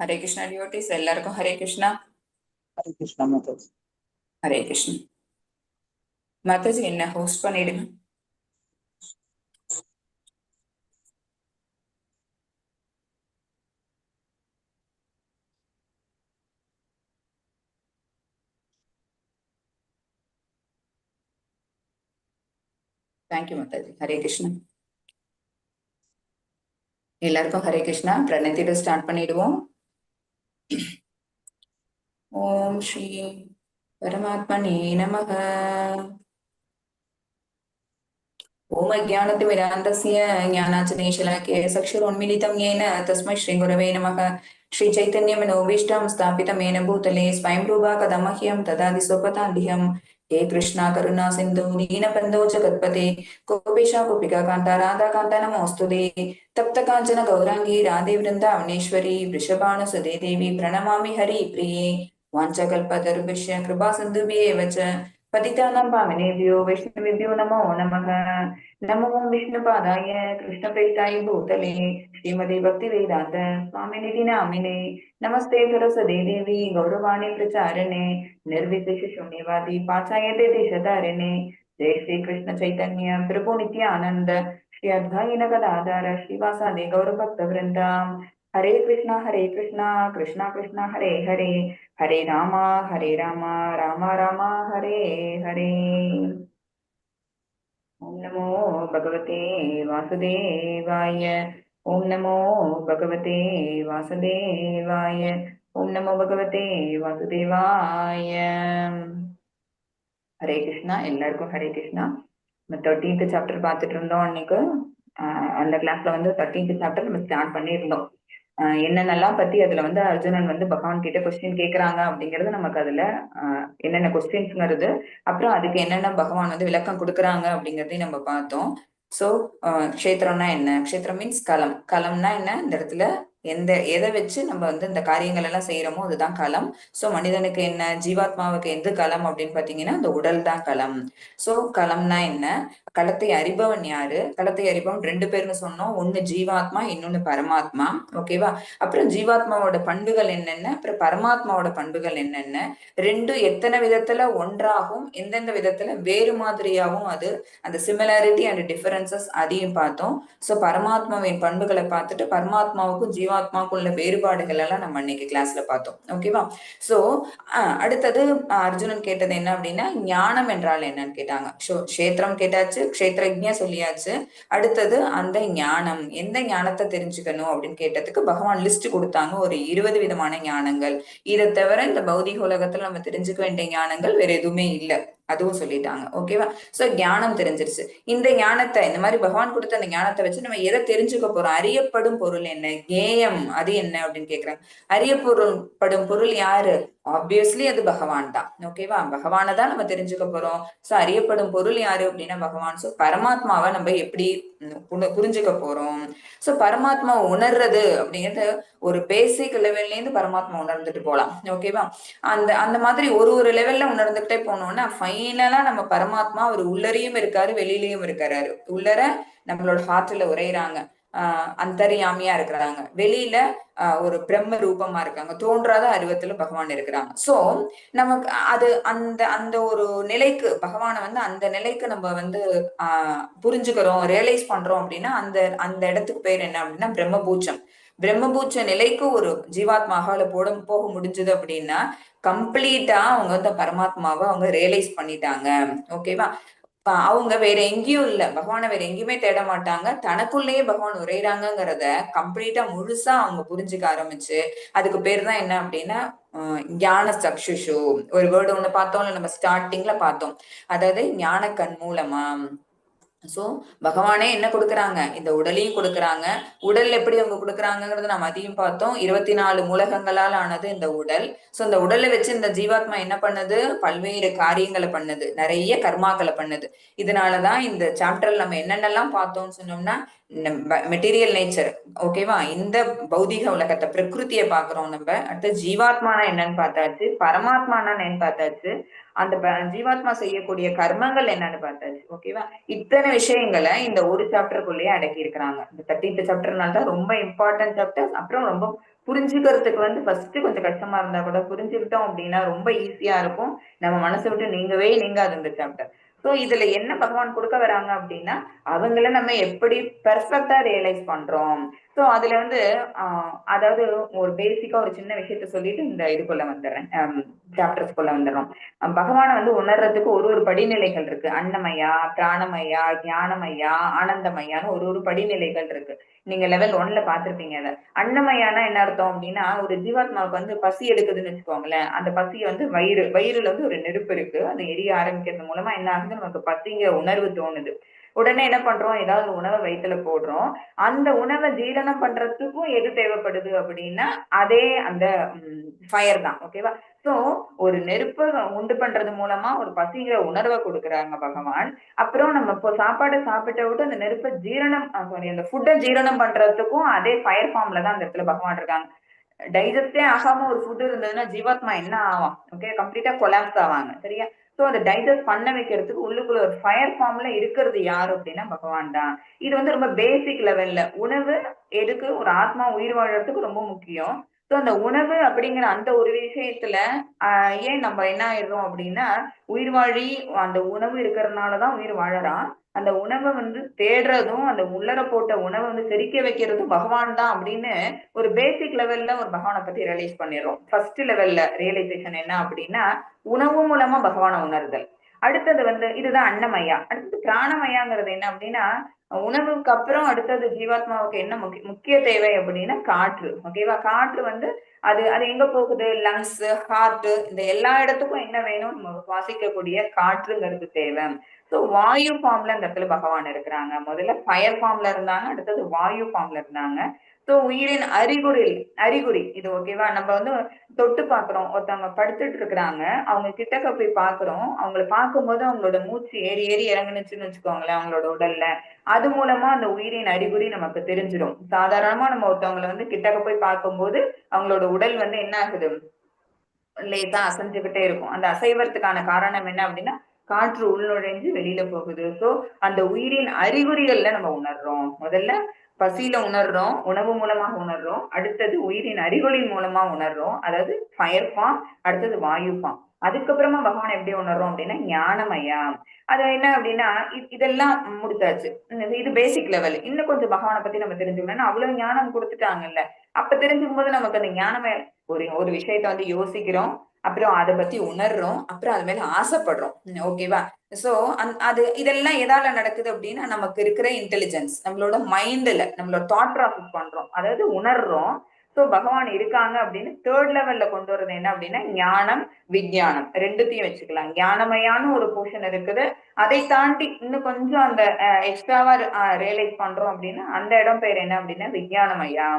Hare Krishna devotees எல்லாருக்கும் ஹரே கிருஷ்ணா. ஹரே கிருஷ்ணா மாதாஜி. ஹரே கிருஷ்ணா மாதாஜி, என்ன host பண்ணிடுங்க. தேங்க்யூ மாதாஜி. ஹரே கிருஷ்ணா. எல்லாருக்கும் ஹரே கிருஷ்ணா. பிரணத்திட ஸ்டார்ட் பண்ணிடுவோம். ஓம் ஸ்ரீ பரமாத்மனே நமக. ஓம் அஜ்ஞானतिमिरान्धस्य ज्ञानाञ्जनशलाकया चक्षुरुन्मीलितं येन तस्मै श्रीगुरवे नमः. श्रीचैतन्यमनोभीष्टं स्थापितं येन भूतले स्वयं रूपा कदा मह्यं ददाति स्वपदान्तिकम्. हे कृष्णा करुणा सिन्धु दीनबन्धो जगत्पते गोपेशा गोपिका कान्ता राधा कान्ता नमोऽस्तुते. तप्त काञ्चन गौराङ्गी राधे वृन्दावनेश्वरी वृषभानुसुते देवी प्रणमामि हरिप्रिये. वाञ्छाकल्पतरुभ्यश्च कृपा सिन्धुभ्येव च पतितानां पावनेभ्यो वैष्णवेभ्यो नमो नमः. नमो विष्णुपादाय कृष्णप्रेष्ठाय भूतले श्रीमते भक्तिवेदान्त स्वामिनिधि नामिने नमस्ते सरस्वती देवी गौरवाणी प्रचारिणे निर्विशेष शून्यवादी पाचायते देशधारिणे. जय श्री कृष्ण चैतन्य प्रभु नित्यानंद श्री अद्वैत गदाधर श्रीवासादि गौरभक्तवृंद. हरे कृष्णा कृष्णा कृष्णा हरे हरे हरे रामा राम राम हरे हरे. ओम नमो भगवते वासुदेवाय. ओम नमो भगवते वासुदेवाय. ओम नमो भगवते वासुदेवाय. ஹரே கிருஷ்ணா. எல்லாருக்கும் ஹரே கிருஷ்ணா. 13th சாப்டர் பார்த்துட்டு இருந்தோம் அன்னைக்கு. அந்த கிளாஸ்ல வந்து 13th சாப்டர் நம்ம ஸ்டார்ட் பண்ணியிருந்தோம். என்னென்னலாம் பத்தி அதுல வந்து அர்ஜுனன் வந்து பகவான் கிட்ட கொஸ்டின் கேட்கறாங்க அப்படிங்கறது நமக்கு அதுல என்னென்ன கொஸ்டின்ஸ்ங்கிறது, அப்புறம் அதுக்கு என்னென்ன பகவான் வந்து விளக்கம் கொடுக்குறாங்க அப்படிங்கறதையும் நம்ம பார்த்தோம். சோ க்ஷேத்திரம்னா என்ன? க்ஷேத்திரம் மீன்ஸ் களம். களம்னா என்ன? இந்த இடத்துல எதை வச்சு நம்ம வந்து இந்த காரியங்கள் எல்லாம் செய்யறோமோ அதுதான் களம். சோ மனிதனுக்கு என்ன, ஜீவாத்மாவுக்கு எந்த களம் அப்படின்னு பாத்தீங்கன்னா அந்த உடல் தான் களம். சோ களம்னா என்ன? களத்தை அறிபவன் யாரு? களத்தை அறிபவன் 2 பேர்னு சொன்னோம். ஒண்ணு ஜீவாத்மா, இன்னொன்னு பரமாத்மா. ஓகேவா? அப்புறம் ஜீவாத்மாவோட பண்புகள் என்னென்ன, அப்புறம் பரமாத்மாவோட பண்புகள் என்னென்ன, ரெண்டும் எத்தனை விதத்துல ஒன்றாகும், எந்தெந்த விதத்துல வேறு மாதிரியாகவும், அது அந்த சிமிலாரிட்டி அண்ட் டிஃபரன்சஸ் அதையும் பார்த்தோம். சோ பரமாத்மாவின் பண்புகளை பார்த்துட்டு பரமாத்மாவுக்கும் ஜீவாத்மாவுக்கும் உள்ள வேறுபாடுகள் எல்லாம் நம்ம அன்னைக்கு கிளாஸ்ல பார்த்தோம். ஓகேவா? சோ அடுத்தது அர்ஜுனன் கேட்டது என்ன அப்படின்னா, ஞானம் என்றால் என்னன்னு கேட்டாங்க. சோ க்ஷேத்திரம் கேட்டாச்சு, க்ஷேத்திரஜ்ஞ சொல்லியாச்சு. அடுத்தது அந்த ஞானம், எந்த ஞானத்தை தெரிஞ்சுக்கணும் அப்படின்னு கேட்டதுக்கு பகவான் லிஸ்ட் கொடுத்தாங்க. ஒரு 20 விதமான ஞானங்கள். இதை தவிர இந்த பௌதிக உலகத்துல நம்ம தெரிஞ்சுக்க வேண்டிய ஞானங்கள் வேற எதுவுமே இல்லை, அதுவும் சொல்லிட்டாங்க. ஓகேவா? சோ ஞானம் தெரிஞ்சிருச்சு. இந்த ஞானத்தை, இந்த மாதிரி பகவான் கொடுத்த அந்த ஞானத்தை வச்சு நம்ம எதை தெரிஞ்சுக்க போறோம்? அறியப்படும் பொருள் என்ன, கேயம் அது என்ன அப்படின்னு கேக்குறாங்க. அறியப்படும் பொருள் யாரு? ஆப்வியஸ்லி அது பகவான் தான். ஓகேவா? பகவானை தான் நம்ம தெரிஞ்சுக்க போறோம். சோ அறியப்படும் பொருள் யாரு அப்படின்னா பகவான். சோ பரமாத்மாவை நம்ம எப்படி புரிஞ்சுக்க போறோம்? சோ பரமாத்மா உணர்றது அப்படிங்கிறது ஒரு பேசிக் லெவல்ல இருந்து பரமாத்மா உணர்ந்துட்டு போலாம். ஓகேவா? அந்த மாதிரி ஒரு லெவல்ல உணர்ந்துகிட்டே போனோம்னா ஃபைனலா நம்ம பரமாத்மா ஒரு உள்ளரையும் இருக்காரு, வெளியிலயும் இருக்காரு. உள்ளர நம்மளோட ஹார்ட்ல உரையிறாங்க, அந்தர்யாமியா இருக்கிறாங்க. வெளியில ஒரு பிரம்ம ரூபமா இருக்காங்க, தோன்றாத அருவத்துல பகவான் இருக்கிறாங்க. சோ நமக்கு அது அந்த அந்த ஒரு நிலைக்கு பகவானை வந்து அந்த நிலைக்கு நம்ம வந்து புரிஞ்சுக்கிறோம், ரியலைஸ் பண்றோம் அப்படின்னா அந்த அந்த இடத்துக்கு பேர் என்ன அப்படின்னா பிரம்மபூச்சம். பிரம்மபூச்ச நிலைக்கு ஒரு ஜீவாத்மாவால போக முடிஞ்சது அப்படின்னா கம்ப்ளீட்டா அவங்க வந்து பரமாத்மாவை அவங்க ரியலைஸ் பண்ணிட்டாங்க. ஓகேவா? அவங்க வேற எங்கேயும் இல்ல, பகவானை வேற எங்கேயுமே தேட மாட்டாங்க, தனக்குள்ளேயே பகவான் உரையிறாங்கிறத கம்ப்ளீட்டா முழுசா அவங்க புரிஞ்சுக்க ஆரம்பிச்சு அதுக்கு பேர் தான் என்ன அப்படின்னா ஞான சக்ஷுஷு. ஒரு வேர்டு ஒண்ணு பார்த்தோம்ல நம்ம ஸ்டார்டிங்ல பார்த்தோம், அதாவது ஞான கண் மூலமா. சோ பகவானே என்ன கொடுக்குறாங்க, இந்த உடலையும் கொடுக்குறாங்க. உடல் எப்படி அவங்க கொடுக்குறாங்கிறத நம்ம அதையும் பார்த்தோம். 24 மூலகங்களால் ஆனது இந்த உடல். சோ இந்த உடலை வச்சு இந்த ஜீவாத்மா என்ன பண்ணுது, பல்வேறு காரியங்களை பண்ணுது, நிறைய கர்மாக்களை பண்ணுது. இதனாலதான் இந்த சாப்டர்ல நம்ம என்னென்னலாம் பார்த்தோம்னு சொன்னோம்னா, மெட்டீரியல் நேச்சர், ஓகேவா, இந்த பௌதிக உலகத்தை பிரகிருத்திய பாக்குறோம் நம்ம. அடுத்து ஜீவாத்மானா என்னன்னு பார்த்தாச்சு, பரமாத்மானா என்னன்னு பார்த்தாச்சு, அந்த ஜீவாத்மா செய்யக்கூடிய கர்மங்கள் என்னன்னு பார்த்தாச்சு, ஓகேவா. இத்தனை விஷயங்களை இந்த ஒரு சாப்டருக்குள்ளேயே அடக்கி இருக்கிறாங்க. இந்த 13th சாப்டர்னால தான் ரொம்ப இம்பார்ட்டன்ட் சாப்டர். அப்புறம் ரொம்ப புரிஞ்சுக்கிறதுக்கு வந்து ஃபர்ஸ்ட் கொஞ்சம் கஷ்டமா இருந்தா கூட புரிஞ்சுக்கிட்டோம் அப்படின்னா ரொம்ப ஈஸியா இருக்கும். நம்ம மனசை விட்டு நீங்காது இந்த சாப்டர். சோ இதுல என்ன பகவான் கொடுக்க வராங்க அப்படின்னா, அவங்கள நம்ம எப்படி பெர்ஃபெக்டா ரியலைஸ் பண்றோம். சோ அதுல வந்து அதாவது ஒரு பேசிக்கா ஒரு சின்ன விஷயத்த சொல்லிட்டு இந்த இதுக்குள்ள வந்துடுறேன், சாப்டர்ஸ்குள்ள வந்துடுறோம். பகவானை வந்து உணர்றதுக்கு ஒரு ஒரு படிநிலைகள் இருக்கு. அன்னமயா, பிராணமயா, ஞானமயா, ஆனந்தமயான்னு ஒரு ஒரு படிநிலைகள் இருக்கு. நீங்க லெவல் 1ல பாத்திருப்பீங்க அத. அன்னமயானா என்ன அர்த்தம் அப்படின்னா, ஒரு ஜீவாத்மாவுக்கு வந்து பசி எடுக்குதுன்னு வச்சுக்கோங்களேன். அந்த பசியை வந்து வயிறுல வந்து ஒரு நெருப்பு இருக்கு. அது எரிய ஆரம்பிக்கிறது மூலமா என்ன ஆகுது, நமக்கு பசிங்கிற உணர்வு தோணுது. உடனே என்ன பண்றோம், ஏதாவது உணவை வயித்துல போடுறோம். அந்த உணவை ஜீரணம் பண்றதுக்கும் எது தேவைப்படுது அப்படின்னா, அதே அந்த ஃபயர் தான், ஓகேவா. சோ ஒரு நெருப்பை உண்டு பண்றது மூலமா ஒரு பசிங்கிற உணர்வை கொடுக்குறாங்க பகவான். அப்புறம் நம்ம இப்போ சாப்பாடு சாப்பிட்ட விட்டு அந்த நெருப்பை ஜீரணம் சாரி அந்த ஃபுட்டை ஜீரணம் பண்றதுக்கும் அதே ஃபயர் ஃபார்ம்ல தான் அந்த இடத்துல பகவான் இருக்காங்க. டைஜஸ்டே ஆகாம ஒரு ஃபுட் இருந்ததுன்னா ஜீவாத்மா என்ன ஆகும், ஓகே, கம்ப்ளீட்டா கொலாப்ஸ் ஆவாங்க, சரியா. சோ அதை டைஜஸ்ட் பண்ண வைக்கிறதுக்கு உள்ளுக்குள்ள ஒரு ஃபயர் ஃபார்ம்ல இருக்கிறது யாரு அப்படின்னா பகவான் தான். இது வந்து ரொம்ப பேசிக் லெவல்ல உணவு எதுக்கு ஒரு ஆத்மா உயிர் வாழறதுக்கு ரொம்ப முக்கியம். சோ அந்த உணவு அப்படிங்கிற அந்த ஒரு விஷயத்துல ஏன் நம்ம என்ன ஆயிடுறோம் அப்படின்னா, உயிர் வாழி அந்த உணவு இருக்கிறதுனாலதான் உயிர் வாழறான். அந்த உணவை வந்து தேடுறதும் அந்த உள்ளர போட்ட உணவை வந்து செரிக்க வைக்கிறதும் பகவான் தான் அப்படின்னு ஒரு பேசிக் லெவல்ல ஒரு பகவானை பத்தி ரியலைஸ் பண்ணிடுறோம். ஃபர்ஸ்ட் லெவல்ல ரியலைசேஷன் என்ன அப்படின்னா, உணவு மூலமா பகவானை உணர்தல். அடுத்தது வந்து இதுதான் அன்னமயா. அடுத்தது பிராணமயாங்கிறது என்ன அப்படின்னா, உணவுக்கு அப்புறம் அடுத்தது ஜீவாத்மாவுக்கு என்ன முக்கிய தேவை அப்படின்னா காற்று, ஓகேவா. காற்று வந்து அது அது எங்க போகுது, லங்ஸ், ஹார்ட், இந்த எல்லா இடத்துக்கும் என்ன வேணும், நம்ம சுவாசிக்கக்கூடிய காற்றுங்கிறது தேவை. சோ வாயு ஃபார்ம்ல இந்த இடத்துல பகவான் இருக்கிறாங்க. முதல்ல ஃபயர் ஃபார்ம்ல இருந்தாங்க, அடுத்தது வாயு ஃபார்ம்ல இருந்தாங்க. சோ உயிரின் அறிகுறி இது, ஓகேவா. நம்ம வந்து தொட்டு பாக்குறோம், ஒருத்தவங்க படுத்துட்டு இருக்கிறாங்க, அவங்க கிட்டக்க போய் பாக்குறோம். அவங்கள பார்க்கும்போது அவங்களோட மூச்சு ஏறி ஏறி இறங்குனுச்சுன்னு வச்சுக்கோங்களேன் அவங்களோட உடல்ல. அது மூலமா அந்த உயிரின் அறிகுறி நமக்கு தெரிஞ்சிடும். சாதாரணமா நம்ம ஒருத்தவங்களை வந்து கிட்டக்க போய் பார்க்கும்போது அவங்களோட உடல் வந்து என்ன ஆகுது, லேசா அசைஞ்சுகிட்டே இருக்கும். அந்த அசைவறதுக்கான காரணம் என்ன அப்படின்னா, காற்று உள்நுழைஞ்சு வெளியில போகுது. சோ அந்த உயிரின் அறிகுறிகள்ல நம்ம உணர்றோம். முதல்ல பசியில உணர்றோம், உணவு மூலமாக உணர்றோம். அடுத்தது உயிரின் அறிகுறி மூலமா உணர்றோம், அதாவது ஃபயர் ஃபார்ம். அடுத்தது வாயு ஃபார்ம். அதுக்கப்புறமா பகவான் எப்படி உணர்றோம் அப்படின்னா ஞானமயா. அது என்ன அப்படின்னா, இதெல்லாம் முடிச்சாச்சு. இது பேசிக் லெவல். இன்னும் கொஞ்சம் பகவானை பத்தி நம்ம தெரிஞ்சுக்கணும்னா அவ்வளவு ஞானம் கொடுத்துட்டாங்கல்ல. அப்ப தெரிஞ்சுக்கும் போது நமக்கு அந்த ஞானமய ஒரு ஒரு விஷயத்த வந்து யோசிக்கிறோம், அப்புறம் அதை பத்தி உணர்றோம், அப்புறம் அது மேல ஆசைப்படுறோம், ஓகேவா. சோ அது இதெல்லாம் எதால நடக்குது அப்படின்னா, நமக்கு இருக்கிற இன்டெலிஜென்ஸ், நம்மளோட மைண்ட்ல நம்மளோட தாட் ப்ராசஸ் பண்றோம், அதாவது உணர்றோம். சோ பகவான் இருக்காங்க அப்படின்னு தேர்ட் லெவல்ல கொண்டு வர்றது என்ன அப்படின்னா ஞானம், விஞ்ஞானம் ரெண்டுத்தையும் வச்சுக்கலாம். ஞானமயான ஒரு போர்ஷன் இருக்குது. அதை தாண்டி இன்னும் கொஞ்சம் அந்த எக்ஸ்ட்ராவா ரியலைஸ் பண்றோம் அப்படின்னா அந்த இடம் பேர் என்ன அப்படின்னா விஞ்ஞானமயா.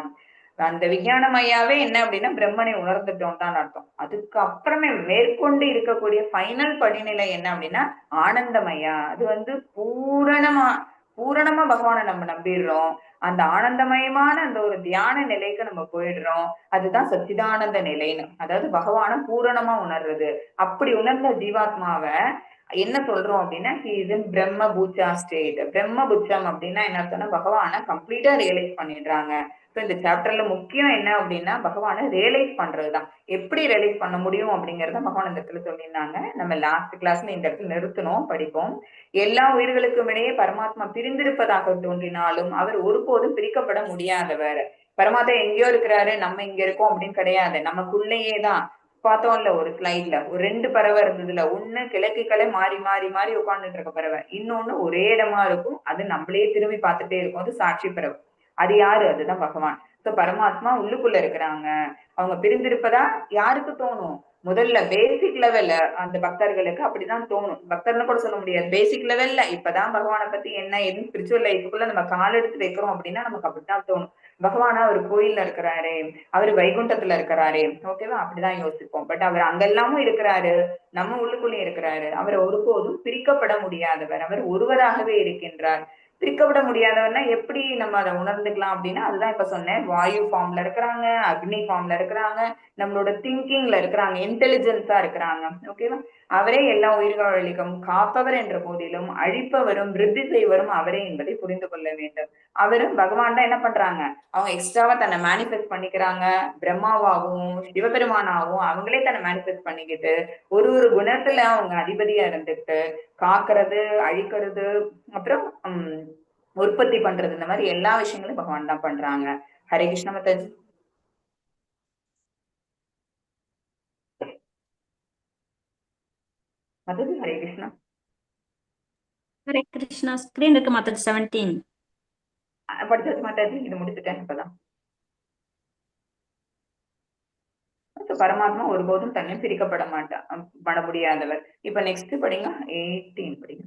அந்த விஞ்ஞானமயாவே என்ன அப்படின்னா பிரம்மனை உணர்ந்துட்டோம் தான் அர்த்தம். அதுக்கு அப்புறமே மேற்கொண்டு இருக்கக்கூடிய ஃபைனல் படிநிலை என்ன அப்படின்னா ஆனந்தமயா. அது வந்து பூரணமா பகவானை நம்ம நம்பிடுறோம். அந்த ஆனந்தமயமான அந்த ஒரு தியான நிலைக்கு நம்ம போயிடுறோம். அதுதான் சச்சிதானந்த நிலைன்னு, அதாவது பகவான பூரணமா உணர்றது. அப்படி உணர்ந்த ஜீவாத்மாவை என்ன சொல்றோம் அப்படின்னா he is in பிரம்ம பூச்சா ஸ்டேட். பிரம்ம புச்சம் அப்படின்னா என்ன அர்த்தம்னா பகவானை கம்ப்ளீட்டா ரியலைஸ் பண்ணிடுறாங்க. இந்த சாப்டர்ல முக்கியம் என்ன அப்படின்னா பகவானை ரியலைஸ் பண்றதுதான். எப்படி ரியலைஸ் பண்ண முடியும் அப்படிங்கறத பகவான் இந்த இடத்துல சொல்லியிருந்தாங்க. நம்ம லாஸ்ட் கிளாஸ்ல இந்த இடத்துல நிறுத்தணும், படிப்போம். எல்லா உயிர்களுக்கும் இடையே பரமாத்மா பிரிந்திருப்பதாக தோன்றினாலும் அவர் ஒருபோதும் பிரிக்கப்பட முடியாதவர். பரமாத்மா எங்கேயோ இருக்கிறாரு, நம்ம இங்க இருக்கோம் அப்படின்னு கிடையாது, நமக்குள்ளேயே தான். பார்த்தோம்ல ஒரு ஸ்லைட்ல ஒரு 2 பறவை இருந்ததுல, ஒண்ணு கிழக்கு கிளை மாறி மாறி மாறி உட்கார்ந்துட்டு இருக்க பறவை, இன்னொன்னு ஒரே இடமா இருக்கும், அது நம்மளே திரும்பி பார்த்துட்டே இருக்கும், அது சாட்சி பறவை. அது யாரு, அதுதான் பகவான். சோ பரமாத்மா உள்ளுக்குள்ள இருக்கிறாங்க. அவங்க பிரிந்திருப்பதா யாருக்கு தோணும், முதல்ல பேசிக் லெவல்ல அந்த பக்தர்களுக்கு அப்படிதான் தோணும். பக்தர்னு கூட சொல்ல முடியாது. பேசிக் லெவல்ல இப்பதான் பகவானை பத்தி என்ன ஏதுன்னு ஸ்பிரிச்சுவல் லைஃப்க்குள்ள நம்ம கால் எடுத்து வைக்கிறோம் அப்படின்னா நமக்கு அப்படித்தான் தோணும். பகவானா அவர் கோயில்ல இருக்கிறாரே, அவரு வைகுண்டத்துல இருக்கிறாரே, ஓகேவா? அப்படிதான் யோசிப்போம். பட் அவர் அங்கெல்லாமும் இருக்கிறாரு, நம்ம உள்ளுக்குள்ளே இருக்கிறாரு. அவர் ஒருபோதும் பிரிக்கப்பட முடியாதவர். அவர் ஒருவராகவே இருக்கின்றார். பிரிக்கப்பட முடியாதவர்னா எப்படி நம்ம அதை உணர்ந்துக்கலாம் அப்படின்னா, அதுதான் இப்ப சொன்னேன். வாயு ஃபார்ம்ல இருக்கிறாங்க, அக்னி ஃபார்ம்ல இருக்கிறாங்க, நம்மளோட திங்கிங்ல இருக்கிறாங்க, இன்டெலிஜென்ஸா இருக்கிறாங்க. ஓகேவா? அவரே எல்லா உயிர்களுக்கும் காப்பவர் என்ற போதிலும் அழிப்பவரும் விருத்தி செய்வரும் அவரே என்பதை புரிந்து கொள்ள வேண்டும். அவரும் பகவான் தான் என்ன பண்றாங்க, அவங்க எக்ஸ்ட்ராவா தன்னை மேனிஃபெஸ்ட் பண்ணிக்கிறாங்க. பிரம்மாவாகவும் சிவபெருமானாகவும் அவங்களே தன்னை மேனிஃபெஸ்ட் பண்ணிக்கிட்டு ஒரு ஒரு குணத்துல அவங்க அதிபதியா இருந்துட்டு காக்குறது, அழிக்கிறது, அப்புறம் உற்பத்தி பண்றது, இந்த மாதிரி எல்லா விஷயங்களும் பகவான் தான் பண்றாங்க. ஹரே கிருஷ்ண மாதாஜி. மாதாஜி ஹரே கிருஷ்ணா. ஹரே கிருஷ்ணா. ஸ்கிரீன் இருக்கு மாதாஜி. 17 படிச்சாச்சு மாதாஜி, இது முடிச்சுட்டேன் இப்பதான். பரமாத்மா ஒருபோதும் தன்னை பிரிக்கப்பட மாட்டான், பண்ண முடியாதவர். இப்ப நெக்ஸ்ட் படிங்க, 18 படிங்க.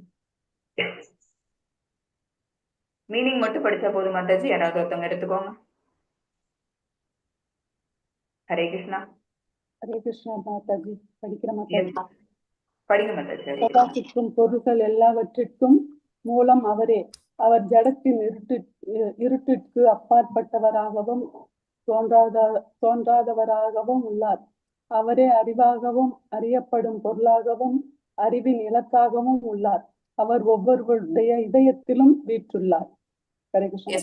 மீனிங் மட்டும் படிச்சா போதும் மாதாஜி, யாராவது ஒருத்தவங்க எடுத்துக்கோங்க. ஹரே கிருஷ்ணா. ஹரே கிருஷ்ணா மாதாஜி. படிக்கிற மாதாஜி. படிங்க மாதாஜி. பிரகாசிக்கும் பொருள்கள் எல்லாவற்றிற்கும் மூலம் அவரே. அவர் ஜடத்தின் இருட்டிற்கு அப்பாற்பட்டவராகவும் தோன்றாதவராகவும் உள்ளார். அவரே அறிவாகவும் அறியப்படும் பொருளாகவும் அறிவின் இலக்காகவும் உள்ளார். அவர் ஒவ்வொருவருடைய இதயத்திலும் வீற்றுள்ளார். ஹரே கிருஷ்ணா.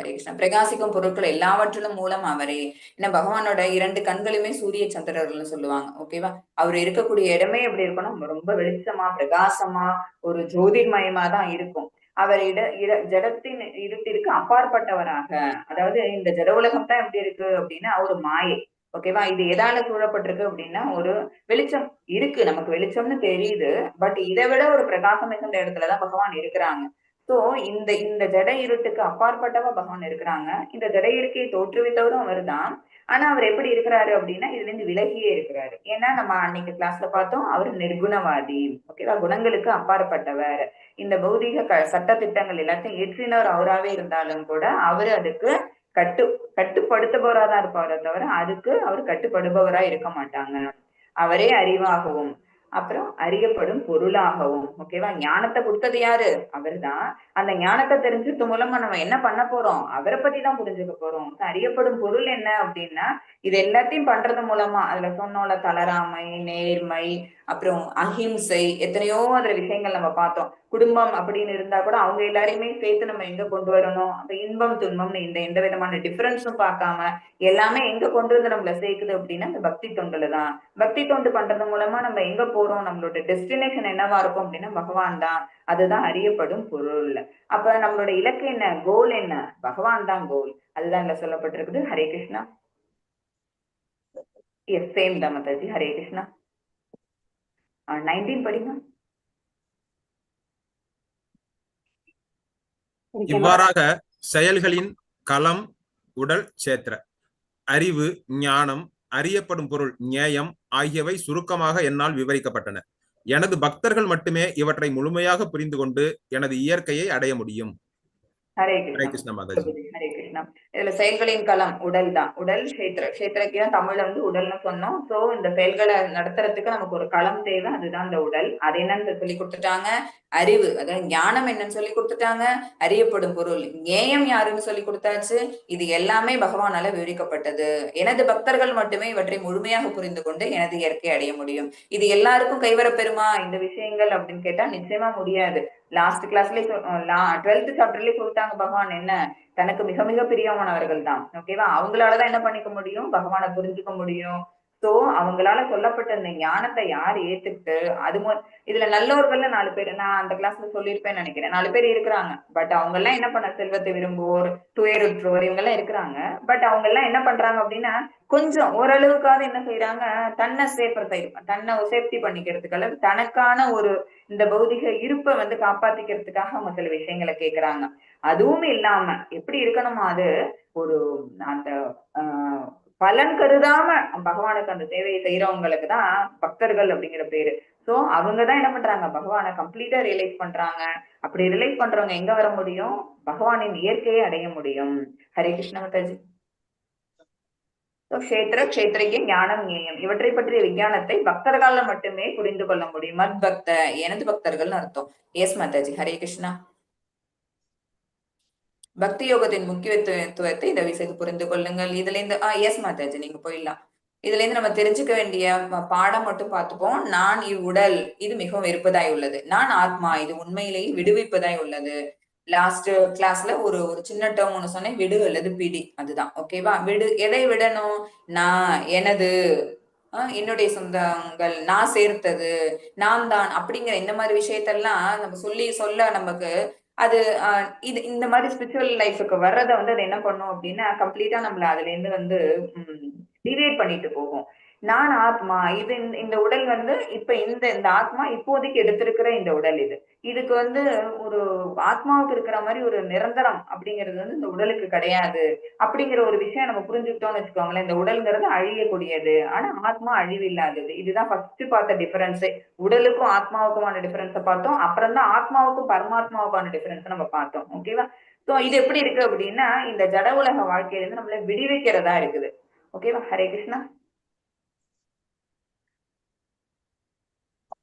ஹரே கிருஷ்ணா. பிரகாசிக்கும் பொருட்கள் எல்லாவற்றிலும் மூலம் அவரே. ஏன்னா பகவானோட 2 கண்களுமே சூரிய சந்திரர்கள்னு சொல்லுவாங்க. ஓகேவா? அவர் இருக்கக்கூடிய இடமே எப்படி இருக்கணும், ரொம்ப வெளிச்சமா பிரகாசமா ஒரு ஜோதிர்மயமா தான் இருக்கும். அவர் ஜடத்தின் இருட்டிற்கு அப்பாற்பட்டவராக, அதாவது இந்த ஜட உலகம் தான் எப்படி இருக்கு அப்படின்னா ஒரு மாயை. ஓகேவா? இது எதால சூழப்பட்டிருக்கு அப்படின்னா ஒரு வெளிச்சம் இருக்கு, நமக்கு வெளிச்சம்னு தெரியுது. பட் இதை விட ஒரு பிரகாசம் மிகுந்த இடத்துலதான் பகவான் இருக்கிறாங்க. சோ இந்த இந்த ஜட இருட்டுக்கு அப்பாற்பட்டவா பகவான் இருக்கிறாங்க. இந்த ஜட இருக்கையை தோற்றுவித்தவரும் அவர் தான். ஆனா அவர் எப்படி இருக்கிறாரு அப்படின்னா இதுல இருந்து விலகியே இருக்கிறாரு. ஏன்னா நம்ம அன்னைக்கு கிளாஸ்ல பார்த்தோம், அவர் நிர்குணவாதி. ஓகேவா? குணங்களுக்கு அப்பாற்பட்டவர். இந்த பௌதிக சட்ட திட்டங்கள் எல்லாத்தையும் ஏற்றினவர் அவராவே இருந்தாலும் கூட அவரு அதுக்கு கட்டுப்படுத்துபவரா தான் இருப்பாரே தவிர அதுக்கு அவர் கட்டுப்படுபவரா இருக்க மாட்டாங்க. அவரே அறிவாகவும் அப்புறம் அறியப்படும் பொருளாகவும். ஓகேவா? ஞானத்தை கொடுத்தது யாரு? அவர்தான். அந்த ஞானத்தை தெரிஞ்சுட்டு மூலமா நம்ம என்ன பண்ண போறோம், அவரை பத்தி தான் புரிஞ்சுக்க போறோம். அறியப்படும் பொருள் என்ன அப்படின்னா இது எல்லாத்தையும் பண்றது மூலமா அதுல சொன்னோம்ல, தளராமை, நேர்மை, அப்புறம் அஹிம்சை, எத்தனையோ அதுல விஷயங்கள் நம்ம பார்த்தோம். குடும்பம் அப்படின்னு இருந்தா கூட அவங்க எல்லாரையுமே சேர்த்து நம்ம எங்க கொண்டு வரணும், அந்த இன்பம் துன்பம்னு இந்த எந்த விதமான டிஃபரன்ஸும் பார்க்காம எல்லாமே எங்க கொண்டு வந்து நம்மள சேர்க்குது அப்படின்னா அந்த பக்தி தொண்டுல தான். பக்தி தொண்டு பண்றது மூலமா நம்ம எங்க போறோம், நம்மளோட டெஸ்டினேஷன் என்னவா இருக்கும் அப்படின்னா பகவான் தான். அதுதான் அறியப்படும் பொருள். அப்ப நம்மளோட இலக்கு என்ன, கோல் என்ன? பகவான் தான் கோல். அதுதான் இங்க சொல்லப்பட்டிருக்குது. ஹரே கிருஷ்ணா. எஸ், சேம் தான் மாதாஜி. ஹரே கிருஷ்ணா. 19 படிங்க. இவ்வாறாக செயல்களின் களம் உடல் சேத்திர, அறிவு, ஞானம், அறியப்படும் பொருள், ஞேயம் ஆகியவை சுருக்கமாக என்னால் விவரிக்கப்பட்டன. எனது பக்தர்கள் மட்டுமே இவற்றை முழுமையாக புரிந்து கொண்டு எனது இயற்கையை அடைய முடியும். ஹரே ஹரே கிருஷ்ணா. கிருஷ்ண மாதாஜி. ஹரே கிருஷ்ணா. இதுல செயல்களின் களம் உடல் தான். உடல் கஷேத்திர, கஷேத்திரக்கு தான் தமிழ்ல வந்து உடல்னு சொன்னோம். சோ இந்த செயல்களை நடத்துறதுக்கு நமக்கு ஒரு களம் தேவை, அதுதான் இந்த உடல். அது என்னன்னு சொல்லி கொடுத்துட்டாங்க. அறிவு, அதாவது ஞானம் என்னன்னு சொல்லி கொடுத்துட்டாங்க. அறியப்படும் பொருள், ஞேயம் யாருன்னு சொல்லி கொடுத்தாச்சு. இது எல்லாமே பகவானால விவரிக்கப்பட்டது. எனது பக்தர்கள் மட்டுமே இவற்றை முழுமையாக புரிந்து கொண்டு எனது இயற்கை அடைய முடியும். இது எல்லாருக்கும் கைவர பெறுமா இந்த விஷயங்கள் அப்படின்னு கேட்டா நிச்சயமா முடியாது. லாஸ்ட் கிளாஸ்லயே 12th சாப்டர்லயே சொல்லிட்டாங்க பகவான் என்ன, தனக்கு மிக மிக பிரியமானவர்கள் தான். ஓகேவா? அவங்களாலதான் என்ன பண்ணிக்க முடியும், பகவானை புரிஞ்சுக்க முடியும். சோ அவங்களால சொல்லப்பட்ட இந்த ஞானத்தை யார் ஏத்துக்கிட்டு இதுல நல்லோர்கள்ல 4 பேர், நான் அந்த கிளாஸ்ல சொல்லியிருப்பேன்னு நினைக்கிறேன், 4 பேர் இருக்கிறாங்க. பட் அவங்க எல்லாம் என்ன பண்ண, செல்வத்தை விரும்புவோர், துயருற்றோர், இவங்க எல்லாம் இருக்கிறாங்க. பட் அவங்க எல்லாம் என்ன பண்றாங்க அப்படின்னா கொஞ்சம் ஓரளவுக்காவது என்ன செய்யறாங்க, தன்னை தன்னை சேஃப்டி பண்ணிக்கிறதுக்கு அல்லது தனக்கான ஒரு இந்த பௌதிக இருப்பை வந்து காப்பாத்திக்கிறதுக்காக அவங்க சில விஷயங்களை கேட்கறாங்க. அதுவும் இல்லாம எப்படி இருக்கணுமா, அது ஒரு அந்த பலன் கருதாம பகவானுக்கு அந்த சேவையை செய்யறவங்களுக்கு தான் பக்தர்கள் அப்படிங்கிற பேரு. சோ அவங்கதான் என்ன பண்றாங்க, பகவானை கம்ப்ளீட்டா ரியலைஸ் பண்றாங்க. அப்படி ரியலைஸ் பண்றவங்க எங்க வர முடியும், பகவானின் இயற்கையை அடைய முடியும். ஹரே கிருஷ்ண மாதாஜி. கஷேத்திர கஷேத்திரிக்கு ஞானம் ஞேயம் இவற்றை பற்றிய விஞ்ஞானத்தை பக்தர்களால் மட்டுமே புரிந்து கொள்ள முடியும். மத் பக்த எனது பக்தர்கள்னு அர்த்தம். எஸ் மாதாஜி. ஹரே கிருஷ்ணா. பக்தி யோகத்தின் முக்கியத்துவத்தை இந்த விஷயத்தை புரிந்து கொள்ளுங்கள். இதுல இருந்து எஸ் மாதாஜி நீங்க போயிடலாம். இதுல இருந்து நம்ம தெரிஞ்சுக்க வேண்டிய பாடம் மட்டும் பார்த்துப்போம். நான் இவ்வுடல் இது மிகவும் இருப்பதாய் உள்ளது. நான் ஆத்மா இது உண்மையிலேயே விடுவிப்பதாய் உள்ளது. லாஸ்ட் கிளாஸ்ல ஒரு சின்ன டேர்ம் ஒண்ணு சொன்னேன், விடு அல்லது பிடி. அதுதான் ஓகேவா. விடு, எதை விடணும், நான் எனது என்னுடைய சொந்தங்கள், நான் சேர்த்தது, நான் தான் அப்படிங்கிற இந்த மாதிரி விஷயத்தெல்லாம் நம்ம சொல்ல நமக்கு அது இது இந்த மாதிரி ஸ்பிரிச்சுவல் லைஃபுக்கு வர்றதை வந்து அது என்ன பண்ணும் அப்படின்னா கம்ப்ளீட்டா நம்மள அதுல இருந்து வந்து டிவேட் பண்ணிட்டு போகும். நான் ஆத்மா இது இந்த உடல் வந்து இப்ப இந்த ஆத்மா இப்போதைக்கு எடுத்திருக்கிற இந்த உடல் இதுக்கு வந்து ஒரு ஆத்மாவுக்கு இருக்கிற மாதிரி ஒரு நிரந்தரம் அப்படிங்கிறது வந்து இந்த உடலுக்கு கிடையாது அப்படிங்கிற ஒரு விஷயம் நம்ம புரிஞ்சுக்கிட்டோம்னு வச்சுக்கோங்களேன். இந்த உடல்ங்கிறது அழியக்கூடியது, ஆனா ஆத்மா அழிவில்லாதது. இதுதான் ஃபர்ஸ்ட் பார்த்த டிஃபரன்ஸே. உடலுக்கும் ஆத்மாவுக்குமான டிஃபரன்ஸை பார்த்தோம், அப்புறம் தான் ஆத்மாவுக்கும் பரமாத்மாவுக்கான டிஃபரன்ஸ் நம்ம பார்த்தோம். ஓகேவா. சோ இது எப்படி இருக்கு அப்படின்னா இந்த ஜட உலக வாழ்க்கையில இருந்து நம்மள விடுவிக்கிறதா இருக்குது. ஓகேவா. ஹரே கிருஷ்ணா.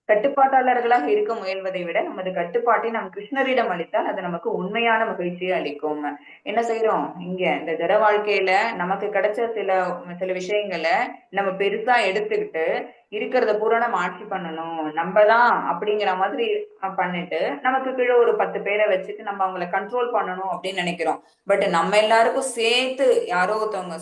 கட்டுப்பாட்டாளர்களாக இருக்க முயல்வதை விட நமது கட்டுப்பாட்டை நாம் கிருஷ்ணரிடம் அளித்தால் அது நமக்கு உண்மையான மகிழ்ச்சியை அளிக்கும். என்ன செய்யறோம் இங்க இந்த ஜட வாழ்க்கையில நமக்கு கிடைச்ச சில விஷயங்களை நம்ம பெருசா எடுத்துக்கிட்டு இருக்கிறத பூரா நம்ம ஆட்சி பண்ணணும், நம்மதான் அப்படிங்கிற மாதிரி பண்ணிட்டு நமக்கு கீழே ஒரு 10 பேரை வச்சுட்டு நம்ம அவங்கள கண்ட்ரோல் பண்ணணும் அப்படின்னு நினைக்கிறோம். பட் நம்ம எல்லாருக்கும் சேர்த்து யாரோ ஒருத்தவங்க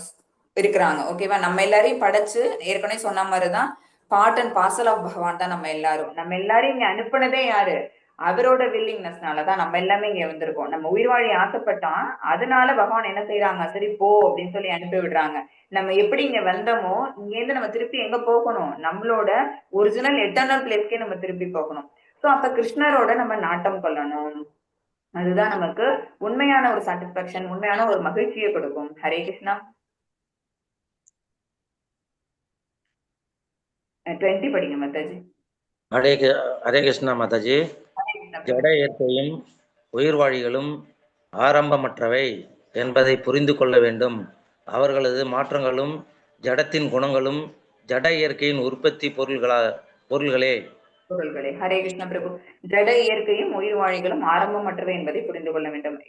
இருக்கிறாங்க. ஓகேவா. நம்ம எல்லாரையும் படைச்சு ஏற்கனவே சொன்ன மாதிரிதான் பார்ட் அண்ட் பார்சல் ஆஃப் பகவான் தான் நம்ம எல்லாரும். நம்ம எல்லாரையும் இங்க அனுப்புனதே யாரு, அவரோட வில்லிங்னஸ்னாலதான் நம்ம எல்லாமே இங்க வந்திருக்கோம். நம்ம உயிர் வாழி ஆசைப்பட்டோம், அதனால பகவான் என்ன செய்யறாங்க, சரி போ அப்படின்னு சொல்லி அனுப்பி விடுறாங்க. நம்ம எப்படி இங்க வந்தோமோ இங்க இருந்து நம்ம திருப்பி எங்க போகணும், நம்மளோட ஒரிஜினல் எட்டர்னல் பிளேஸ்க்கே நம்ம திருப்பி போகணும். சோ அப்ப கிருஷ்ணரோட நம்ம நாட்டம் கொள்ளணும். அதுதான் நமக்கு உண்மையான ஒரு சாட்டிஸ்பாக்சன், உண்மையான ஒரு மகிழ்ச்சியை கொடுக்கும். ஹரே கிருஷ்ணா. 20 படிங்க மாதாஜி. ஹரே கிருஷ்ணா மாதாஜி. ஜட இயற்கையும் உயிர்வாழிகளும் ஆரம்பமற்றவை என்பதை புரிந்து கொள்ள வேண்டும். அவர்களது மாற்றங்களும் ஜடத்தின் குணங்களும் ஜட இயற்கையின் உற்பத்தி பொருள்களே. ஹரே கிருஷ்ண பிரபு. ஜட இயற்கையும் உயிர்வாழிகளும் ஆரம்பமற்றவை என்பதை புரிந்து கொள்ள வேண்டும்.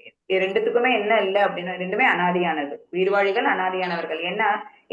ரெண்டுத்துக்குமே என்ன இல்லை அப்படின்னா ரெண்டுமே அனாதியானது. உயிர்வாழிகள் அனாதியானவர்கள். என்ன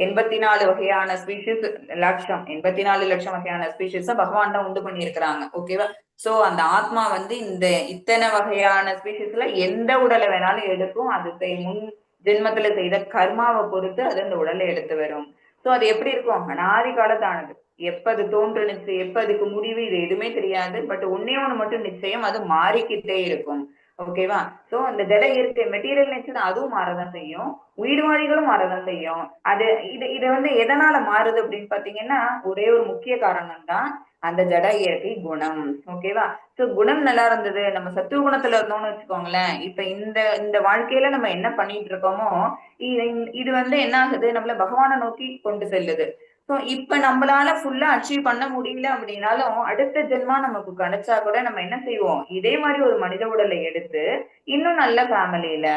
84 வகையான ஸ்பீஷிஸ் லட்சம் 84 லட்சம் வகையான ஸ்பீஷிஸ பகவான் தான் உண்டு பண்ணி இருக்கிறாங்க. ஓகேவா. சோ அந்த ஆத்மா வந்து இந்த இத்தனை வகையான ஸ்பீஷிஸ்ல எந்த உடலை வேணாலும் எடுக்கும். அது முன் ஜென்மத்துல செய்த கர்மாவை பொறுத்து அது அந்த உடலை எடுத்து வரும். சோ அது எப்படி இருக்கும், அனாதி காலத்தானது. எப்ப அது தோன்றுனுச்சு, எப்ப அதுக்கு முடிவு, இது எதுவுமே தெரியாது. பட் ஒன்னே ஒண்ணு மட்டும் நிச்சயம், அது மாறிக்கிட்டே இருக்கும். ஓகேவா. சோ அந்த ஜட இயற்கை மெட்டீரியல் நேச்சர் அதுவும் மாறதான் செய்யும், உயிர்வாழிகளும் மாறதான் செய்யும். அது இது வந்து எதனால மாறுது அப்படின்னு பாத்தீங்கன்னா ஒரே ஒரு முக்கிய காரணம் தான் அந்த ஜட இயற்கை குணம். ஓகேவா. சோ குணம் நல்லா இருந்தது, நம்ம சத்துவ குணத்துல இருந்தோம்னு வச்சுக்கோங்களேன். இப்ப இந்த வாழ்க்கையில நம்ம என்ன பண்ணிட்டு இருக்கோமோ இது வந்து என்ன ஆகுது, நம்மள பகவானை நோக்கி கொண்டு செல்லுது. சோ இப்ப நம்மளால ஃபுல்லா அச்சீவ் பண்ண முடியல அப்படின்னாலும் அடுத்த ஜென்மா நமக்கு கிடைச்சா கூட நம்ம என்ன செய்வோம், இதே மாதிரி ஒரு மனித உடலை எடுத்து இன்னும் நல்ல ஃபேமிலியில,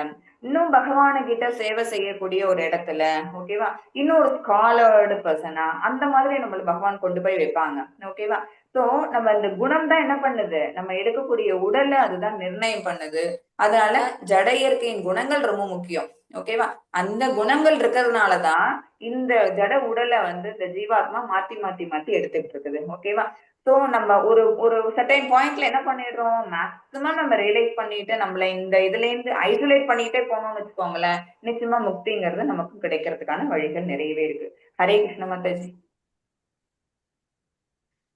இன்னும் பகவான கிட்ட சேவை செய்யக்கூடிய ஒரு இடத்துல, ஓகேவா, இன்னும் ஒரு ஸ்காலர்டு பர்சனா அந்த மாதிரி நம்மள பகவான் கொண்டு போய் வைப்பாங்க. ஓகேவா. சோ நம்ம இந்த குணம் தான் என்ன பண்ணுது, நம்ம எடுக்கக்கூடிய உடலை அதுதான் நிர்ணயம் பண்ணுது. அதனால ஜட இயற்கையின் குணங்கள் ரொம்ப முக்கியம். ஓகேவா. அந்த குணங்கள் இருக்கிறதுனாலதான் இந்த ஜட உடலை வந்து இந்த ஜீவாத்மா மாத்தி மாத்தி மாத்தி எடுத்துக்கிட்டு இருக்குது. ஓகேவா. சோ நம்ம ஒரு சர்டைன் பாயிண்ட்ல என்ன பண்ணிடுறோம், மேக்சிமம் நம்ம ரியலைஸ் பண்ணிட்டு நம்மள இந்த இதுல இருந்து ஐசோலேட் பண்ணிட்டே போனோம்னு வச்சுக்கோங்களேன், நிச்சயமா முக்திங்கிறது நமக்கு கிடைக்கிறதுக்கான வழிகள் நிறையவே இருக்கு. ஹரே கிருஷ்ண மாதாஜி.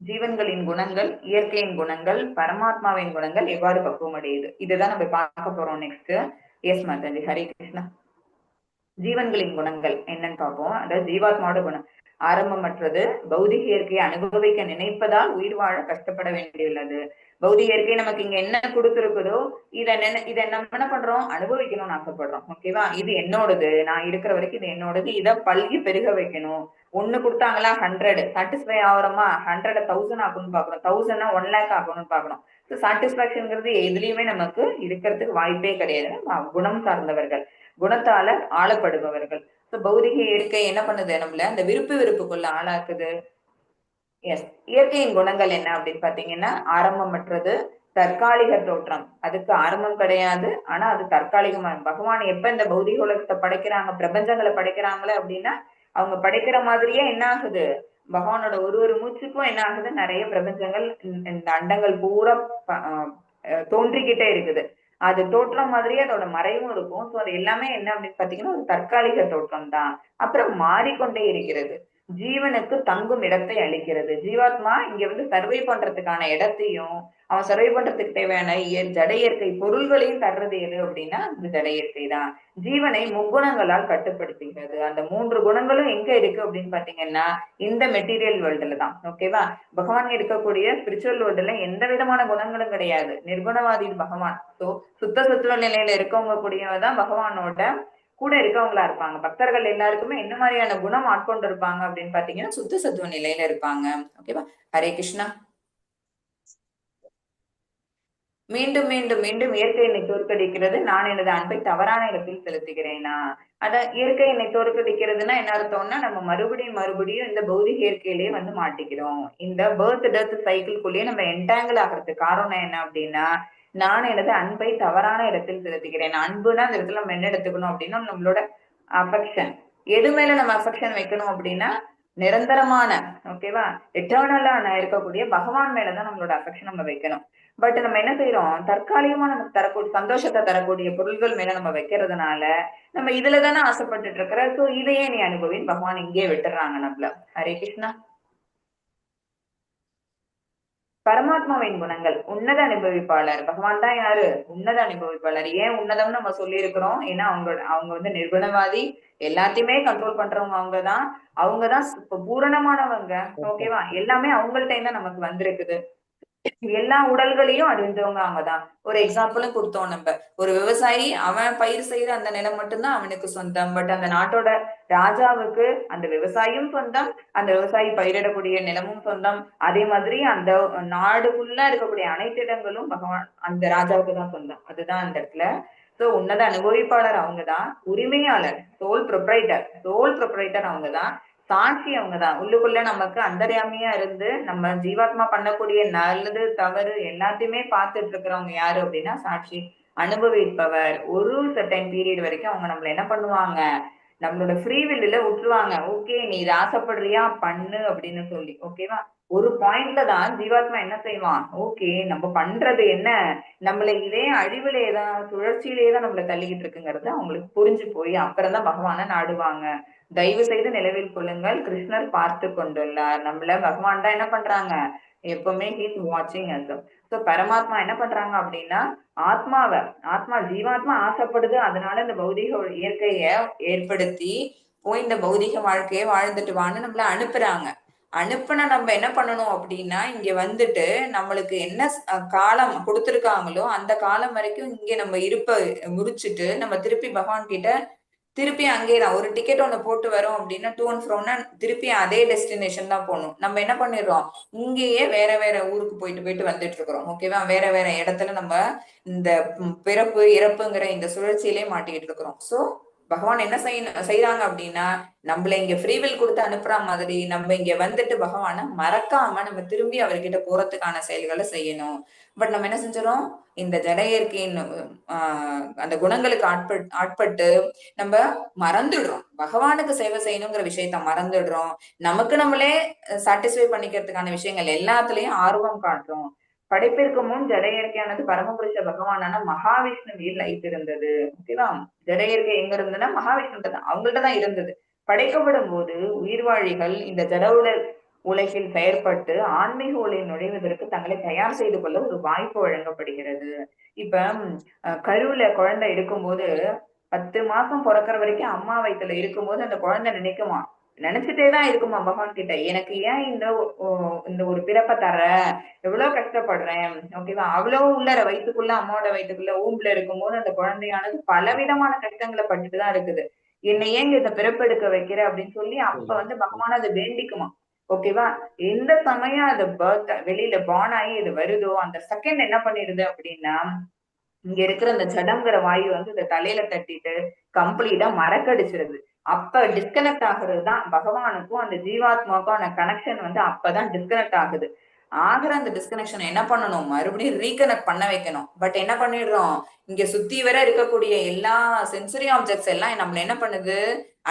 ஜீவன்களின் குணங்கள், இயற்கையின் குணங்கள், பரமாத்மாவின் குணங்கள் எவ்வாறு பக்குவம் அடையுது, இதுதான் நம்ம பார்க்க போறோம் நெக்ஸ்ட். எஸ் மாதாஜி. ஹரே கிருஷ்ணா. ஜீவன்களின் குணங்கள் என்னன்னு பார்ப்போம். அதாவது ஜீவாத்மாவோட குணம். ஆரம்பமற்றது. பௌதிக இயற்கையை அனுபவிக்க நினைப்பதால் உயிர் வாழ கஷ்டப்பட வேண்டியுள்ளது. பௌதிக இயற்கை நமக்கு இங்க என்ன கொடுத்துருக்குதோ இதை நம்ம என்ன பண்றோம், அனுபவிக்கணும்னு ஆசைப்படுறோம். ஓகேவா, இது என்னோடது, நான் இருக்கிற வரைக்கும் இது என்னோடது, இதை பல்கி பெருக வைக்கணும். ஒண்ணு கொடுத்தாங்களா 100 சாட்டிஸ்ஃபை ஆகுறோமா, 100,000 ஆகணும்னு பாக்குறோம், 1000 1 lakh ஆகணும்னு பாக்குறோம். சாட்டிஸ்பாக்சன்ங்கிறது எதுலயுமே நமக்கு இருக்கிறதுக்கு வாய்ப்பே கிடையாது. குணம் சார்ந்தவர்கள், குணத்தால ஆளப்படுபவர்கள். பௌதிக இயற்கை என்ன பண்ணுது, நம்மள அந்த விருப்பு வெறுப்புக்குள்ள ஆளாக்குது. எஸ், இயற்கையின் குணங்கள் என்ன அப்படின்னு பாத்தீங்கன்னா, ஆரம்பமற்றது, தற்காலிக தோற்றம். அதுக்கு ஆரம்பம் கிடையாது, ஆனா அது தற்காலிகமா. பகவான் எப்ப இந்த பௌதிக உலகத்தை படைக்கிறாங்க, பிரபஞ்சங்களை படைக்கிறாங்களே அப்படின்னா, அவங்க படைக்கிற மாதிரியே என்ன ஆகுது, பகவானோட ஒரு மூச்சுக்கும் என்ன ஆகுது, நிறைய பிரபஞ்சங்கள் இந்த அண்டங்கள் பூரா தோன்றிக்கிட்டே இருக்குது. அது தோற்றம் மாதிரியே அதோட மறைவும் இருக்கும். சோ அது எல்லாமே என்ன அப்படின்னு பாத்தீங்கன்னா ஒரு தற்காலிக தோற்றம் தான். அப்புறம் மாறிக்கொண்டே இருக்கிறது. ஜீவனுக்கு தங்கும் இடத்தை அளிக்கிறது. ஜீவாத்மா இங்க வந்து சர்வை பண்றதுக்கான இடத்தையும், அவன் சர்வை பண்றதுக்கு தேவையான ஜட இயற்கை பொருள்களையும் தர்றது எது அப்படின்னா இந்த ஜட இயற்கை தான். ஜீவனை முக்குணங்களால் கட்டுப்படுத்துகிறது. அந்த 3 குணங்களும் எங்க இருக்கு அப்படின்னு பாத்தீங்கன்னா இந்த மெட்டீரியல் வேர்ல்டுல தான். ஓகேவா, பகவான் இருக்கக்கூடிய ஸ்பிரிச்சுவல் வேர்ல்டுல எந்த விதமான குணங்களும் கிடையாது. நிர்குணவாதி பகவான். சோ சுத்த சுத்துவ நிலையில இருக்கவங்க கூடியவதான் பகவானோட கூட இருக்கவங்களா இருப்பாங்க. பக்தர்கள் எல்லாருக்குமே என்ன மாதிரியான குணம் ஆட்கொண்டு இருப்பாங்க அப்படின்னு பாத்தீங்கன்னா சுத்த சத்துவ நிலையில இருப்பாங்க. ஓகேவா, ஹரே கிருஷ்ணா. மீண்டும் மீண்டும் மீண்டும் இயற்கை என்னை தோற்கடிக்கிறது, நான் எனது அன்பை தவறான இடத்தில் செலுத்துகிறேனா. இயற்கை என்னை தோற்கடிக்கிறதுனா என்ன அர்த்தம்னா, நம்ம மறுபடியும் இந்த பௌதிக இயற்கையிலேயே வந்து மாட்டிக்கிறோம். இந்த பர்த் டெத் சைக்கிள்குள்ளேயே நம்ம என்டாங்கிள் ஆகிறதுக்கு காரணம் என்ன அப்படின்னா, நான் எனது அன்பை தவறான இடத்தில் செலுத்துகிறேன். அன்புனா அந்த இடத்துல நம்ம என்ன எடுத்துக்கணும் அப்படின்னா நம்மளோட அஃபெக்ஷன். எது மேல நம்ம அஃபெக்ஷன் வைக்கணும் அப்படின்னா நிரந்தரமான, ஓகேவா, எட்டர்னலான இருக்கக்கூடிய பகவான் மேலதான் நம்மளோட அஃபெக்ஷன் நம்ம வைக்கணும். பட் நம்ம என்ன செய்யறோம், தற்காலிகமா நமக்கு தரக்கூடிய சந்தோஷத்தை தரக்கூடிய பொருள்கள் மேல நம்ம வைக்கிறதுனால நம்ம இதுலதானே ஆசைப்பட்டுட்டு இருக்கிற. சோ இதையே நீ அனுபவின்னு பகவான் இங்கே விட்டுறாங்க நம்மள. ஹரே கிருஷ்ணா. பரமாத்மாவின் குணங்கள். உன்னத அனுபவிப்பாளர். பகவான் தான் யாரு, உன்னத அனுபவிப்பாளர். ஏன் உன்னதம்னு நம்ம சொல்லி இருக்கிறோம், ஏன்னா அவங்க வந்து நிர்குணவாதி, எல்லாத்தையுமே கண்ட்ரோல் பண்றவங்க அவங்கதான் பூரணமானவங்க. ஓகேவா, எல்லாமே அவங்கள்ட்ட தான் நமக்கு வந்திருக்குது. எல்லா உடல்களையும் அறிஞ்சவங்க அவங்கதான். ஒரு எக்ஸாம்பிளும் கொடுத்தோம் நம்ம. ஒரு விவசாயி, அவன் பயிர் செய்யற அந்த நிலம் மட்டும்தான் அவனுக்கு சொந்தம். பட் அந்த நாட்டோட ராஜாவுக்கு அந்த விவசாயியும் சொந்தம், அந்த விவசாயி பயிரிடக்கூடிய நிலமும் சொந்தம். அதே மாதிரி அந்த நாடுக்குள்ள இருக்கக்கூடிய அனைத்து இடங்களும் பகவான் அந்த ராஜாவுக்கு தான் சொந்தம். அதுதான் அந்த இடத்துல. சோ உன்னத அனுபவிப்பாளர் அவங்கதான். உரிமையாளர், சோல் ப்ரொப்ரைட்டர் அவங்கதான். சாட்சி அவங்கதான். உள்ளுக்குள்ள நமக்கு அந்தர்யாமியா இருந்து நம்ம ஜீவாத்மா பண்ணக்கூடிய நல்லது தவறு எல்லாத்தையுமே பார்த்துட்டு இருக்கிறவங்க யாரு அப்படின்னா சாட்சி. அனுபவிப்பவர். ஒரு சர்டைன் பீரியட் வரைக்கும் அவங்க நம்மள என்ன பண்ணுவாங்க, நம்மளோட ஃப்ரீ வில்லுல விட்டுருவாங்க. ஓகே நீ இது ஆசைப்படுறியா பண்ணு அப்படின்னு சொல்லி. ஓகேவா, ஒரு பாயிண்ட்ல தான் ஜீவாத்மா என்ன செய்வான், ஓகே நம்ம பண்றது என்ன, நம்மள இதே அழிவுலேதான் சுழற்சியிலேதான் நம்மள தள்ளிக்கிட்டு இருக்குங்கிறது அவங்களுக்கு புரிஞ்சு போய் அப்புறம் தான் பகவான நாடுவாங்க. தயவு செய்து நினைவில் கொள்ளுங்கள், கிருஷ்ணர் பார்த்து கொண்டுள்ளார். நம்மள பகவான் தான் என்ன பண்றாங்க, எப்பவுமே ஹீஸ் வாட்சிங் அஸ். சோ பரமாத்மா என்ன பண்றாங்க அப்படின்னா ஜீவாத்மா ஆசைப்படுது, அதனால இந்த பௌதிக இயற்கைய ஏற்படுத்தி போய் இந்த பௌதிக வாழ்க்கையை வாழ்ந்துட்டு வான்னு நம்மள அனுப்புனா நம்ம என்ன பண்ணணும் அப்படின்னா, இங்க வந்துட்டு நம்மளுக்கு என்ன காலம் கொடுத்திருக்காங்களோ அந்த காலம் வரைக்கும் இங்க நம்ம இருப்ப முடிச்சுட்டு நம்ம திருப்பி பகவான் கிட்ட திருப்பி அங்கேதான் ஒரு டிக்கெட் ஒண்ணு போட்டு வரோம் அப்படின்னா டூ அண்ட் ஃப்ரோம்னா திருப்பி அதே டெஸ்டினேஷன் தான் போகணும். நம்ம என்ன பண்ணிடுறோம், இங்கேயே வேற ஊருக்கு போயிட்டு வந்துட்டு இருக்கிறோம். ஓகேவா, வேற இடத்துல நம்ம இந்த பிறப்பு இறப்புங்கிற இந்த சுழற்சியிலே மாட்டிக்கிட்டு இருக்கிறோம். சோ பகவான் என்ன செய்யறாங்க அப்படின்னா, நம்மள இங்க ஃப்ரீவில் கொடுத்து அனுப்புற மாதிரி நம்ம இங்க வந்துட்டு பகவான மறக்காம நம்ம திரும்பி அவர்கிட்ட போறதுக்கான செயல்களை செய்யணும். பட் நம்ம என்ன செஞ்சிடும், இந்த ஜட இயற்கையின் அந்த குணங்களுக்கு ஆட்பட்டு நம்ம மறந்துடுறோம். பகவானுக்கு சேவை செய்யணுங்கிற விஷயத்த மறந்துடுறோம். நமக்கு நம்மளே சாட்டிஸ்ஃபை பண்ணிக்கிறதுக்கான விஷயங்கள் எல்லாத்துலயும் ஆர்வம் காட்டுறோம். படைப்பிற்கு முன் ஜட இயற்கையானது பரமபுருஷ பகவானான மகாவிஷ்ணுவில் லைட் இருந்தது. ஓகேவா, ஜட இயற்கை எங்க இருந்ததுன்னா மகாவிஷ்ணுட்ட தான், அவங்கள்ட்ட தான் இருந்தது. படைக்கப்படும் போது உயிர்வாழிகள் இந்த ஜட உலகில் செயற்பட்டு ஆன்மீக ஒளியில் நுழைவதற்கு தங்களை தயார் செய்து கொள்ள ஒரு வாய்ப்பு வழங்கப்படுகிறது. இப்ப கருவுல குழந்தை இருக்கும்போது 10 மாசம் பிறக்கிற வரைக்கும் அம்மா வயித்துல இருக்கும்போது அந்த குழந்தை நினைக்குமா, நினைச்சிட்டேதான் இருக்குமா பகவான் கிட்ட, எனக்கு ஏன் இந்த ஒரு பிறப்பை தர, எவ்வளவு கஷ்டப்படுறேன். ஓகேவா, அவ்வளவு உள்ளர வயிற்றுக்குள்ள, அம்மாவோட வயிற்றுக்குள்ள ஊம்புல இருக்கும்போது அந்த குழந்தையானது பலவிதமான கஷ்டங்களை பட்டுட்டுதான் இருக்குது. என்னை ஏங்க இந்த பிறப்பெடுக்க வைக்கிற அப்படின்னு சொல்லி அப்ப வந்து பகவான் அதை வேண்டிக்குமா. ஓகேவா, எந்த சமயம் அது வெளியில பார்ன் ஆகி இது வருதோ அந்த செகண்ட் என்ன பண்ணிடுது அப்படின்னா, இங்க இருக்கிற அந்த ஜடங்கிற வாயு வந்து இந்த தலையில தட்டிட்டு கம்ப்ளீட்டா மறக்கடிச்சிருது. அப்ப டிஸ்கனெக்ட் ஆகுறது தான் பகவானுக்கும் அந்த ஜீவாத்மாவுக்கும் அந்த கனெக்ஷன் வந்து அப்பதான் டிஸ்கனெக்ட் ஆகுது. ஆகிற அந்த டிஸ்கனெக்ஷன் என்ன பண்ணணும், மறுபடியும் ரீகனெக்ட் பண்ண வைக்கணும். பட் என்ன பண்ணிடுறோம், இங்க சுத்தி வர இருக்கக்கூடிய எல்லா சென்சரி ஆப்ஜெக்ட்ஸ் எல்லாம் நம்மள என்ன பண்ணுது,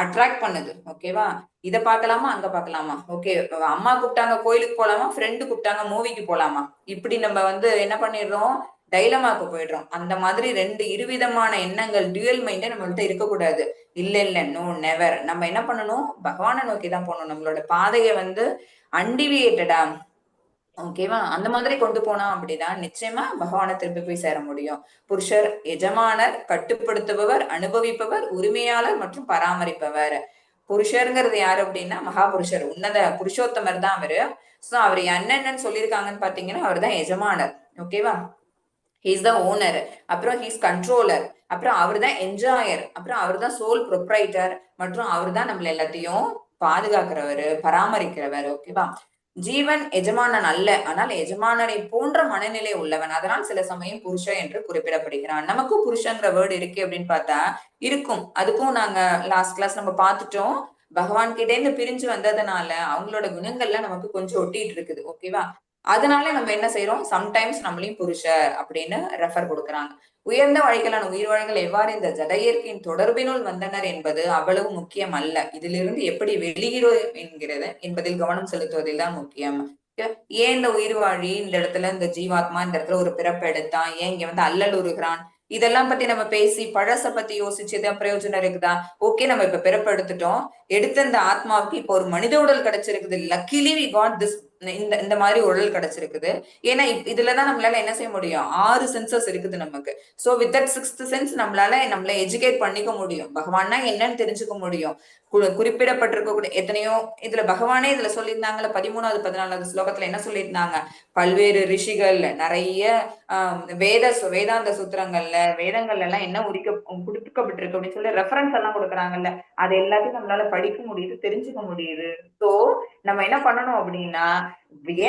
அட்ராக்ட் பண்ணுது. ஓகேவா, இத பாக்கலாமா அங்க பாக்கலாமா, ஓகே அம்மா கூப்பிட்டாங்க கோயிலுக்கு போலாமா, ஃப்ரெண்டு கூப்பிட்டாங்க மூவிக்கு போலாமா, இப்படி நம்ம வந்து என்ன பண்ணிடுறோம், டைலமாக்கு போயிடுறோம். அந்த மாதிரி ரெண்டு இருவிதமான எண்ணங்கள், டியூயல் மைண்டே நம்மள்ட்ட இருக்கக்கூடாது. இல்ல நோ நெவர். நம்ம என்ன பண்ணணும், பகவானை நோக்கி தான் போகணும். நம்மளோட பாதையை வந்து அன்டிவியேட்டடா, ஓகேவா, அந்த மாதிரி கொண்டு போனா அப்படிதான் நிச்சயமா பகவானை திருப்பி போய் சேர முடியும். புருஷர் எஜமானர், கட்டுப்படுத்துபவர், அனுபவிப்பவர், உரிமையாளர் மற்றும் பராமரிப்பவர். புருஷருங்கிறது யாரு அப்படின்னா மகாபுருஷர், உன்னத புருஷோத்தமர் தான் அவரு. சோ அவர் என்னென்னு சொல்லியிருக்காங்கன்னு பாத்தீங்கன்னா, அவர் தான் எஜமானர். ஓகேவா, ஹீஸ் த ஓனர், அப்புறம் ஹீஸ் கண்ட்ரோலர், அப்புறம் அவர் தான் என்ஜாயர், அப்புறம் அவர் தான் சோல் ப்ரொப்ரைட்டர், மற்றும் அவர் தான் நம்மள எல்லாத்தையும் பாதுகாக்கிறவர், பராமரிக்கிறவர். ஓகேவா, ஜீவன் எஜமானன் அல்ல, ஆனால் எஜமானனை போன்ற மனநிலை உள்ளவன். அதனால் சில சமயம் புருஷன் என்று குறிப்பிடப்படுகிறான். நமக்கும் புருஷங்கிற வேர்டு இருக்கு அப்படின்னு பார்த்தா இருக்கும். அதுக்கும் நாங்க லாஸ்ட் கிளாஸ் நம்ம பார்த்துட்டோம். பகவான் கிட்டே இருந்து பிரிஞ்சு வந்ததுனால அவங்களோட குணங்கள்ல நமக்கு கொஞ்சம் ஒட்டிட்டு இருக்குது. ஓகேவா, அதனால நம்ம என்ன செய்யறோம், சம்டைம்ஸ் நம்மளையும் புருஷர் அப்படின்னு ரெஃபர் கொடுக்குறாங்க. உயர்ந்த வழிகளான உயிர்வாழிகள் எவ்வாறு இந்த ஜட இயற்கையின் தொடர்பினுள் வந்தனர் என்பது அவ்வளவு முக்கியம் அல்ல, இதிலிருந்து எப்படி வெளியிறோம் என்கிறது என்பதில் கவனம் செலுத்துவதில் தான் முக்கியம். ஏன் இந்த உயிர்வாழி இந்த இடத்துல, இந்த ஜீவாத்மா இந்த இடத்துல ஒரு பிறப்பு எடுத்தான், ஏன் இங்க வந்து அல்லல் உருகிறான், இதெல்லாம் பத்தி நம்ம பேசி பழச பத்தி யோசிச்சுதான் பிரயோஜனம் இருக்குதா? ஓகே, நம்ம இப்ப பிறப்பு எடுத்துட்டோம், எடுத்த இந்த ஆத்மாவுக்கு இப்போ ஒரு மனித உடல் கிடைச்சிருக்குது. லக்கிலி வி காட் திஸ், இந்த மாதிரி உடல் கிடைச்சிருக்குது. ஏன்னா இதுலதான் நம்மளால என்ன செய்ய முடியும், 6 சென்சஸ் இருக்குது நமக்கு. So with that 6th sense நம்மளால நம்மள எஜுகேட் பண்ணிக்க முடியும், பகவான்னா என்னன்னு தெரிஞ்சுக்க முடியும். குறிப்பிடப்பட்டிருக்கக்கூடிய எத்தனையோ இதுல பகவானே இதுல சொல்லியிருந்தாங்கல்ல, 13வது 14வது ஸ்லோகத்துல என்ன சொல்லியிருந்தாங்க, பல்வேறு ரிஷிகள் நிறைய வேதாந்த சூத்திரங்கள்ல வேதங்கள்ல எல்லாம் என்ன கொடுக்கப்பட்டிருக்கு அப்படின்னு சொல்லி ரெஃபரன்ஸ் எல்லாம் கொடுக்குறாங்கல்ல, அது எல்லாத்தையும் நம்மளால படிக்க முடியுது, தெரிஞ்சுக்க முடியுது. சோ நம்ம என்ன பண்ணணும் அப்படின்னா,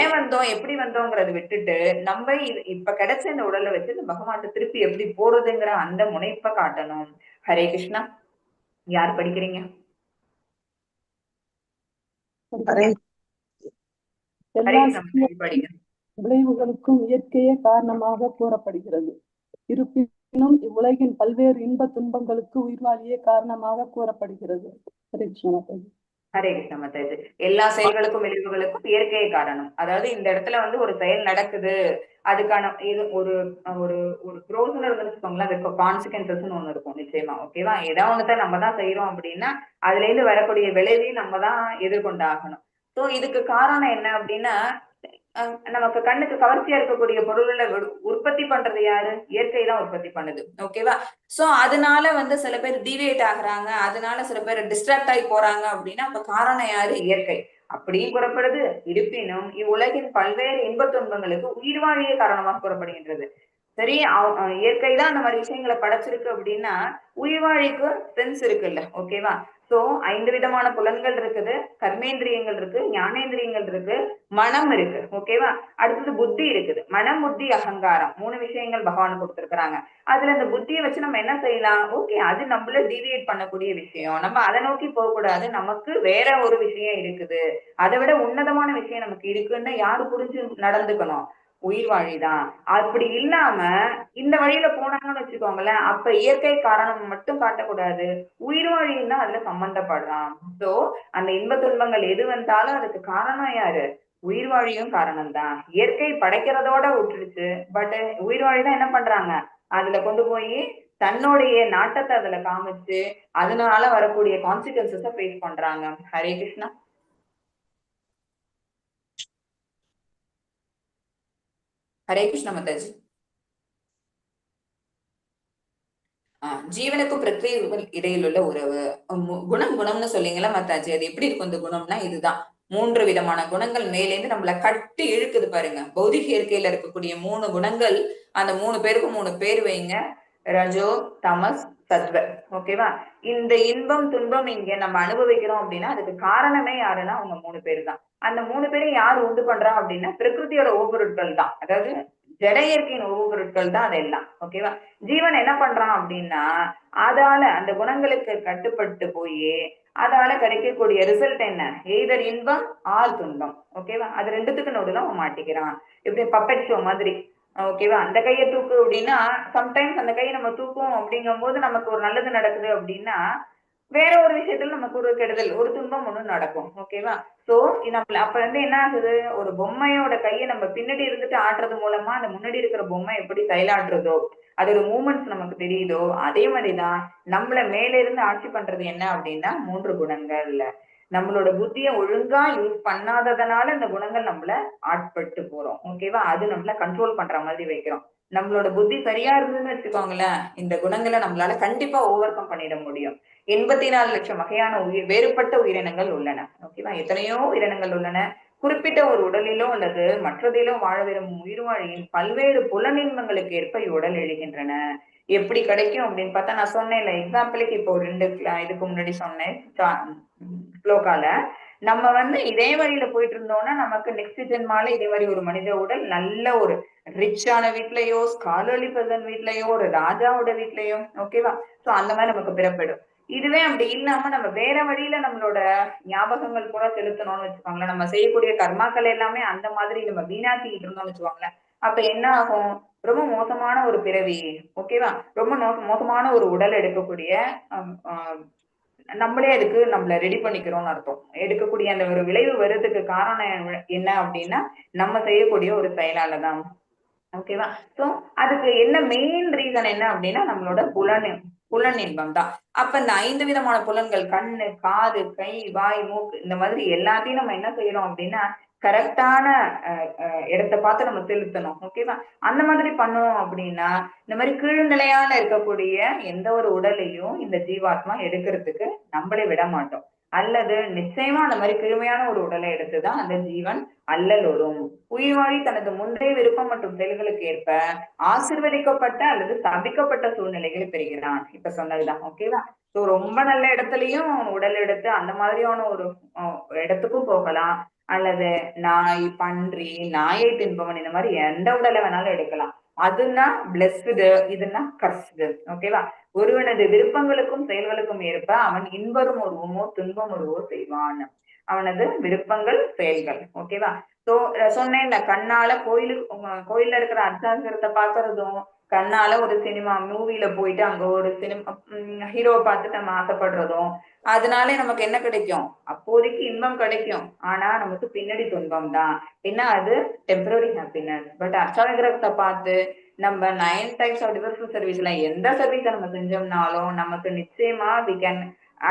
ஏன் வந்தோம் எப்படி வந்தோங்கிறத விட்டுட்டு நம்ம இப்ப கிடைச்ச இந்த உடலை வச்சு இந்த பகவான் திருப்பி எப்படி போறதுங்கிற அந்த முனைப்பை காட்டணும். ஹரே கிருஷ்ணா. யார் படிக்கிறீங்க? எல்லா விளைவுகளுக்கும் இயற்கையே காரணமாக கூறப்படுகிறது. இருப்பினும் இவ்வுலகின் பல்வேறு இன்ப துன்பங்களுக்கு உயிர்வாழியே காரணமாக கூறப்படுகிறது. ஹரே கிருஷ்ணா மாதாஜி. ஹரே கிருஷ்ணா மாதாஜி. எல்லா செயல்களுக்கும் விளைவுகளுக்கும் இயற்கையே காரணம். அதாவது இந்த இடத்துல வந்து ஒரு செயல் நடக்குது, அதுக்கான இது ஒரு ஒரு ஒரு ப்ரோசன் இருக்குன்னு வச்சுக்கோங்களேன், அதுக்கு கான்சிக்வன்சஸ் ஒண்ணு இருக்கும் நிச்சயமா. ஓகேவா, ஏதாவது ஒண்ணுதான் நம்ம தான் செய்யறோம் அப்படின்னா அதுல இருந்து வரக்கூடிய விளைவையும் நம்ம தான் எதிர்கொண்டாகணும். சோ இதுக்கு காரணம் என்ன அப்படின்னா, நமக்கு கண்ணுக்கு கவர்ச்சியா இருக்கக்கூடிய பொருள்களை உற்பத்தி பண்றது யாரு, இயற்கை தான் உற்பத்தி பண்ணுது. ஓகேவா, சோ அதனால வந்து சில பேர் டிவியேட் ஆகுறாங்க, அதனால சில பேர் டிஸ்ட்ராக்ட் ஆகி போறாங்க அப்படின்னா அப்ப காரணம் யாரு, இயற்கை. அப்படியும் கூறப்படுது. இருப்பினும் இவ்வுலகின் பல்வேறு இன்பத் துன்பங்களுக்கு உயிர்வாழியே காரணமாக கூறப்படுகின்றது. சரி, இயற்கை தான் அந்த மாதிரி விஷயங்களை படைச்சிருக்கு அப்படின்னா உயிர்வாழிக்கு சென்ஸ் இருக்குல்ல. ஓகேவா, சோ 5 விதமான புலன்கள் இருக்குது, கர்மேந்திரியங்கள் இருக்கு, ஞானேந்திரியங்கள் இருக்கு, மனம் இருக்கு. ஓகேவா, அடுத்தது புத்தி இருக்குது. மனம், புத்தி, அகங்காரம் 3 விஷயங்கள் பகவான் கொடுத்திருக்கிறாங்க. அதுல இந்த புத்தியை வச்சு நம்ம என்ன செய்யலாம், ஓகே அது நம்மள டிவியேட் பண்ணக்கூடிய விஷயம், நம்ம அதை நோக்கி போக கூடாது, நமக்கு வேற ஒரு விஷயம் இருக்குது, அதை விட உன்னதமான விஷயம் நமக்கு இருக்குன்னு யாரு புரிஞ்சு நடந்துக்கணும், உயிர்வாழிதான். அப்படி இல்லாம இந்த வழியில போனாங்கன்னு வச்சுக்கோங்களேன், அப்ப இயற்கை காரணம் மட்டும் காட்டக்கூடாது, உயிர்வாழியும் தான் அதுல சம்பந்தப்படுறான். சோ அந்த இன்ப துன்பங்கள் எது வந்தாலும் அதுக்கு காரணம் யாரு, உயிர்வாழியும் காரணம் தான். இயற்கை படைக்கிறதோட விட்டுடுச்சு, பட் உயிர்வாழிதான் என்ன பண்றாங்க, அதுல கொண்டு போய் தன்னுடைய நாட்டத்தை அதுல காமிச்சு அதனால வரக்கூடிய கான்சிக்வன்சஸ ஃபேஸ் பண்றாங்க. ஹரே கிருஷ்ணா. ஹரே கிருஷ்ண மாதாஜி. ஜீவனுக்கும் பிரகிருதிக்கும் இடையில் உள்ள உறவு. குணம்னு சொல்லிங்களா மத்தாச்சு, அது எப்படி இருக்கும் இந்த குணம்னா இதுதான். 3 விதமான குணங்கள் மேலேந்து நம்மள கட்டி இழுக்குது பாருங்க. பௌதிக இயற்கையில இருக்கக்கூடிய 3 குணங்கள், அந்த 3 பேருக்கும் 3 பேர் வைங்க. ரஜோ, தமஸ், சத்வ. ஓகேவா? இந்த இன்பம் துன்பம் இங்க நம்ம அனுபவிக்கிறோம் அப்படின்னா அதுக்கு காரணமே யாருன்னா அவங்க 3 பேர் தான். அந்த 3 பேரையும் யார் உண்டு பண்றா அப்படின்னா பிரகிருதியோட உபொருட்கள் தான். அதாவது ஜட இயற்கையின் உபொருட்கள் தான் அதெல்லாம். ஓகேவா? ஜீவன் என்ன பண்றான் அப்படின்னா அதால அந்த குணங்களுக்கு கட்டுப்பட்டு போய் அதால கிடைக்கக்கூடிய ரிசல்ட் என்ன? எய்தர் இன்பம் ஆர் துன்பம். ஓகேவா? அது ரெண்டுத்துக்கு நடுவுல அவன் மாட்டிக்கிறான். இப்படி பப்பெட் ஷோ மாதிரி. ஓகேவா? அந்த கையை தூக்கு அப்படின்னா சம்டைம்ஸ் அந்த கையை நம்ம தூக்கும் அப்படிங்கும் போது நமக்கு ஒரு நல்லது நடக்குது அப்படின்னா வேற ஒரு விஷயத்துல நமக்கு ஒரு கெடுதல், ஒரு துன்பம் ஒண்ணு நடக்கும். ஓகேவா? சோ நம்ம அப்ப என்ன ஆகுது, ஒரு பொம்மையோட கையை நம்ம பின்னாடி இருந்துட்டு ஆட்டுறது மூலமா அந்த முன்னாடி இருக்கிற பொம்மை எப்படி கையிலாட்டுறதோ, அதோட மூமெண்ட்ஸ் நமக்கு தெரியுதோ, அதே மாதிரிதான் நம்மள மேல இருந்து ஆட்சி பண்றது என்ன அப்படின்னா 3 குணங்கள்ல நம்மளோட புத்திய ஒழுங்கா யூஸ் பண்ணாததுனால இந்த குணங்கள் நம்மள ஆட்பட்டு போறோம். ஓகேவா? அது நம்மள கண்ட்ரோல் பண்ற மாதிரி வைக்கிறோம். நம்மளோட புத்தி சரியா இருந்ததுன்னு வச்சுக்கோங்களேன், இந்த குணங்களை நம்மளால கண்டிப்பா ஓவர் கம் பண்ணிட முடியும். 84 லட்சம் வகையான வேறுபட்ட உயிரினங்கள் உள்ளன. ஓகேவா? எத்தனையோ உயிரினங்கள் உள்ளன. குறிப்பிட்ட ஒரு உடலிலோ அல்லது மற்றதிலோ வாழ விரும்பும் உயிர்வாழியின் பல்வேறு புலனின்பங்களுக்கு ஏற்ப இவ்வுடல் எழுகின்றன. எப்படி கிடைக்கும் அப்படின்னு பார்த்தா, நான் சொன்னேன்ல எக்ஸாம்பிளுக்கு இப்போ 2 இதுக்கு முன்னாடி சொன்னேன் ஸ்லோகால, நம்ம இதே வழியில போயிட்டு இருந்தோம்னா நமக்கு நெக்ஸ்ட் ஜென்மால இதே மாதிரி ஒரு மனித உடல் நல்ல ஒரு ரிச்சான வீட்லயோ, ஸ்காலர்லி பர்சன் வீட்லயோ, ஒரு ராஜாவோட வீட்லயோ, ஓகேவா? சோ அந்த மாதிரி நமக்கு பிறப்பிடும். இதுவே அப்படி இல்லாம நம்ம வேற வழியில நம்மளோட ஞாபகங்கள் கூட செலுத்தணும்னு வச்சுக்கோங்களேன், நம்ம செய்யக்கூடிய கர்மாக்கள் எல்லாமே அந்த மாதிரி நம்ம வீணாக்கிட்டு இருந்தோம்னு வச்சுக்கோங்களேன், அப்ப என்ன ஆகும்? ரொம்ப மோசமான ஒரு பிறவி. ஓகேவா? ரொம்ப மோசமான ஒரு உடல் எடுக்கக்கூடிய நம்மளே அதுக்கு நம்மள ரெடி பண்ணிக்கிறோம்னு அர்த்தம். எடுக்கக்கூடிய அந்த ஒரு விளைவு வர்றதுக்கு காரணம் என்ன அப்படின்னா நம்ம செய்யக்கூடிய ஒரு செயலாலதான். ஓகேவா? சோ அதுக்கு என்ன மெயின் ரீசன் என்ன அப்படின்னா நம்மளோட புலன் இன்பம் தான். அப்ப இந்த 5 விதமான புலன்கள், கண்ணு, காது, கை, வாய், மூக்கு, இந்த மாதிரி எல்லாத்தையும் நம்ம என்ன செய்யறோம் அப்படின்னா கரெக்டான இடத்தை பார்த்து நம்ம செலுத்தணும். ஓகேவா? அந்த மாதிரி பண்ணணும் அப்படின்னா இந்த மாதிரி கீழ்நிலையான இருக்கக்கூடிய எந்த ஒரு உடலையும் இந்த ஜீவாத்மா எடுக்கிறதுக்கு நம்மளே விட மாட்டோம். அல்லது நிச்சயமா அந்த மாதிரி கீழ்மையான ஒரு உடலை எடுத்துதான் அந்த ஜீவன் அல்லல் வரும். உயிர்வாழி தனது முந்தைய விருப்பம் மற்றும் செயல்களுக்கு ஏற்ப ஆசிர்வதிக்கப்பட்ட அல்லது சபிக்கப்பட்ட சூழ்நிலைகளை பெறுகிறான். இப்ப சொன்னதுதான். ஓகேவா? சோ ரொம்ப நல்ல இடத்துலயும் உடல் எடுத்து அந்த மாதிரியான ஒரு இடத்துக்கும் போகலாம். அல்லது நாய், பன்றி, நாயை தின்பவன், இந்த மாதிரி எந்த உடலை வேணாலும் எடுக்கலாம். அதுனா பிளஸ்டு, இதுனா கர்ஸ்டு. ஓகேவா? ஒருவனது விருப்பங்களுக்கும் செயல்களுக்கும் ஏற்ப அவன் இன்பரும் உருவமோ துன்பம் உருவோ செய்வான். அவனது விருப்பங்கள், செயல்கள். ஓகேவா? சோ சொன்னேன், இந்த கண்ணால கோயில்ல இருக்கிற அர்த்தாந்திரத்தை பாக்குறதும், கண்ணால ஒரு சினிமா மூவில போயிட்டு அங்க ஒரு சினிமா ஹீரோவை பார்த்துட்டு நம்ம ஆசைப்படுறதும், அதனாலே நமக்கு என்ன கிடைக்கும்? அப்போதைக்கு இன்பம் கிடைக்கும். ஆனா நமக்கு பின்னாடி துன்பம் தான். ஏன்னா அது டெம்பரரி ஹாப்பினஸ். பட் அஷ்டாங்கிரகத்தை பார்த்து நம்ம 9 டைப்ஸ் ஆஃப் டிவோஷனல் சர்வீஸ்ல எந்த சர்வீஸை நம்ம செஞ்சோம்னாலும் நமக்கு நிச்சயமா we can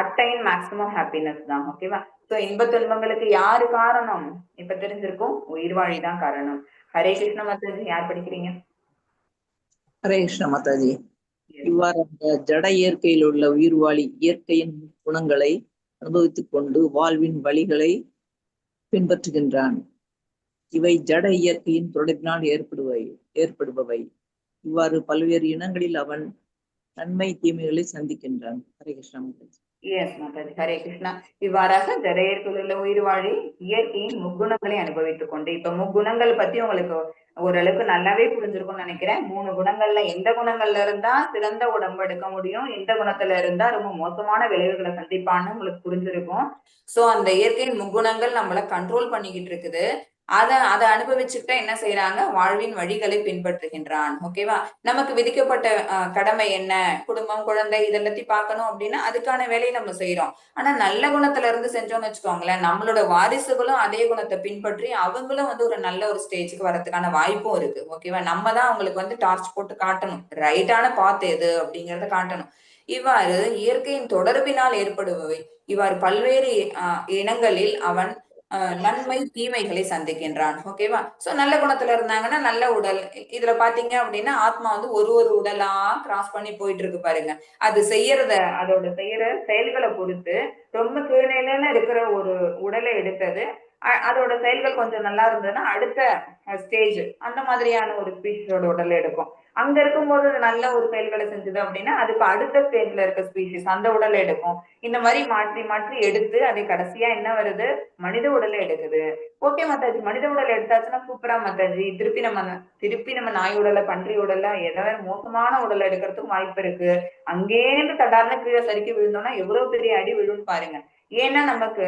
attain maximum happiness தான். ஓகேவா? சோ இன்ப துன்பங்களுக்கு யாரு காரணம்? இப்ப தெரிஞ்சிருக்கும், உயிர்வாழி தான் காரணம். ஹரே கிருஷ்ண மாதாஜி. யார் படிக்கிறீங்க? ஹரே கிருஷ்ண மாதாஜி. இவ்வாறு அந்த ஜட இயற்கையில் உள்ள உயிர்வாழி இயற்கையின் குணங்களை அனுபவித்துக் கொண்டு வாழ்வின் வழிகளை பின்பற்றுகின்றான். இவை ஜட இயற்கையின் தொடர்பினால் ஏற்படுபவை. இவ்வாறு பல்வேறு இனங்களில் அவன் நன்மை தீமைகளை சந்திக்கின்றான். ஹரே கிருஷ்ணா மாதாஜி. எஸ் மாதாஜி. ஹரே கிருஷ்ணா. இவ்வாறாக ஜட இயற்கையில் உள்ள உயிர்வாழி இயற்கையின் முக்குணங்களை அனுபவித்துக் கொண்டு, இப்ப முக்குணங்கள் பத்தி உங்களுக்கு ஓரளவுக்கு நல்லாவே புரிஞ்சிருக்கும்னு நினைக்கிறேன். 3 குணங்கள்ல எந்த குணங்கள்ல இருந்தா சிறந்த உடம்பு எடுக்க முடியும், எந்த குணத்துல இருந்தா ரொம்ப மோசமான விளைவுகளை சந்திப்பான்னு உங்களுக்கு புரிஞ்சிருக்கும். சோ அந்த இயற்கையின் முக்குணங்கள் நம்மள கண்ட்ரோல் பண்ணிக்கிட்டு இருக்குது. அதை அனுபவிச்சுட்டா என்ன செய்யறாங்க? வாழ்வின் வழிகளை பின்பற்றுகின்றான். ஓகேவா? நமக்கு விதிக்கப்பட்ட கடமை என்ன? குடும்பம், குழந்தை இதெல்லாத்தையும் பார்க்கணும் அப்படின்னா அதுக்கான வேலையை நம்ம செய்யறோம். ஆனா நல்ல குணத்துல இருந்து செஞ்சோம்னு வச்சுக்கோங்களேன், நம்மளோட வாரிசுகளும் அதே குணத்தை பின்பற்றி அவங்களும் ஒரு நல்ல ஒரு ஸ்டேஜுக்கு வரதுக்கான வாய்ப்பும் இருக்கு. ஓகேவா? நம்ம தான் அவங்களுக்கு டார்ச் போட்டு காட்டணும், ரைட்டான பாத் எது அப்படிங்கறத காட்டணும். இவ்வாறு இயற்கையின் தொடர்பினால் ஏற்படுபவை. இவ்வாறு பல்வேறு இனங்களில் அவன் நன்மை தீமைகளை சந்திக்கின்றான். ஓகேவா? சோ நல்ல குணத்துல இருந்தாங்கன்னா நல்ல உடல். இதுல பாத்தீங்க அப்படின்னா ஆத்மா வந்து ஒரு ஒரு உடலா கிராஸ் பண்ணி போயிட்டு இருக்கு பாருங்க. அது அதோட செய்யற செயல்களை பொறுத்து ரொம்ப கீழ்நிலையில இருக்கிற ஒரு உடலை எடுத்தது அதோட செயல்கள் கொஞ்சம் நல்லா இருந்ததுன்னா அடுத்த ஸ்டேஜ் அந்த மாதிரியான ஒரு ஸ்பீஷிஸோட உடலை எடுக்கும். அங்க இருக்கும்போது நல்ல ஒரு செயல்களை செஞ்சது அப்படின்னா அதுக்கு அடுத்த ஸ்டேஜ்ல இருக்க ஸ்பீஷிஸ் அந்த உடலை எடுக்கும். இந்த மாதிரி மாற்றி மாற்றி எடுத்து அதை கடைசியா என்ன வருது, மனித உடலை எடுக்குது. ஓகே மாதாஜி, மனித உடலை எடுத்தாச்சுன்னா சூப்பரா மாதாஜி. திருப்பி நம்ம நாய் உடலை, பன்றி உடலை, ஏதாவது மோசமான உடலை எடுக்கிறதுக்கும் வாய்ப்பு இருக்கு. அங்கேருந்து தடார்னு கீழே சறுக்கி விழுந்தோம்னா எவ்வளவு பெரிய அடி விழுன்னு பாருங்க. ஏன்னா நமக்கு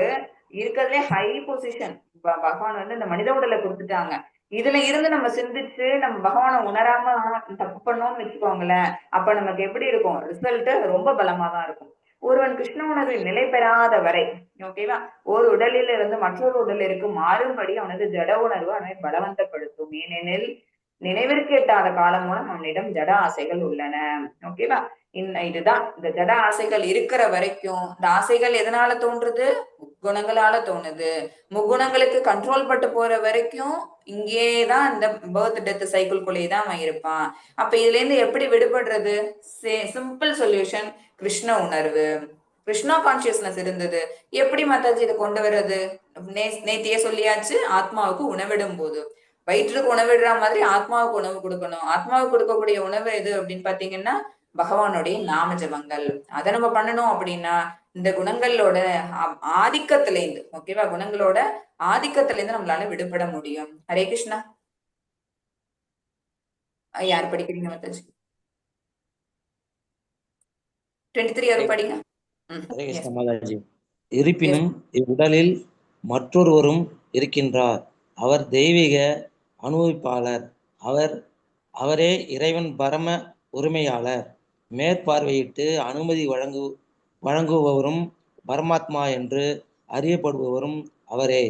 இருக்கிறதுலே ஹை பொசிஷன் பகவான் வந்து இந்த மனித உடலை கொடுத்துட்டாங்க. இதுல இருந்து நம்ம சிந்திச்சு நம்ம பகவானை உணராம தப்பு பண்ணோம்னு வச்சுக்கோங்களேன், அப்ப நமக்கு எப்படி இருக்கும், ரிசல்ட் ரொம்ப பலமா தான் இருக்கும். ஒருவன் கிருஷ்ண உணர்வில் நிலை பெறாத வரை, ஓகேவா, ஒரு உடலில் இருந்து மற்றொரு உடலிற்கு மாறும்படி அவனது ஜட உணர்வு அவனை பலவந்தப்படுத்தும். ஏனெனில் நினைவிற்கு எட்டாத காலம் மூலம் அவனிடம் ஜட ஆசைகள் உள்ளன. ஓகேவா? இதுதான் இந்த ஜட ஆசைகள் இருக்கிற வரைக்கும். இந்த ஆசைகள் எதனால தோன்றுது? முக்குணங்களால தோணுது. முக்குணங்களுக்கு கண்ட்ரோல் பட்டு போற வரைக்கும் இங்கேதான் இந்த பர்த் டெத் சைக்கிள்குள்ளேதான் அவன் இருப்பான். அப்ப இதுல இருந்து எப்படி விடுபடுறது? சிம்பிள் சொல்யூஷன் கிருஷ்ண உணர்வு, கிருஷ்ணா கான்சியஸ்னஸ் இருந்தது. எப்படி மாதாஜி இதை கொண்டு வர்றது? நேத்தியே சொல்லியாச்சு, ஆத்மாவுக்கு உணவிடும் போது வயிற்றுக்கு உணவிடுற மாதிரி ஆத்மாவுக்கு உணவு கொடுக்கணும். ஆத்மாவுக்கு கொடுக்கக்கூடிய உணவு எது அப்படின்னு பாத்தீங்கன்னா பகவானுடைய நாம ஜபங்கள். அதை நம்ம பண்ணணும் அப்படின்னா இந்த குணங்களோட ஆதிக்கத்திலேருந்து, ஓகேவா, குணங்களோட ஆதிக்கத்திலேருந்து நம்மளால விடுபட முடியும். ஹரே கிருஷ்ணா. யார் படிக்கிறீங்க மாதாஜி? 23 யாரும் படிங்க. ஹரே கிருஷ்ண மாதாஜி. இருப்பினும் இவ்வுடலில் மற்றொருவரும் இருக்கின்றார். அவர் தெய்வீக அனுபவிப்பாளர். அவரே இறைவன் பரம உரிமையாளர். மேற்பார்வையிட்டு அனுமதி வழங்குபவரும் பரமாத்மா என்று அறியப்படுபவரும் அவரே.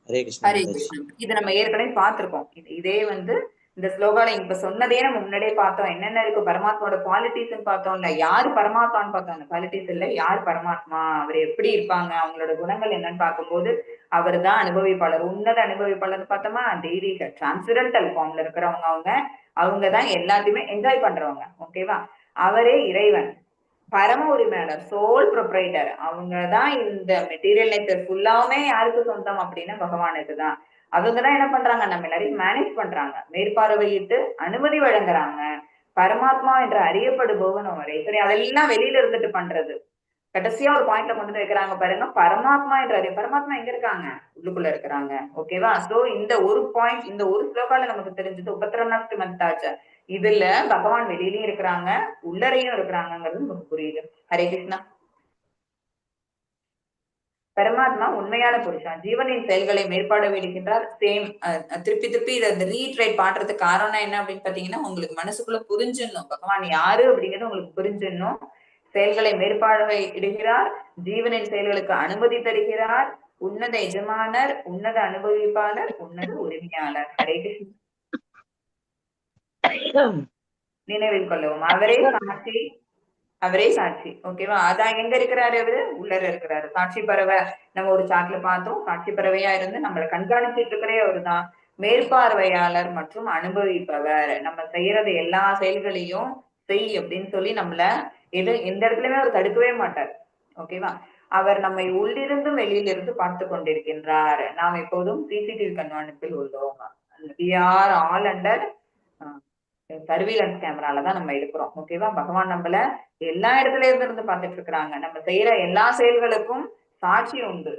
ஹரே கிருஷ்ணா. ஹரே கிருஷ்ணா. இது நம்ம ஏற்கனவே பார்த்திருக்கோம். இதே வந்து இந்த ஸ்லோகால இப்ப சொன்னதே நம்ம முன்னாடியே பார்த்தோம். என்னென்ன இருக்கு பரமாத்மாவோட குவாலிட்டிஸ் பார்த்தோம்ல. யாரு பரமாத்மான்னு பார்த்தோம். அந்த குவாலிட்டிஸ் இல்ல, யார் பரமாத்மா, அவர் எப்படி இருப்பாங்க, அவங்களோட குணங்கள் என்னன்னு பார்க்கும்போது அவர் தான் அனுபவிப்பாளர். உன்னத அனுபவிப்பாளர்னு பார்த்தோமா, தெய்வீக டிரான்ஸ்டன்டல் ஃபார்ம்ல இருக்கிறவங்க. அவங்கதான் எல்லாத்தையுமே என்ஜாய் பண்றவங்க. ஓகேவா? அவரே இறைவன், பரம உரிமையாளர், சோல் ப்ரொப்ரைட்டர். அவங்கதான் இந்த மெட்டீரியல் நேச்சர் ஃபுல்லாவுமே யாருக்கு சொந்தம் அப்படின்னா பகவானுக்கு தான். அவங்கதான் என்ன பண்றாங்க, நம்ம எல்லாரையும் மேனேஜ் பண்றாங்க, மேற்பார்வையிட்டு அனுமதி வழங்குறாங்க. பரமாத்மா என்று அறியப்படுபவன் அவரே. சரி, அதெல்லாம் வெளியில இருந்துட்டு பண்றது. கடைசியா ஒரு பாயிண்ட்ல கொண்டு வைக்கிறாங்க பாருங்க, பரமாத்மா என்று பரமாத்மா எங்க இருக்காங்க, உள்ளுக்குள்ள இருக்கிறாங்க. ஓகேவா? சோ இந்த ஒரு பாயிண்ட், இந்த ஒரு ஸ்லோகால நமக்கு தெரிஞ்சது உபத்திரநாஸ்தி மந்தாச்ச. இதுல பகவான் வெளியிலயும் இருக்கிறாங்க, உள்ளரையும் இருக்கிறாங்கிறது நமக்கு புரியுது. ஹரே கிருஷ்ணா. பரமாத்மா உண்மையான புருஷன், ஜீவனின் செயல்களை மேற்பாட விடுகின்றார். சேம் திருப்பி இதை ரீட்ரைட் பண்றதுக்கு காரணம் என்ன அப்படின்னு பாத்தீங்கன்னா, உங்களுக்கு மனசுக்குள்ள புரிஞ்சிடணும் பகவான் யாரு அப்படிங்கிறது உங்களுக்கு புரிஞ்சிடணும். செயல்களை மேற்பார்வை இடுகிறார், ஜீவனின் செயல்களுக்கு அனுமதி தருகிறார், உன்னத எஜமானர், உன்னத அனுபவிப்பாளர், உன்னத உரிமையாளர். ஹரே கிருஷ்ணா. நினைவில் கொள்ளவும் அவரே சாட்சி. ஓகேவா? அதான் எங்க இருக்கிறாரு, அவரு உள்ளர இருக்கிறாரு. சாட்சி பறவை நம்ம ஒரு சாட்ல பார்த்தோம். சாட்சி பறவையா இருந்து நம்மளை கண்காணிச்சிட்டு இருக்கிறே அவருதான். மேற்பார்வையாளர் மற்றும் அனுபவிப்பவர். நம்ம செய்யறது எல்லா செயல்களையும் செய் அப்படின்னு சொல்லி நம்மள எந்த இடத்துலயுமே அவர் தடுக்கவே மாட்டார். ஓகேவா? அவர் நம்மை உள்ளிருந்து வெளியிலிருந்து பார்த்து கொண்டிருக்கின்றார். நாம் எப்போதும் சிசிடிவி கண்காணிப்பில் உள்ளோம். we are all under surveillance கேமராலதான் நம்ம இருக்கிறோம். ஓகேவா? பகவான் நம்மள எல்லா இடத்துல இருந்து பார்த்துட்டு இருக்கிறாங்க. நம்ம செய்யற எல்லா செயல்களுக்கும் சாட்சி உண்டு.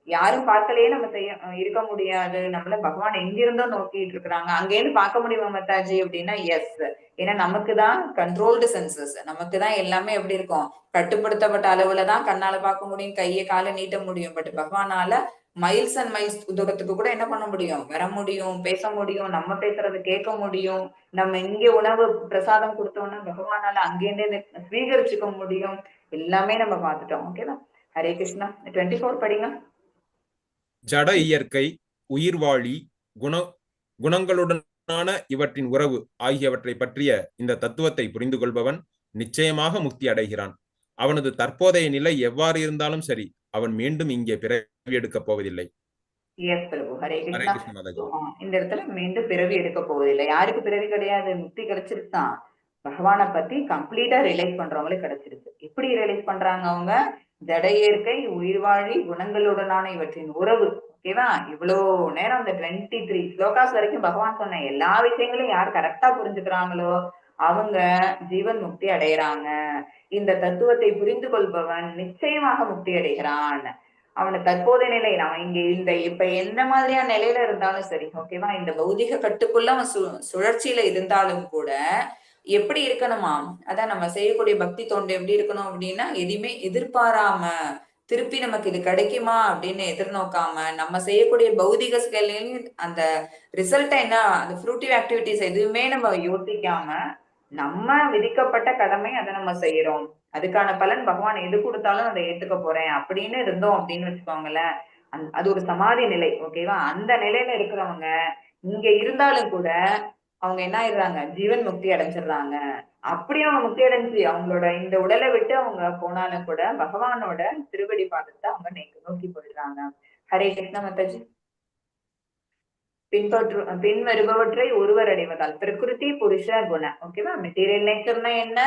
யாரும் பார்க்கலையே நம்ம இருக்க முடியாது. நம்மள பகவான் எங்கிருந்தோ நோக்கிட்டு இருக்கிறாங்க. அங்கேருந்து பார்க்க முடியுமா மத்தாஜி அப்படின்னா எஸ். ஏன்னா நமக்குதான் கண்ட்ரோல்டு சென்சஸ், நமக்குதான் எல்லாமே எப்படி இருக்கும், கட்டுப்படுத்தப்பட்ட அளவுலதான் கண்ணால பார்க்க முடியும், கையை காலை நீட்ட முடியும். பட் பகவானால மைல்ஸ் அண்ட் மைல்ஸ் தூரத்துக்கு கூட என்ன பண்ண முடியும், வர முடியும், பேச முடியும், நம்ம பேசுறது கேட்க முடியும். நம்ம இங்கே உணவு பிரசாதம் கொடுத்தோம்னா பகவானால அங்கேருந்தே ஸ்வீகரிச்சுக்க முடியும். எல்லாமே நம்ம பார்த்துட்டோம். ஓகேவா? ஹரே கிருஷ்ணா. 24 படிங்க. ஜட இயற்கை, உயிர்வாழி, குணங்களுடனான இவற்றின் உறவு ஆகியவற்றை பற்றிய இந்த தத்துவத்தை புரிந்து கொள்பவன் நிச்சயமாக முக்தி அடைகிறான். அவனது தற்போதைய நிலை எவ்வாறு இருந்தாலும் சரி, அவன் மீண்டும் இங்கே பிறவி எடுக்கப் போவதில்லை. எஸ் பிரபு, ஹரே ஹரே கிருஷ்ணா. கிருஷ்ண மாதாஜி. இந்த இடத்துல மீண்டும் பிறவி எடுக்க போவதில்லை. யாருக்கு பிறவி கிடையாது? முக்தி கிடைச்சிருச்சான். பகவானை பத்தி கம்ப்ளீட்டா ரியலைஸ் பண்றவங்களுக்கு கிடைச்சிருக்கு. எப்படி ரியலைஸ் பண்றாங்க அவங்க? ஜட இயற்கை, உயிர்வாழி, குணங்களுடனான இவற்றின் உறவு. ஓகேவா? இவ்வளவு நேரம் அந்த 23 ஸ்லோகாஸ் வரைக்கும் பகவான் சொன்ன எல்லா விஷயங்களையும் யார் கரெக்டா புரிஞ்சுக்கிறாங்களோ அவங்க ஜீவன் முக்தி அடைகிறாங்க. இந்த தத்துவத்தை புரிந்து கொள்பவன் நிச்சயமாக முக்தி அடைகிறான். அவன தற்போதைய நிலை அவன் இங்க இப்ப எந்த மாதிரியான நிலையில இருந்தாலும் சரி, ஓகேவா, இந்த பௌதிக கட்டுக்குள்ள அவன் சுழற்சியில இருந்தாலும் கூட எப்படி இருக்கணுமா, அதான் நம்ம செய்யக்கூடிய பக்தி தொண்டு எப்படி இருக்கணும் அப்படின்னா, எதையுமே எதிர்பாராம திருப்பி நமக்கு இது கிடைக்குமா அப்படின்னு எதிர்நோக்காம நம்ம செய்யக்கூடிய பௌதிக செயலையும் அந்த ரிசல்ட் என்ன, அந்த ஃப்ரூட்டிவ் ஆக்டிவிட்டிஸ் எதுவுமே நம்ம யோசிக்காம நம்ம விதிக்கப்பட்ட கடமை அதை நம்ம செய்யறோம், அதுக்கான பலன் பகவான் எது கொடுத்தாலும் அதை ஏத்துக்க போறேன் அப்படின்னு இருந்தோம் அப்படின்னு வச்சுக்கோங்களேன். அது ஒரு சமாதி நிலை. ஓகேவா? அந்த நிலையில இருக்கிறவங்க இங்க இருந்தாலும் கூட அவங்க என்ன ஆயிடுறாங்க, ஜீவன் முக்தி அடைஞ்சிடுறாங்க. அப்படியே அவங்க முக்தி அடைஞ்சு அவங்களோட இந்த உடலை விட்டு அவங்க போனாலும் கூட பகவானோட திருவடி பாதத்தை அவங்க நோக்கி போயிடுறாங்க. ஹரே கிருஷ்ண மாதாஜி. பின் வருபவற்றை ஒருவர் அடைவதால் பிரகிருதி புருஷ குண. ஓகேவா? மெட்டீரியல் நேச்சர்னா என்ன,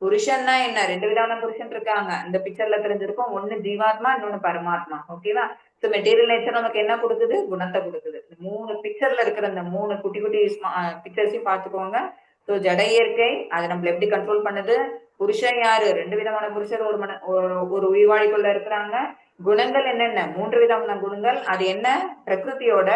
புருஷன்னா என்ன, 2 விதமான புருஷன் இருக்காங்க. இந்த பிக்சர்ல தெரிஞ்சிருக்கும். ஒண்ணு ஜீவாத்மா, இன்னொன்னு பரமாத்மா. ஓகேவா? சோ மெட்டீரியல் நேச்சர் நமக்கு என்ன கொடுக்குது? குணத்தை கொடுக்குது. 3 பிக்சர்ல இருக்கிற இந்த 3 குட்டி குட்டி பிக்சர்ஸையும் பாத்துக்கோங்க. சோ ஜட இயற்கை அதை நம்மள எப்படி கண்ட்ரோல் பண்ணுது? புருஷன் யாரு? 2 விதமான புருஷர் ஒரு உயிர்வாழிக்குள்ள இருக்கிறாங்க. குணங்கள் என்னென்ன? 3 விதமான குணங்கள். அது என்ன? பிரகிருதியோட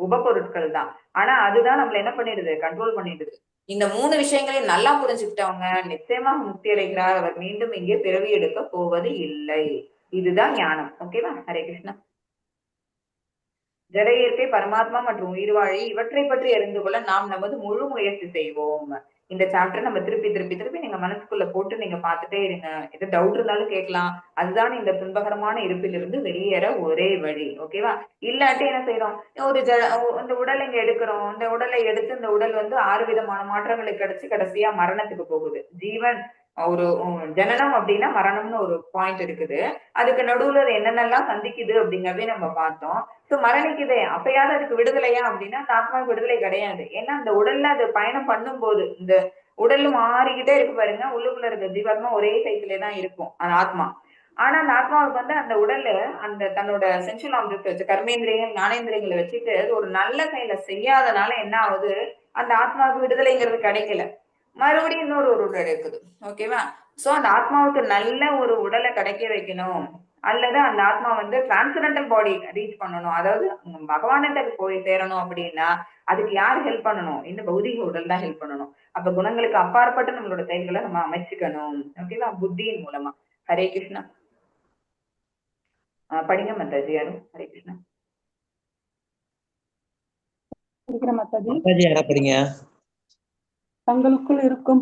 உபபொருட்கள் தான். ஆனா அதுதான் நம்மள என்ன பண்ணிடுது? கண்ட்ரோல் பண்ணிடுது. இந்த 3 விஷயங்களையும் நல்லா புரிஞ்சுக்கிட்டவங்க நிச்சயமாக முக்தி அடைகிறார். அவர் மீண்டும் இங்கே பிறவி எடுக்க போவது இல்லை. இதுதான் ஞானம். ஓகேவா? ஹரே கிருஷ்ணா. ஜட இயற்கை, பரமாத்மா மற்றும் உயிர்வாழி இவற்றை பற்றி அறிந்து கொள்ள நாம் நமது முழு முயற்சி செய்வோம். இந்த சாப்டர் நம்ம திருப்பி திருப்பி திருப்பி நீங்க மனசுக்குள்ள போட்டு நீங்க பார்த்துட்டே இருங்க. எது டவுட் இருந்தாலும் கேட்கலாம். அதுதான் இந்த துன்பகரமான இருப்பிலிருந்து வெளியேற ஒரே வழி. ஓகேவா? இல்லாட்டி என்ன செய்யறோம்? இந்த உடல் இங்க எடுக்கிறோம். இந்த உடலை எடுத்து இந்த உடல் 6 விதமான மாற்றங்களுக்கு கிடைச்சு கடைசியா மரணத்துக்கு போகுது. ஜீவன் ஒரு ஜனனம் அப்படின்னா மரணம்னு ஒரு பாயிண்ட் இருக்குது. அதுக்கு நடுவுல அது என்னென்னலாம் சந்திக்குது அப்படிங்கறதே நம்ம பார்த்தோம். சோ மரணிக்குதே, அப்பயாவது அதுக்கு விடுதலையா அப்படின்னா அந்த ஆத்மாவுக்கு விடுதலை கிடையாது. ஏன்னா அந்த உடல்ல அது பயணம் பண்ணும் போது இந்த உடல் மாறிக்கிட்டே இருக்கு பாருங்க. உள்ளுக்குள்ள இருக்க ஜீவாத்மா ஒரே சைக்கிளே தான் இருக்கும் அந்த ஆத்மா. ஆனா அந்த ஆத்மாவுக்கு அந்த உடல்ல அந்த தன்னோட சென்சுவல் ஆப்ஜெக்ட் வச்சு கர்மேந்திரியங்கள் ஞானேந்திரியங்களை வச்சுட்டு ஒரு நல்ல செயலை செய்யாதனால என்ன ஆகுது? அந்த ஆத்மாவுக்கு விடுதலைங்கிறது கிடைக்கல. மறுபடியும் இன்னொரு உடல் இருக்குது. ஓகேவா? சோ அந்த ஆத்மாவுக்கு நல்ல ஒரு உடலை கிடைக்க வைக்கணும், அல்லது அந்த ஆத்மா டிரான்சென்டென்டல் பாடி ரீச் பண்ணணும், அதாவது பகவான்கிட்ட போய் சேரணும் அப்படின்னா அதுக்கு யார் ஹெல்ப் பண்ணணும்? இந்த பௌதிக உடல் தான் ஹெல்ப் பண்ணணும். அப்ப குணங்களுக்கு அப்பாற்பட்டு நம்மளோட செயல்களை நம்ம அமைச்சுக்கணும். ஓகேவா? புத்தியின் மூலமா. ஹரே கிருஷ்ணா. படிங்க மாதாஜி யாரும். ஹரே கிருஷ்ணா. மாதாஜி யாரா படிங்க. தங்களுக்குள் இருக்கும்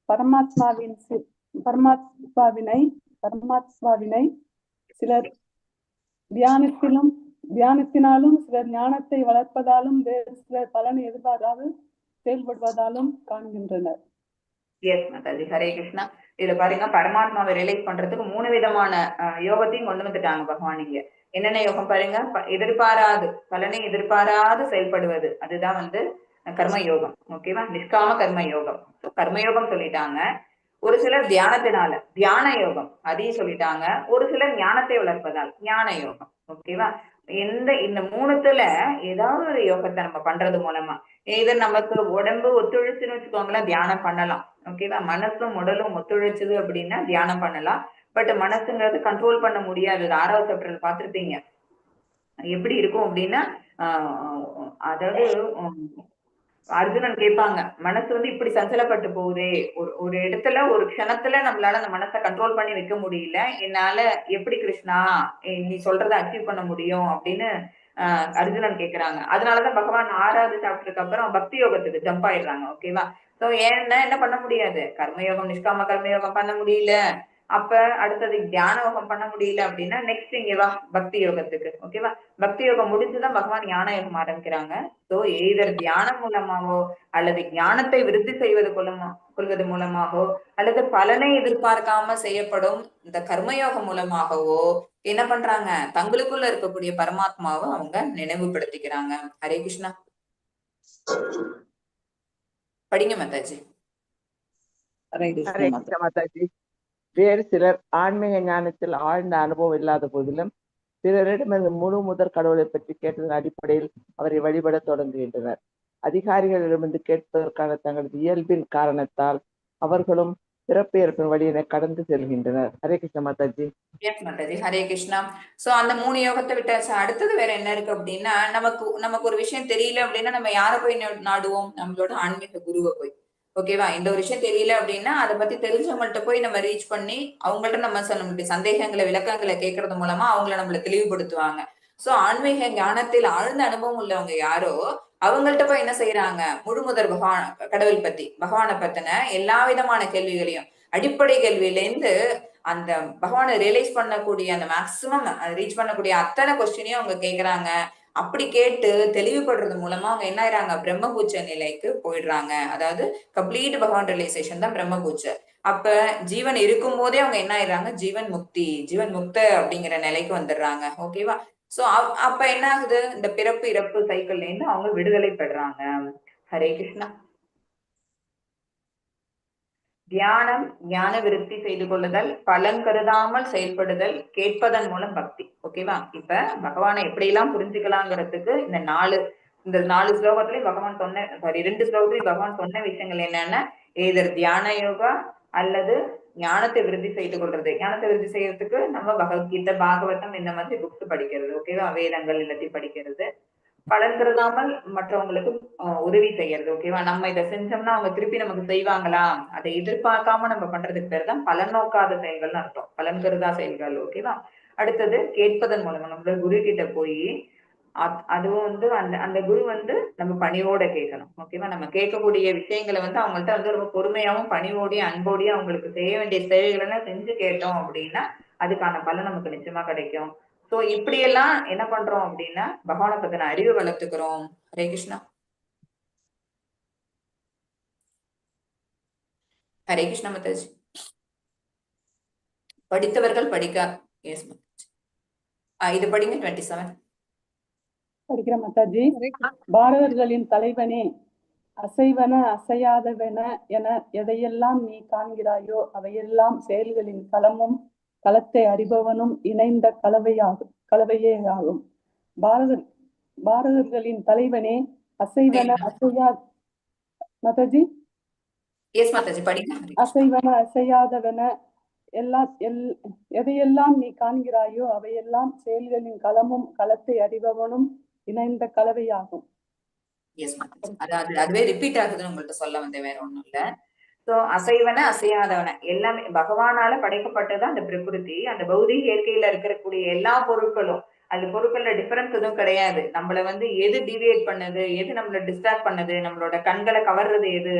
பரமாத்மாவினை சிலர் தியானத்தினாலும் சிலர் ஞானத்தை வளர்ப்பதாலும் வேறு சிலர் பலனை எதிர்பாராது செயல்படுவதாலும் காண்கின்றனர். எஸ் மாதாஜி. ஹரே கிருஷ்ணா. இதுல பாருங்க, பரமாத்மாவை ரியலைஸ் பண்றதுக்கு 3 விதமான யோகத்தையும் கொண்டு வந்துட்டாங்க பகவான் இங்க. என்னென்ன யோகம் பாருங்க? எதிர்பாராது, பலனை எதிர்பாராது செயல்படுவது, அதுதான் கர்ம யோகம். ஓகேவா? நிஷ்காம கர்ம யோகம். கர்மயோகம் சொல்லிட்டாங்க. ஒரு சிலர் தியானத்தினால தியான யோகம் அதையும் சொல்லிட்டாங்க. ஒரு சிலர் ஞானத்தை வளர்ப்பதால் ஞான யோகம். ஓகேவா? இந்த 3த்துல ஏதாவது ஒரு யோகத்தை நம்ம பண்றது மூலமா இது நமக்கு உடம்பு ஒத்துழைச்சுன்னு வச்சுக்கோங்களேன், தியானம் பண்ணலாம். ஓகேவா? மனசும் உடலும் ஒத்துழைச்சது அப்படின்னா தியானம் பண்ணலாம். பட் மனசுங்கிறது கண்ட்ரோல் பண்ண முடியாது. 6வது சாப்டர்ல பார்த்திருப்பீங்க எப்படி இருக்கும் அப்படின்னா, அதாவது அர்ஜுனன் கேட்பாங்க, மனசு இப்படி சஞ்சலப்பட்டு போகுதே, ஒரு இடத்துல ஒரு க்ஷணத்துல நம்மளால அந்த மனசை கண்ட்ரோல் பண்ணி வைக்க முடியல, என்னால எப்படி கிருஷ்ணா நீ சொல்றதை அச்சீவ் பண்ண முடியும் அப்படின்னு அர்ஜுனன் கேக்குறாங்க. அதனாலதான் பகவான் 6வது சாப்டருக்கு அப்புறம் பக்தி யோகத்துக்கு ஜம்ப் ஆயிடுறாங்க. ஓகேவா? சோ ஏன்னா என்ன பண்ண முடியாது? கர்மயோகம், நிஷ்காம கர்மயோகம் பண்ண முடியல, அப்ப அடுத்தது தியான யோகம் பண்ண முடியல அப்படின்னா நெக்ஸ்ட் இங்க வா பக்தி யோகத்துக்கு. ஓகேவா? பக்தி யோகம் முடிஞ்சுதான் பகவான் ஞான யோகம் ஆரம்பிக்கிறாங்க. சோ எய்தர் தியானம் மூலமாவோ அல்லது ஞானத்தை விருத்தி செய்வது கொள்வது மூலமாகவோ அல்லது பலனை எதிர்பார்க்காம செய்யப்படும் இந்த கர்மயோகம் மூலமாகவோ என்ன பண்றாங்க, தங்களுக்குள்ள இருக்கக்கூடிய பரமாத்மாவை அவங்க நினைவுபடுத்திக்கிறாங்க. ஹரே கிருஷ்ணா. படிங்க மாதாஜி. ஹரே ஹரே கிருஷ்ண மாதா. கிருஷ்ண மாதாஜி. வேறு சிலர் ஆன்மீக ஞானத்தில் ஆழ்ந்த அனுபவம் இல்லாத போதிலும் பிறரிடமிருந்து முழு முதற் கடவுளை பற்றி கேட்டதன் அடிப்படையில் அவரை வழிபட தொடங்குகின்றனர். அதிகாரிகளிடமிருந்து கேட்பதற்கான தங்களது இயல்பின் காரணத்தால் அவர்களும் பிறப்பு இறப்பின் வழியினை கடந்து செல்கின்றனர். ஹரே கிருஷ்ண மாதாஜி. எஸ் மாதாஜி. ஹரே கிருஷ்ணா. சோ அந்த 3 யோகத்தை விட்டாச்சு. அடுத்தது வேற என்ன இருக்கு அப்படின்னா, நமக்கு ஒரு விஷயம் தெரியல அப்படின்னா நம்ம யாரை போய் நாடுவோம்? நம்மளோட ஆன்மீக குருவை போய். ஓகேவா? இந்த ஒரு விஷயம் தெரியல அப்படின்னா அதை பத்தி தெரிஞ்சவங்கள்ட்ட போய் நம்ம ரீச் பண்ணி அவங்கள்ட்ட நம்ம நம்மளுடைய சந்தேகங்களை விளக்கங்களை கேட்கறது மூலமா அவங்கள நம்மள தெளிவுபடுத்துவாங்க. சோ ஆன்மீக ஞானத்தில் ஆழ்ந்த அனுபவம் உள்ளவங்க யாரோ அவங்கள்ட்ட போய் என்ன செய்யறாங்க, முழுமுதற் கடவுள் பத்தி பகவானை பத்தின எல்லா விதமான கேள்விகளையும் அடிப்படை கேள்வியில இருந்து அந்த பகவானை ரியலைஸ் பண்ணக்கூடிய அந்த மேக்சிமம் ரீச் பண்ணக்கூடிய அத்தனை கொஸ்டினையும் அவங்க கேட்கறாங்க. அப்படி கேட்டு தெளிவுபடுறது மூலமா அவங்க என்ன ஆயிராங்க, பிரம்மபூச்ச நிலைக்கு போயிடுறாங்க. அதாவது கம்ப்ளீட் பகவான் ரியலைசேஷன் தான் பிரம்மபூச்ச. அப்ப ஜீவன் இருக்கும் போதே அவங்க என்ன ஆயிடுறாங்க, ஜீவன் முக்த அப்படிங்கிற நிலைக்கு வந்துடுறாங்க. ஓகேவா? சோ அப்ப என்ன ஆகுது, இந்த பிறப்பு இறப்பு சைக்கிள்ல இருந்து அவங்க விடுதலை பெறாங்க. ஹரே கிருஷ்ணா. தியானம் ஞான விருத்தி செய்து கொள்ளுதல், பலன் கருதாமல் செயல்படுதல், கேட்பதன் மூலம் பக்தி. ஓகேவா? இப்ப பகவானை எப்படி எல்லாம் புரிஞ்சுக்கலாங்கிறதுக்கு இந்த 4 ஸ்லோகத்திலயும் பகவான் சொன்ன 2 ஸ்லோகத்திலயும் பகவான் சொன்ன விஷயங்கள் என்னன்னா, ஏதர் தியான யோகா அல்லது ஞானத்தை விருத்தி செய்து கொள்றது. ஞானத்தை விருத்தி செய்யறதுக்கு நம்ம பகவத்கீதை, பாகவதம் இந்த மாதிரி புக்ஸ் படிக்கிறது. ஓகேவா? வேதங்கள் எல்லாத்தையும் படிக்கிறது. பலன் கருதாமல் மற்றவங்களுக்கு உதவி செய்யறது. ஓகேவா? நம்ம இதை செஞ்சோம்னா அவங்க திருப்பி நமக்கு செய்வாங்களா, அதை எதிர்பார்க்காம நம்ம பண்றதுக்கு பேர் தான் பலன் நோக்காத செயல்கள்னு அர்த்தம். பலன் கருதா செயல்கள். ஓகேவா? அடுத்தது கேட்பதன் மூலமா நம்மளோட குரு கிட்ட போய் அதுவும் அந்த குரு நம்ம பணிவோட கேட்கணும். ஓகேவா? நம்ம கேட்கக்கூடிய விஷயங்களை அவங்கள்ட்ட ரொம்ப பொறுமையாவும் பணிவோடையும் அன்போடையும் அவங்களுக்கு செய்ய வேண்டிய சேவைகளை செஞ்சு கேட்டோம் அப்படின்னா அதுக்கான பலன் நமக்கு நிச்சயமா கிடைக்கும். சோ இப்படி எல்லாம் என்ன பண்றோம் அப்படின்னா பகவானை பத்தின அறிவு வளர்த்துக்கிறோம். ஹரே கிருஷ்ணா. ஹரே கிருஷ்ணா மாதாஜி. படித்தவர்கள் படிக்க எஸ் மாதாஜி. இது படிங்க 27. படிக்கிற மாதாஜி. பாரதர்களின் தலைவனே, அசைவன அசையாதவன என எதையெல்லாம் நீ காண்கிறாயோ அவையெல்லாம் செயல்களின் களத்தை அறிபவனும் இணைந்த கலவையே ஆகும். பாரதர்களின் தலைவனே, அசைவன அசையா மாதாஜி. எஸ் மாதாஜி படிங்க. அசைவன அசையாதவன எதையெல்லாம் நீ காண்கிறாயோ அவையெல்லாம் செயல்களின் களத்தை அறிபவனும் இணைந்த கலவையாகும். எஸ் மாதாஜி. அதுவே ரிப்பீட் ஆகுதுன்னு உங்கள்ட்ட சொல்ல வந்தேன், வேற ஒண்ணும் இல்ல. சோ அசைவன அசையாதவன எல்லாமே பகவானால படைக்கப்பட்டதான் அந்த பிரகிருதி. அந்த பௌதிக இயற்கையில இருக்கக்கூடிய எல்லா பொருட்களும், அந்த பொருட்கள்ல டிஃபரன்ஸ் எதுவும் கிடையாது. நம்மள எது டிவியேட் பண்ணுது, எது நம்மள டிஸ்ட்ராக்ட் பண்ணுது, நம்மளோட கண்களை கவர்றது எது,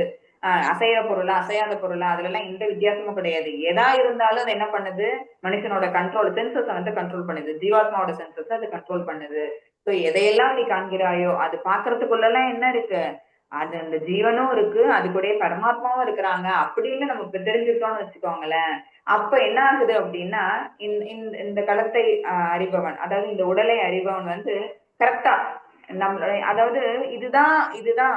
அசைய பொருளா அசையாத பொருளா, அதுல எல்லாம் எந்த வித்தியாசமும் கிடையாது. எதா இருந்தாலும் அது என்ன பண்ணுது, மனுஷனோட கண்ட்ரோல் சென்சஸ் கண்ட்ரோல் பண்ணுது. ஜீவாத்மாவோட சென்சஸ் அது கண்ட்ரோல் பண்ணுது. சோ எதையெல்லாம் நீ காண்கிறாயோ அது பாக்குறதுக்குள்ள எல்லாம் என்ன இருக்கு, அது அந்த ஜீவனும் இருக்கு, அது கூட பரமாத்மாவும் இருக்கிறாங்க அப்படின்னு நமக்கு தெரிஞ்சுக்கிட்டோம்னு வச்சுக்கோங்களேன். அப்ப என்ன ஆகுது அப்படின்னா இந்த களத்தை அறிபவன், அதாவது இந்த உடலை அறிபவன் கரெக்டா அதாவது இதுதான்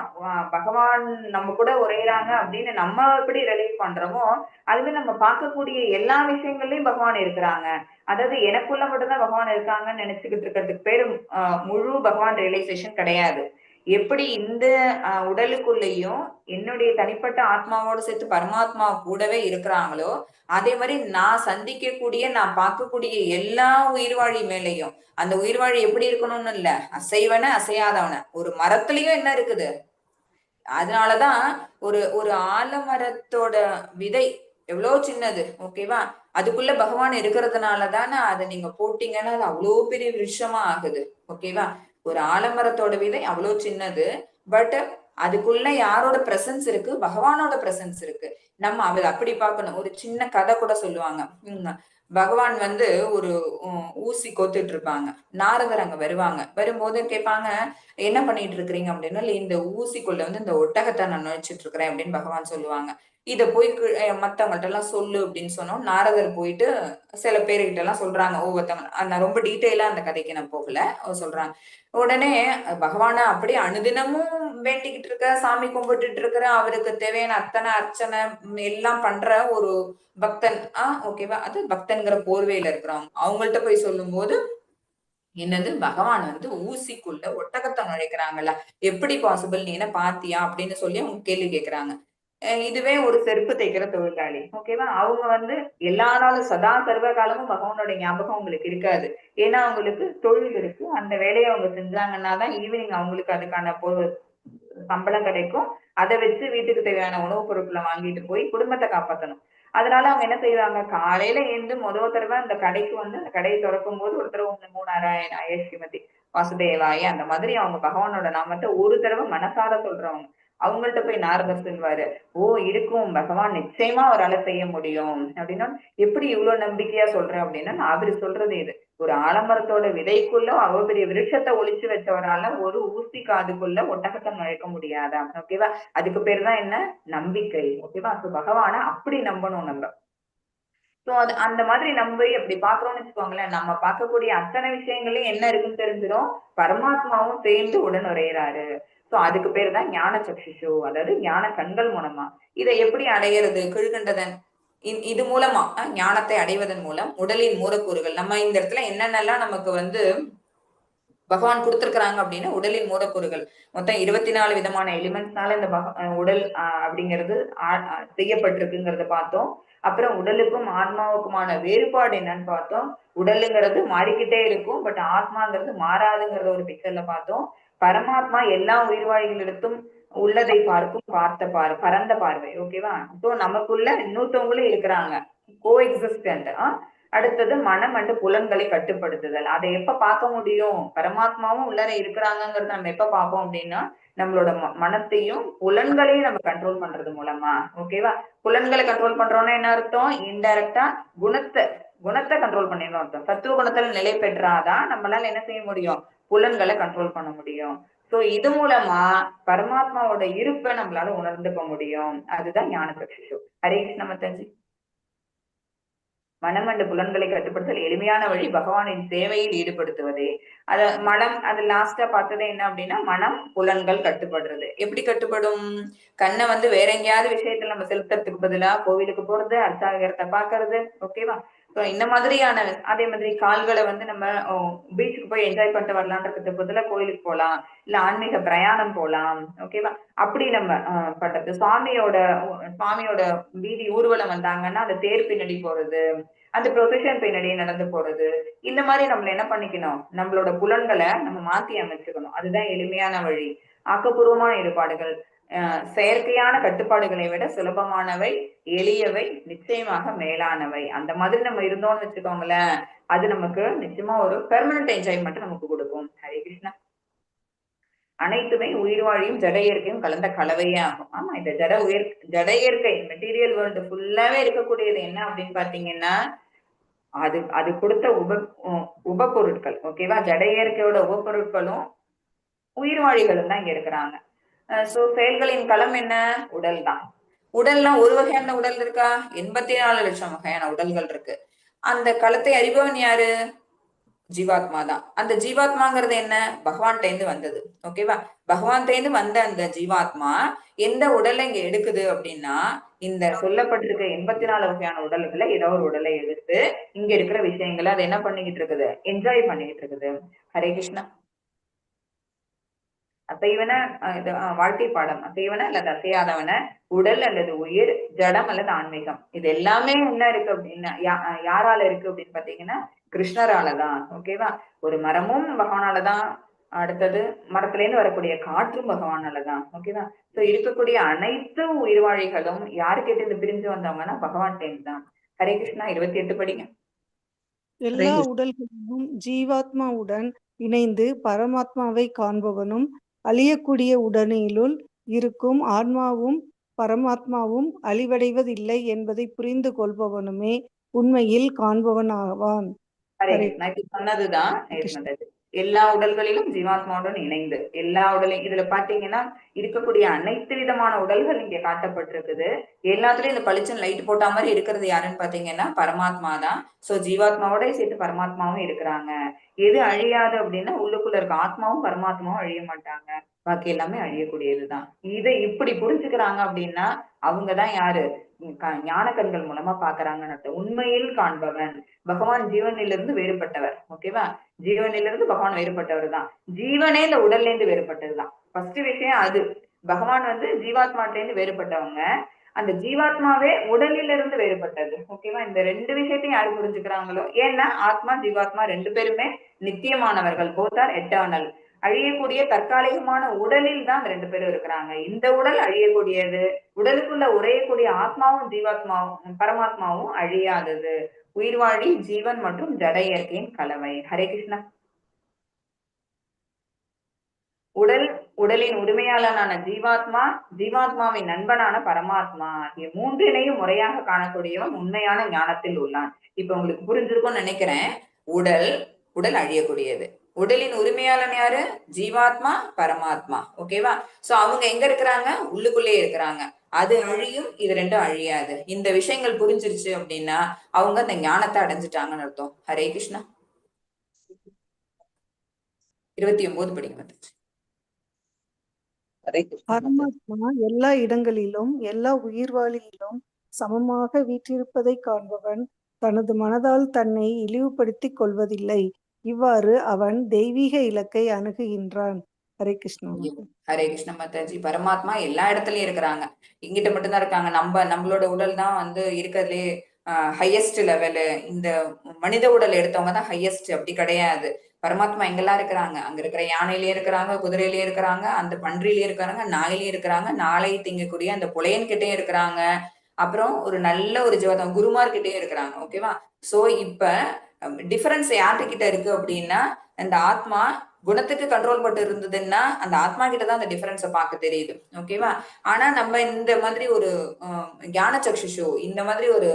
பகவான் நம்ம கூட உரையிறாங்க அப்படின்னு நம்ம எப்படி ரிலேட் பண்றோமோ அதுவே நம்ம பார்க்கக்கூடிய எல்லா விஷயங்கள்லயும் பகவான் இருக்கிறாங்க. அதாவது எனக்குள்ள மட்டும்தான் பகவான் இருக்காங்கன்னு நினைச்சுக்கிட்டு இருக்கிறதுக்கு பேரு முழு பகவான் ரியலைசேஷன் கிடையாது. எப்படி இந்த உடலுக்குள்ளேயும் என்னுடைய தனிப்பட்ட ஆத்மாவோடு சேர்த்து பரமாத்மா கூடவே இருக்கிறாங்களோ அதே மாதிரி நான் சந்திக்கக்கூடிய நான் பார்க்கக்கூடிய எல்லா உயிர்வாழி மேலையும் அந்த உயிர்வாழி எப்படி இருக்கணும்னு இல்ல, அசைவன அசையாதவன. ஒரு மரத்துலயும் என்ன இருக்குது, அதனாலதான் ஒரு ஆலமரத்தோட விதை எவ்வளவு சின்னது. ஓகேவா? அதுக்குள்ள பகவான் இருக்கிறதுனாலதானே அதை நீங்க போட்டீங்கன்னா அது அவ்வளவு பெரிய விஷயமா ஆகுது. ஓகேவா? ஒரு ஆலமரத்தோட விதை அவ்வளவு சின்னது, பட் அதுக்குள்ள யாரோட பிரசன்ஸ் இருக்கு? பகவானோட பிரசன்ஸ் இருக்கு. நம்ம அதை அப்படி பார்க்கணும். ஒரு சின்ன கதை கூட சொல்லுவாங்க. பகவான் வந்து ஒரு ஊசி கோத்துட்டு இருப்பாங்க. நாரதர் அங்க வருவாங்க. வரும்போது கேட்பாங்க, என்ன பண்ணிட்டு இருக்கிறீங்க அப்படின்னா, இந்த ஊசிக்குள்ள வந்து இந்த ஒட்டகத்தை நான் நுழைச்சிட்டு இருக்கிறேன் அப்படின்னு பகவான் சொல்லுவாங்க. இத போய் மத்தவங்கள்ட்ட எல்லாம் சொல்லு அப்படின்னு சொன்னோம். நாரதர் போயிட்டு சில பேர்கிட்ட எல்லாம் சொல்றாங்க. ஒவ்வொருத்தவங்க நான் ரொம்ப டீட்டெயிலா அந்த கதைக்கு நான் போகல. சொல்றாங்க. உடனே பகவான அப்படியே அனுதினமும் வேண்டிக்கிட்டு இருக்க, சாமி கும்பிட்டுட்டு இருக்கிற, அவருக்கு தேவையான அத்தனை அர்ச்சனை எல்லாம் பண்ற ஒரு பக்தன். ஓகேவா? அது பக்தன்கிற போர்வையில இருக்கிறவங்க. அவங்கள்ட்ட போய் சொல்லும் போது, என்னது பகவான் வந்து ஊசிக்குள்ள ஒட்டகத்தை நுழைக்கிறாங்கல்ல, எப்படி பாசிபிள்? நீ என்ன பாத்தியா அப்படின்னு சொல்லி அவங்க கேள்வி கேட்கிறாங்க. இதுவே ஒரு செருப்பு தைக்கிற தொழிலாளி. ஓகேவா? அவங்க வந்து எல்லா நாளும் சதா சர்வ காலமும் பகவானோட ஞாபகம் அவங்களுக்கு இருக்காது. ஏன்னா அவங்களுக்கு தொழில் இருக்கு. அந்த வேலையை அவங்க செஞ்சாங்கன்னா தான் ஈவினிங் அவங்களுக்கு அதுக்கான சம்பளம் கிடைக்கும். அதை வச்சு வீட்டுக்கு தேவையான உணவுப் பொருட்களை வாங்கிட்டு போய் குடும்பத்தை காப்பாற்றணும். அதனால அவங்க என்ன செய்வாங்க? காலையில எழுந்து முதல் தடவை அந்த கடைக்கு வந்து அந்த கடையை திறக்கும் போது ஒரு தடவை 3 நாராயணாய ஸ்ரீமதி வாசுதேவாய அந்த மாதிரி அவங்க பகவானோட நாமத்தை ஒரு தடவை மனசார சொல்றவங்க. அவங்கள்ட்ட போய் நாரதர் சொல்வாரு, ஓ இருக்கும் பகவான் நிச்சயமா அவரால செய்ய முடியும் அப்படின்னா, எப்படி இவ்வளவு நம்பிக்கையா சொல்றேன் அப்படின்னா, அவரு சொல்றது இது. ஒரு ஆலமரத்தோட விதைக்குள்ள அவ்வளவு பெரிய விருட்சத்தை ஒளிச்சு வச்சவரால ஒரு ஊசி காதுக்குள்ள ஒட்டகத்தை நுழைக்க முடியாதா? ஓகேவா? அதுக்கு பேர் தான் என்ன? நம்பிக்கை. ஓகேவா? பகவான அப்படி நம்பணும் நம்ம. சோ அது அந்த மாதிரி நம்பி அப்படி பாக்குறோம்னு வச்சுக்கோங்களேன், நம்ம பார்க்கக்கூடிய அத்தனை விஷயங்களையும் என்ன இருக்குன்னு தெரிஞ்சிடும். பரமாத்மாவும் சேர்ந்து உடனுரையிறாரு. சோ அதுக்கு பேர் தான் ஞான சக்ஷுஷு, அதாவது ஞான கண்கள் மூலமா. இதை எப்படி அடையிறது? கீழ்கண்டதன் இது மூலமா ஞானத்தை அடைவதன் மூலம் உடலின் மூலக்கூறுகள் நம்ம இந்த இடத்துல என்னென்னலாம் நமக்கு வந்து பகவான் கொடுத்திருக்கிறாங்க அப்படின்னா, உடலின் மூலக்கூறுகள் மொத்தம் 24 விதமான எலிமெண்ட்ஸ்னால இந்த உடல் அப்படிங்கிறது செய்யப்பட்டிருக்குங்கிறத பார்த்தோம். அப்புறம் உடலுக்கும் ஆத்மாவுக்குமான வேறுபாடு என்னன்னு பார்த்தோம். உடலுங்கிறது மாறிக்கிட்டே இருக்கும், பட் ஆத்மாங்கிறது மாறாதுங்கிறத ஒரு பிக்சர்ல பார்த்தோம். பரமாத்மா எல்லா உயிர்வாழிகளிடத்தும் உள்ளதை பார்க்கும் பரந்த பார்வை. ஓகேவா? சோ நமக்குள்ள இன்னொருத்தவங்களும் இருக்கிறாங்க, கோ எக்ஸிஸ்டன்ட். அடுத்தது மனம் அண்டு புலன்களை கட்டுப்படுத்துதல். அதை எப்ப பார்க்க முடியும்? பரமாத்மாவும் உள்ளர இருக்கிறாங்கிறத நம்ம எப்ப பார்ப்போம் அப்படின்னா, நம்மளோட மனத்தையும் புலன்களையும் நம்ம கண்ட்ரோல் பண்றது மூலமா. ஓகேவா? புலன்களை கண்ட்ரோல் பண்றோம்னா என்ன அர்த்தம்? இன்டைரக்டா குணத்தை கண்ட்ரோல் பண்ணிடணும் அர்த்தம். சத்துவ குணத்துல நிலை பெற்றாதான் நம்மளால என்ன செய்ய முடியும்? புலன்களை கண்ட்ரோல் பண்ண முடியும். சோ இது மூலமா பரமாத்மாவோட இருப்பை நம்மளால உணர்ந்துக்க முடியும். அதுதான் ஞான சக்ஷுஷு. ஹரே கிருஷ்ண மத்தாஜி. மனம் அண்டு புலன்களை கட்டுப்படுத்தல் எளிமையான வழி பகவானின் சேவையில் ஈடுபடுத்துவதே. மனம் அது லாஸ்டா பார்த்தது என்ன அப்படின்னா, மனம் புலன்கள் கட்டுப்படுறது. எப்படி கட்டுப்படும்? கண்ணை வந்து வேற எங்கேயாவது விஷயத்துல நம்ம செலுத்துறதுக்கு பதிலா கோவிலுக்கு போறது, அர்ச்சாகரத்தை பாக்குறது. ஓகேவா? இந்த மாதிரியான அதே மாதிரி கால்களை வந்து நம்ம பீச்சுக்கு போய் என்ஜாய் பண்ணிட்டு வரலான்றதுக்கு பதிலா கோயிலுக்கு போலாம், இல்ல ஆன்மீக பிரயாணம் போலாம். ஓகேவா? அப்படி நம்ம பண்றது. சுவாமியோட வீதி ஊர்வலம் வந்தாங்கன்னா அந்த தேர் பின்னாடி போறது, அந்த ப்ரொசஷன் பின்னாடி நடந்து போறது. இந்த மாதிரி நம்மள என்ன பண்ணிக்கணும்? நம்மளோட புலன்களை நம்ம மாத்தி அமைச்சுக்கணும். அதுதான் எளிமையான வழி. ஆக்கப்பூர்வமான ஈடுபாடுகள் செயற்கையான கட்டுப்பாடுகளை விட சுலபமானவை, எளியவை, நிச்சயமாக மேலானவை. அந்த மாதிரி நம்ம இருந்தோம்னு வச்சுக்கோங்களேன், அது நமக்கு நிச்சயமா ஒரு பெர்மனன்ட் என்ஜாய்மெண்ட் நமக்கு கொடுக்கும். ஹரே கிருஷ்ணா. அனைத்துமே உயிர் வாழியும் ஜட இயற்கையும் கலந்த கலவையே ஆகும். ஆமா, இந்த ஜட இயற்கை மெட்டீரியல் வேர்ல்டு ஃபுல்லாவே இருக்கக்கூடியது என்ன அப்படின்னு பாத்தீங்கன்னா, அது கொடுத்த உபப்பொருட்கள். ஓகேவா? ஜட இயற்கையோட உபப்பொருட்களும் உயிர்வாழிகளும் தான் இங்க இருக்கிறாங்க. சோ செயல்களின் களம் என்ன? உடல் தான். உடல்லாம் ஒரு வகையான உடல் இருக்கா? 84 லட்சம் வகையான உடல்கள் இருக்கு. அந்த களத்தை அறிபவன் யாரு? ஜீவாத்மா தான். அந்த ஜீவாத்மாங்கிறது என்ன? பகவான் தேர்ந்து வந்தது. ஓகேவா? பகவான் தேர்ந்து வந்த அந்த ஜீவாத்மா எந்த உடலை இங்க எடுக்குது அப்படின்னா, இந்த சொல்லப்பட்டிருக்க 84 வகையான உடல்களை ஏதோ ஒரு உடலை எடுத்து இங்க இருக்கிற விஷயங்களை அதை என்ன பண்ணிக்கிட்டு இருக்குது? என்ஜாய் பண்ணிக்கிட்டு இருக்குது. ஹரே கிருஷ்ணா. அசைவன வாழ்க்கை பாடம். அசைவன அல்லது அசையாதவன, உடல் அல்லது உயிர், ஜடம் அல்லது ஆன்மீகம். இது எல்லாமே என்ன இருக்கு அப்படின்னா யாரால இருக்கு அப்படின்னு பாத்தீங்கன்னா, கிருஷ்ணராலதான். ஓகேவா? ஒரு மரமும் பகவானாலதான். அடுத்தது மரத்துல இருந்து வரக்கூடிய காற்றும் பகவானாலதான். ஓகேவா? சோ இருக்கக்கூடிய அனைத்து உயிர்வாழிகளும் யாருக்கிட்ட இருந்து பிரிஞ்சு வந்தவங்கன்னா பகவான் டைம் தான். ஹரே கிருஷ்ணா. 28 படிங்க. எல்லா உடல்களிலும் ஜீவாத்மாவுடன் இணைந்து பரமாத்மாவை காண்பவனும் அழியக்கூடிய உடனிலுள் இருக்கும் ஆன்மாவும் பரமாத்மாவும் அழிவடைவதில்லை என்பதை புரிந்து கொள்பவனுமே உண்மையில் காண்பவன் ஆவான். ஹரே ஹரே கிருஷ்ணா. இப்ப சொன்னதுதான் கிருஷ்ணா. இருந்தது. எல்லா உடல்களிலும் ஜீவாத்மாவுடன் இணைந்து எல்லா உடலையும் இதுல பாத்தீங்கன்னா இருக்கக்கூடிய அனைத்து விதமான உடல்கள் இங்க காட்டப்பட்டிருக்குது. எல்லாத்துலயும் இந்த பளிச்சன் லைட் போட்ட மாதிரி இருக்கிறது யாருன்னு பாத்தீங்கன்னா பரமாத்மா தான். சோ ஜீவாத்மாவோட சேர்த்து பரமாத்மாவும் இருக்கிறாங்க. எது அழியாது அப்படின்னா உள்ளுக்குள்ள இருக்க ஆத்மாவும் பரமாத்மாவும் அழிய மாட்டாங்க. பாக்கி எல்லாமே அழியக்கூடியதுதான். இதை இப்படி புரிஞ்சுக்கிறாங்க அப்படின்னா அவங்கதான் யாரு ஞான கண்கள் மூலமா பாக்குறாங்கன்னு அர்த்தம். உண்மையில் காண்பவன் பகவான் ஜீவனிலிருந்து வேறுபட்டவர். ஓகேவா? ஜீவனிலிருந்து பகவான் வேறுபட்டவர் தான். ஜீவனே இந்த உடல்ல இருந்து வேறுபட்டதுதான். ஃபர்ஸ்ட் விஷயம் அது. பகவான் வந்து ஜீவாத்மாட்டில இருந்து வேறுபட்டவங்க. அந்த ஜீவாத்மாவே உடலிலிருந்து வேறுபட்டது. ஓகேவா? இந்த ரெண்டு விஷயத்தையும் யாரு புரிஞ்சுக்கிறாங்களோ, ஏன்னா ஆத்மா ஜீவாத்மா ரெண்டு பேருமே நித்தியமானவர்கள். Both are eternal. அழியக்கூடிய தற்காலிகமான உடலில் தான் அந்த ரெண்டு பேரும் இருக்கிறாங்க. இந்த உடல் அழியக்கூடியது. உடலுக்குள்ள உறையக்கூடிய ஆத்மாவும் ஜீவாத்மாவும் பரமாத்மாவும் அழியாதது. உயிர்வாழி ஜீவன் மற்றும் ஜட இயற்கையின் கலவை. ஹரே கிருஷ்ணா. உடலின் உரிமையாளனான ஜீவாத்மா, ஜீவாத்மாவின் நண்பனான பரமாத்மா ஆகிய மூன்றினையும் முறையாக காணக்கூடியவன் உண்மையான ஞானத்தில் உள்ளான். இப்ப உங்களுக்கு புரிஞ்சிருக்கும்னு நினைக்கிறேன். உடல் அழியக்கூடியது. உடலின் உரிமையாளன் யாரு? ஜீவாத்மா, பரமாத்மா. ஓகேவா? சோ அவங்க எங்க இருக்கிறாங்க? உள்ளுக்குள்ளே இருக்கிறாங்க. அது அழியும், இது ரெண்டும் அழியாது. இந்த விஷயங்கள் புரிஞ்சிருச்சு அப்படின்னா அவங்க அந்த ஞானத்தை அடைஞ்சிட்டாங்கன்னு அர்த்தம். ஹரே கிருஷ்ணா. 29 படிங்க. ஹரே கிருஷ்ணா. பரமாத்மா எல்லா இடங்களிலும் எல்லா உயிர்வாழியிலும் சமமாக வீற்றிருப்பதை காண்பவன் தனது மனதால் தன்னை இழிவுபடுத்திக் கொள்வதில்லை. இவ்வாறு அவன் தெய்வீக இலக்கை அணுகுகின்றான். ஹரே கிருஷ்ணா. ஹரே கிருஷ்ண மாதாஜி. பரமாத்மா எல்லா இடத்துலயும் இருக்கிறாங்க. இங்கிட்ட மட்டும்தான் இருக்காங்க. நம்மளோட உடல் தான் வந்து இருக்கிறதுலே ஹையஸ்ட் லெவலு. இந்த மனித உடல் எடுத்தவங்க தான் ஹையஸ்ட். அப்படி கிடையாது. பரமாத்மா எங்கெல்லாம் இருக்கிறாங்க? அங்க இருக்கிற யானையிலயே இருக்கிறாங்க, குதிரையிலயே இருக்கிறாங்க, அந்த பன்றிலயே இருக்கிறாங்க, நாயிலயே இருக்கிறாங்க, நாளை திங்கக்கூடிய அந்த புலையன் கிட்டே இருக்கிறாங்க. அப்புறம் ஒரு நல்ல ஒரு ஜீவாத்மா குருமார் கிட்டயும் இருக்கிறாங்க. ஓகேவா? சோ இப்ப டிஃபரன்ஸ் யார்கிட்ட இருக்கு அப்படின்னா, அந்த ஆத்மா குணத்துக்கு கண்ட்ரோல் பட்டு இருந்ததுன்னா அந்த ஆத்மா கிட்டதான் அந்த டிஃபரன்ஸை பார்க்க தெரியுது. ஓகேவா? ஆனா நம்ம இந்த மாதிரி ஒரு ஞான சக்ஷுஷோ, இந்த மாதிரி ஒரு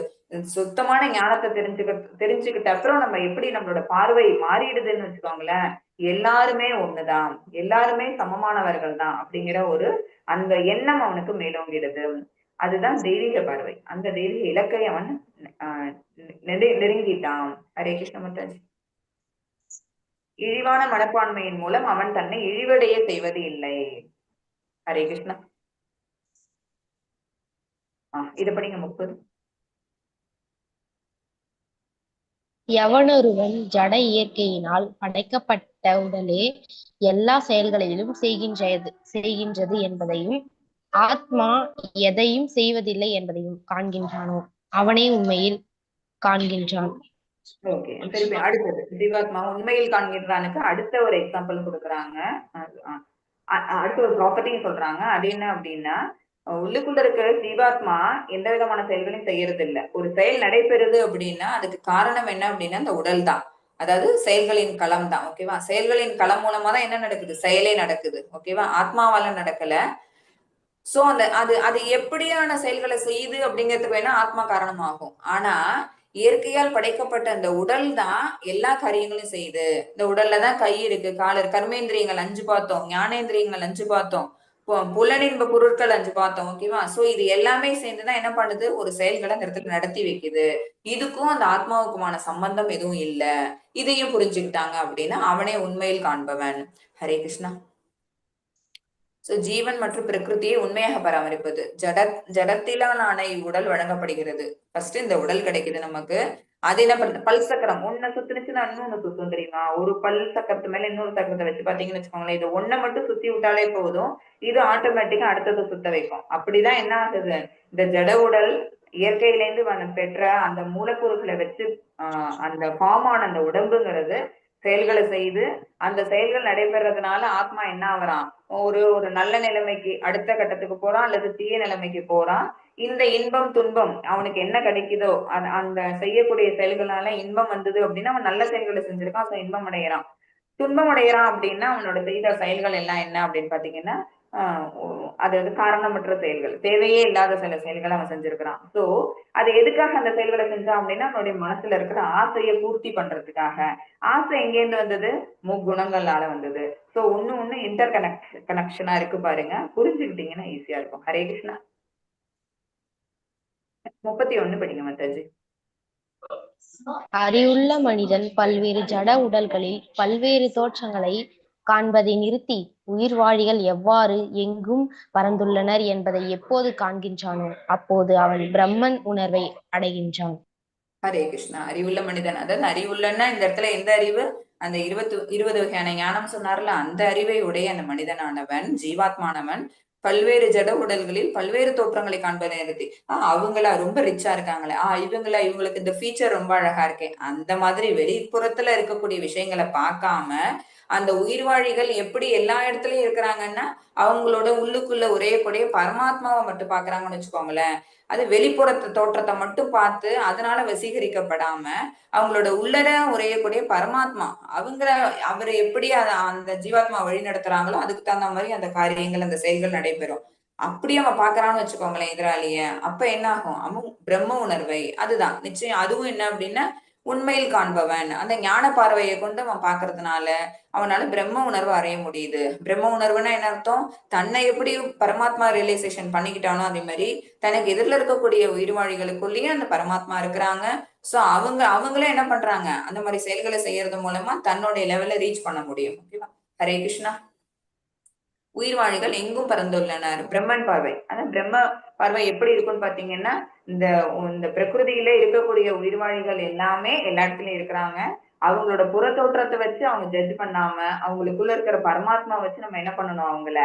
சுத்தமான ஞானத்தை தெரிஞ்சுக்கிட்ட அப்புறம் நம்ம எப்படி நம்மளோட பார்வை மாறிடுதுன்னு வச்சுக்கோங்களேன். எல்லாருமே ஒண்ணுதான், எல்லாருமே சமமானவர்கள் தான் அப்படிங்கிற ஒரு அந்த எண்ணம் அவனுக்கு மேலோங்கிடுது. அதுதான் தெய்வீக பார்வை. அந்த தெய்வீக இலக்கை அவன் நெருங்கிட்டான். ஹரே கிருஷ்ண மாதாஜி. இழிவான மனப்பான்மையின் மூலம் அவன் தன்னை இழிவடைய செய்வது இல்லை. ஹரே கிருஷ்ணா. இத படிங்க 30. எவனொருவன் ஜட இயற்கையினால் படைக்கப்பட்ட உடலே எல்லா செயல்களையும் செய்கின்றது என்பதையும் ஆத்மா எதையும் செய்வதில்லை என்பதையும் காண்கின்றானோ அவனே உண்மையில் காண்கின்றான். ஓகே, திருப்பி அடுத்தது ஜீவாத்மா உண்மையில் காண்கின்றானுக்கு அடுத்த ஒரு எக்ஸாம்பிள் கொடுக்குறாங்க. அடுத்த ஒரு ப்ராப்பர்ட்டியும் சொல்றாங்க. அது என்ன அப்படின்னா, உள்ளுக்குள்ள இருக்க ஜீவாத்மா எந்த விதமான செயல்களையும் செய்யறது இல்லை. ஒரு செயல் நடைபெறுது அப்படின்னா அதுக்கு காரணம் என்ன அப்படின்னா அந்த உடல் தான். அதாவது செயல்களின் களம் தான். ஓகேவா? செயல்களின் களம் மூலமா தான் என்ன நடக்குது? செயலே நடக்குது. ஓகேவா? ஆத்மாவால நடக்கல. சோ அது எப்படியான செயல்களை செய்யுது அப்படிங்கிறதுக்கு வேணா ஆத்மா காரணமாகும். ஆனா இயற்கையால் படைக்கப்பட்ட அந்த உடல் தான் எல்லா காரியங்களும் செய்யுது. இந்த உடல்ல தான் கை இருக்கு, கால் இருக்கு, கர்மேந்திரியங்கள் 5 பார்த்தோம், ஞானேந்திரியங்கள் 5 பார்த்தோம், புலனின்ப பொருட்கள் 5 பார்த்தோம். ஓகேவா? சோ இது எல்லாமே சேர்ந்துதான் என்ன பண்ணுது? ஒரு செயல்களை அந்த இடத்துக்கு நடத்தி வைக்குது. இதுக்கும் அந்த ஆத்மாவுக்குமான சம்பந்தம் எதுவும் இல்ல. இதையும் புரிஞ்சுக்கிட்டாங்க அப்படின்னா அவனே உண்மையில் காண்பவன். ஹரே கிருஷ்ணா. சோ ஜீவன் மற்றும் பிரகிருதியை உண்மையாக பராமரிப்பது. ஜடத்திலான இவ்வுடல் வழங்கப்படுகிறது. ஃபர்ஸ்ட் இந்த உடல் கிடைக்குது நமக்கு. அது என்ன பண்ணுது? பல் சக்கரம் ஒண்ணு சுத்துனுச்சுன்னா இன்னொன்னு சுத்தும். தெரியுமா? ஒரு பல் சக்கரத்து மேல இன்னொரு சக்கரத்தை வச்சு பாத்தீங்கன்னு வச்சுக்கோங்களேன். இது ஒண்ணை மட்டும் சுத்தி விட்டாலே போதும், இது ஆட்டோமேட்டிக்கா அடுத்தது சுத்த வைக்கும். அப்படிதான் என்ன ஆகுது? இந்த ஜட உடல் இயற்கையிலேருந்து பெற்ற அந்த மூலப்பொருட்களை வச்சு அந்த ஃபார்ம் ஆன அந்த உடம்புங்கிறது செயல்களை செய்து அந்த செயல்கள் நடைபெறதுனால ஆத்மா என்ன ஆகுறான்? ஒரு நல்ல நிலைமைக்கு அடுத்த கட்டத்துக்கு போறான், அல்லது தீய நிலைமைக்கு போறான். இந்த இன்பம் துன்பம் அவனுக்கு என்ன கிடைக்குதோ அந்த செய்யக்கூடிய செயல்களால இன்பம் வந்தது அப்படின்னா அவன் நல்ல செயல்களை செஞ்சிருக்கான், அவன் இன்பம் அடைகிறான். துன்பம் அடைகிறான் அப்படின்னா அவனோட செய்த செயல்கள் எல்லாம் என்ன அப்படின்னு பாத்தீங்கன்னா அது வந்து காரணமற்ற செயல்கள், தேவையே இல்லாத சில செயல்களை அவன் செஞ்சிருக்கிறான். சோ அது எதுக்காக அந்த செயல்களை செஞ்சான் அப்படின்னா அவனுடைய மனசுல இருக்கிற ஆசையை பூர்த்தி பண்றதுக்காக. ஆசை எங்கேருந்து வந்தது? முக்குணங்களால வந்தது. சோ ஒண்ணு இன்டர் கனெக்ஷனா இருக்கு பாருங்க, புரிஞ்சுக்கிட்டீங்கன்னா ஈஸியா இருக்கும். ஹரே கிருஷ்ணா. 31 படிங்க மாதாஜி. அறிவுள்ள மனிதன் பல்வேறு ஜட உடல்களில் பல்வேறு தோற்றங்களை காண்பதை நிறுத்தி உயிர்வாழிகள் எவ்வாறு எங்கும் பறந்துள்ளனர் என்பதை எப்போது காண்கின்றானோ அப்போது அவன் பிரம்மன் உணர்வை அடைகின்றான். ஹரே கிருஷ்ணா. அறிவுள்ள மனிதன், அதாவது அறிவுள்ளன்னா இந்த இடத்துல எந்த அறிவு? அந்த 20 வகையான ஞானம் சொன்னார்ல, அந்த அறிவை உடைய அந்த மனிதனானவன், ஜீவாத்மானவன் பல்வேறு ஜட உடல்களில் பல்வேறு தோற்றங்களை காண்பதை நிறுத்தி, அவங்களா ரொம்ப ரிச்சா இருக்காங்களே, இவங்களுக்கு இந்த ஃபீச்சர் ரொம்ப அழகா இருக்கேன், அந்த மாதிரி வெளிப்புறத்துல இருக்கக்கூடிய விஷயங்களை பார்க்காம அந்த உயிர்வாழிகள் எப்படி எல்லா இடத்துலயும் இருக்கிறாங்கன்னா அவங்களோட உள்ளுக்குள்ள ஒரே கூடிய பரமாத்மாவை மட்டும் பாக்குறாங்கன்னு வச்சுக்கோங்களேன். அது வெளிப்புறத்து தோற்றத்தை மட்டும் பார்த்து அதனால வசீகரிக்கப்படாம அவங்களோட உள்ளர உரையக்கூடிய பரமாத்மா அவரை எப்படி அந்த ஜீவாத்மா வழி நடத்துறாங்களோ அதுக்கு தகுந்த மாதிரி அந்த காரியங்கள் அந்த செயல்கள் நடைபெறும். அப்படி அவன் பாக்குறான்னு வச்சுக்கோங்களேன் எதிராளிய, அப்ப என்ன ஆகும்? அவன் பிரம்ம உணர்வை, அதுதான் நிச்சயம். அதுவும் என்ன அப்படின்னா உண்மையில் காண்பவன், அந்த ஞான பார்வையை கொண்டு அவன் பாக்குறதுனால அவனால பிரம்ம உணர்வு அடைய முடியுது. பிரம்ம உணர்வுனா என்ன அர்த்தம்? தன்னை எப்படி பரமாத்மா ரியலைசேஷன் பண்ணிக்கிட்டானோ அதே மாதிரி தனக்கு எதிரில் இருக்கக்கூடிய உயிர்வாழிகளுக்குள்ளேயும் அந்த பரமாத்மா இருக்கிறாங்க. சோ அவங்களே என்ன பண்றாங்க? அந்த மாதிரி செயல்களை செய்யறது மூலமா தன்னுடைய லெவல்ல ரீச் பண்ண முடியும். ஓகேவா? ஹரே கிருஷ்ணா. உயிர்வாழிகள் எங்கும் பறந்துள்ளனர். பிரம்மன் பார்வை, அதான் பிரம்ம பார்வை எப்படி இருக்குன்னு பாத்தீங்கன்னா இந்த பிரகிருதியில இருக்கக்கூடிய உயிர்வாழிகள் எல்லாமே எல்லா இடத்துலயும் இருக்கிறாங்க. அவங்களோட புற தோற்றத்தை வச்சு அவங்க ஜட்ஜ் பண்ணாம அவங்களுக்குள்ள இருக்கிற பரமாத்மா வச்சு நம்ம என்ன பண்ணணும்? அவங்கள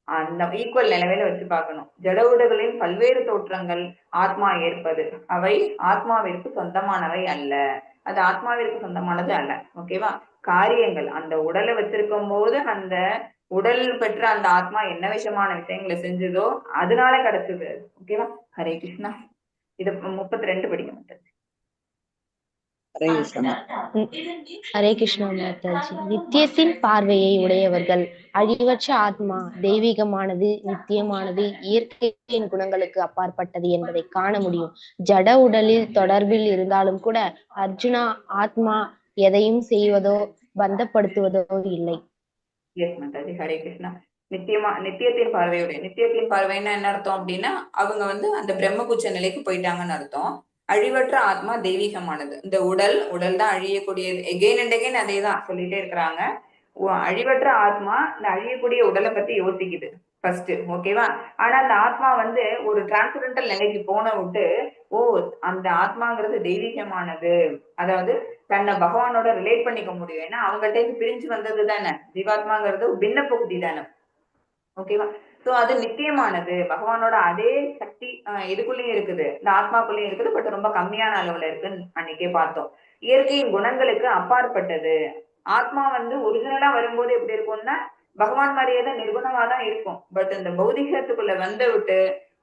அந்த ஈக்குவல் நிலைமையில வச்சு பார்க்கணும். ஜட உடல்களின் பல்வேறு தோற்றங்கள் ஆத்மா ஏற்பது, அவை ஆத்மாவிற்கு சொந்தமானவை அல்ல. அது ஆத்மாவிற்கு சொந்தமானது அல்ல. ஓகேவா? காரியங்கள் அந்த உடலை வச்சிருக்கும் போது அந்த உடல் பெற்ற அந்த ஆத்மா என்ன விஷயமான விஷயங்களை செஞ்சதோ அதனால கிடைச்சது. ஓகேவா? ஹரே கிருஷ்ணா. இது 32 படிக்க. ஹரே கிருஷ்ணா. ஹரே கிருஷ்ணா மாதாஜி. நித்தியத்தின் பார்வையை உடையவர்கள் அழிவற்ற ஆத்மா தெய்வீகமானது, நித்தியமானது, இயற்கையின் குணங்களுக்கு அப்பாற்பட்டது என்பதை காண முடியும். ஜட உடலில் தொடர்பில் இருந்தாலும் கூட அர்ஜுனா, ஆத்மா எதையும் செய்வதோ பந்தப்படுத்துவதோ இல்லை. எஸ் மாதாஜி. ஹரே கிருஷ்ணா. நித்தியத்தின் பார்வையுடைய, நித்தியத்தின் பார்வைன்னா என்ன அர்த்தம் அப்படின்னா அவங்க அந்த பிரம்மகுச்ச நிலைக்கு போயிட்டாங்கன்னு அர்த்தம். அழிவற்ற ஆத்மா தெய்வீகமானது. இந்த உடல் தான் அழியக்கூடியது. எகெயின் அண்ட் எகெயின் அதே தான் சொல்லிட்டே இருக்கிறாங்க. அழிவற்ற ஆத்மா இந்த அழியக்கூடிய உடலை பத்தி யோசிக்குது ஃபர்ஸ்ட். ஓகேவா? ஆனா அந்த ஆத்மா ஒரு டிரான்ஸ்டன்டல் நிலைக்கு போன விட்டு அந்த ஆத்மாங்கிறது தெய்வீகமானது, அதாவது தன்னை பகவானோட ரிலேட் பண்ணிக்க முடியும். ஏன்னா அவங்கள்ட்ட இருந்து பிரிஞ்சு வந்தது தானே ஜீவாத்மாங்கிறது, பின்ன பகுதி தானே. ஓகேவா? சோ அது நித்தியமானது. பகவானோட அதே சக்தி இதுக்குள்ளேயும் இருக்குது, இந்த ஆத்மாக்குள்ளேயும் இருக்குது. பட் ரொம்ப கம்மியான அளவுல இருக்குன்னு அன்னைக்கே பார்த்தோம். இயற்கையின் குணங்களுக்கு அப்பாற்பட்டது. ஆத்மா ஒரிஜினலா வரும்போது எப்படி இருக்கும்னா பகவான் மாதிரியே தான் நிர்குணமா தான் இருக்கும். பட் இந்த பௌதிகத்துக்குள்ள விட்டு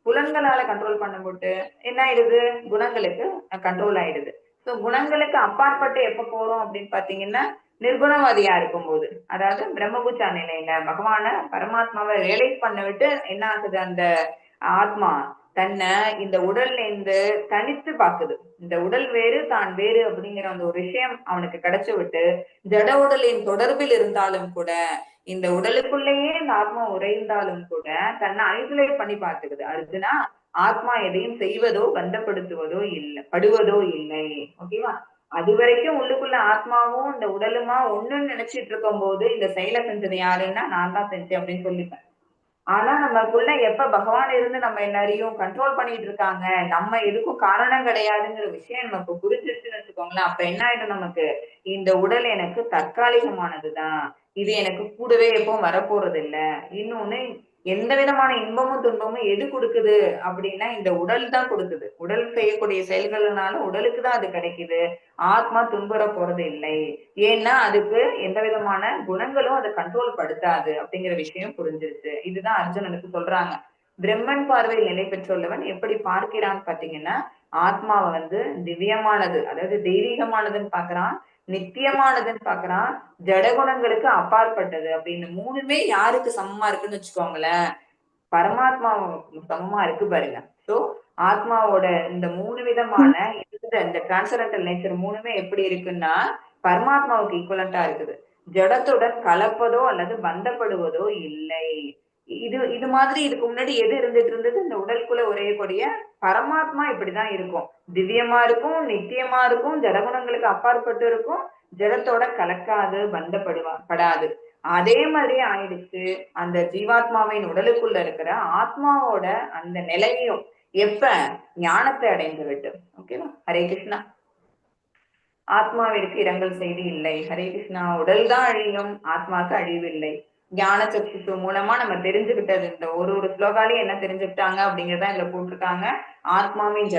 புலன்களால கண்ட்ரோல் பண்ண என்ன ஆயிடுது? குணங்களுக்கு கண்ட்ரோல் ஆயிடுது. சோ குணங்களுக்கு அப்பாற்பட்டு எப்ப போறோம் அப்படின்னு பாத்தீங்கன்னா நிர்குணவாதியா இருக்கும்போது, அதாவது பிரம்மபுச்சா நிலையில பகவான பரமாத்மாவை ரியலைஸ் பண்ண விட்டு என்ன ஆகுது? அந்த ஆத்மா தன்னை இந்த உடல்ல இருந்து தனித்து பாக்குது. இந்த உடல் வேறு தான் வேறு அப்படிங்கிற அந்த ஒரு விஷயம் அவனுக்கு கிடைச்சு விட்டு ஜட உடலின் தொடர்பில் இருந்தாலும் கூட, இந்த உடலுக்குள்ளேயே இந்த ஆத்மா உறைந்தாலும் கூட தன்னை ஐசோலேட் பண்ணி பார்த்துக்குது. அர்ஜுனா, ஆத்மா எதையும் செய்வதோ பந்தப்படுத்துவதோ படுவதோ இல்லை. ஓகேவா? அது வரைக்கும் உள்ளுக்குள்ள ஆத்மாவும் இந்த உடலுமா ஒண்ணுன்னு நினைச்சிட்டு இருக்கும் போது இந்த செயலை செஞ்சது யாருன்னா நான் தான் செஞ்சேன் அப்படின்னு சொல்லிப்பேன். ஆனா நமக்குள்ள எப்ப பகவான் இருந்து நம்ம எல்லாரையும் கண்ட்ரோல் பண்ணிட்டு இருக்காங்க, நம்ம எதுக்கும் காரணம் கிடையாதுங்கிற விஷயம் நமக்கு புரிஞ்சிருச்சுன்னு வச்சுக்கோங்களேன். அப்ப என்ன ஆயிடும்? நமக்கு இந்த உடல் எனக்கு தற்காலிகமானதுதான், இது எனக்கு கூடவே எப்பவும் வரப்போறது இல்ல. இன்னொன்னு, எந்த விதமான இன்பமும் துன்பமும் எது கொடுக்குது அப்படின்னா இந்த உடல் தான் கொடுக்குது. உடல் செய்யக்கூடிய செயல்கள்னால உடலுக்கு தான் அது கிடைக்குது. ஆத்மா துன்புற போறது இல்லை. ஏன்னா அதுக்கு எந்த விதமான குணங்களும் அதை கண்ட்ரோல் படுத்தாது அப்படிங்கிற விஷயம் புரிஞ்சிருச்சு. இதுதான் அர்ஜுனனுக்கு சொல்றாங்க. பிரம்மன் பார்வையில் நிலை பெற்றுள்ளவன் எப்படி பார்க்கிறான்னு பாத்தீங்கன்னா ஆத்மாவை திவ்யமானது, அதாவது தெய்வீகமானதுன்னு பாக்குறான், நித்தியமானதுன்னு பாக்குறான், ஜடகுணங்களுக்கு அப்பாற்பட்டது அப்படின்னு. மூணுமே யாருக்கு சமமா இருக்குன்னு வச்சுக்கோங்களேன். பரமாத்மாவுக்கு சமமா இருக்கு பாருங்க. சோ ஆத்மாவோட இந்த 3 விதமான இந்த டிரான்சரண்டல் நேச்சர் 3மே எப்படி இருக்குன்னா பரமாத்மாவுக்கு ஈக்குவலண்டா இருக்குது. ஜடத்துடன் கலப்பதோ அல்லது பந்தப்படுவதோ இல்லை. இது மாதிரி இதுக்கு முன்னாடி எது இருந்துட்டு இருந்தது? இந்த உடலுக்குள்ள உரையக்கூடிய பரமாத்மா இப்படிதான் இருக்கும். திவ்யமா இருக்கும், நித்தியமா இருக்கும், ஜடகுணங்களுக்கு அப்பாற்பட்டு இருக்கும், ஜடத்தோட கலக்காது, படாது. அதே மாதிரி ஆயிடுச்சு அந்த ஜீவாத்மாவின் உடலுக்குள்ள இருக்கிற ஆத்மாவோட அந்த நிலையும் எப்ப ஞானத்தை அடைந்து விட்டு. ஓகேவா? ஹரே கிருஷ்ணா. ஆத்மாவிற்கு இரங்கல் செய்தி இல்லை. ஹரே கிருஷ்ணா. உடல் தான் அழியும், ஆத்மாவுக்கு அழிவு இல்லை. ஞான சக்தி மூலமா நம்ம தெரிஞ்சுக்கிட்டது இந்த ஒரு ஸ்லோகாலையும் என்ன தெரிஞ்சுக்கிட்டாங்க அப்படிங்கறத இதுல போட்டிருக்காங்க. ஆத்மாவின்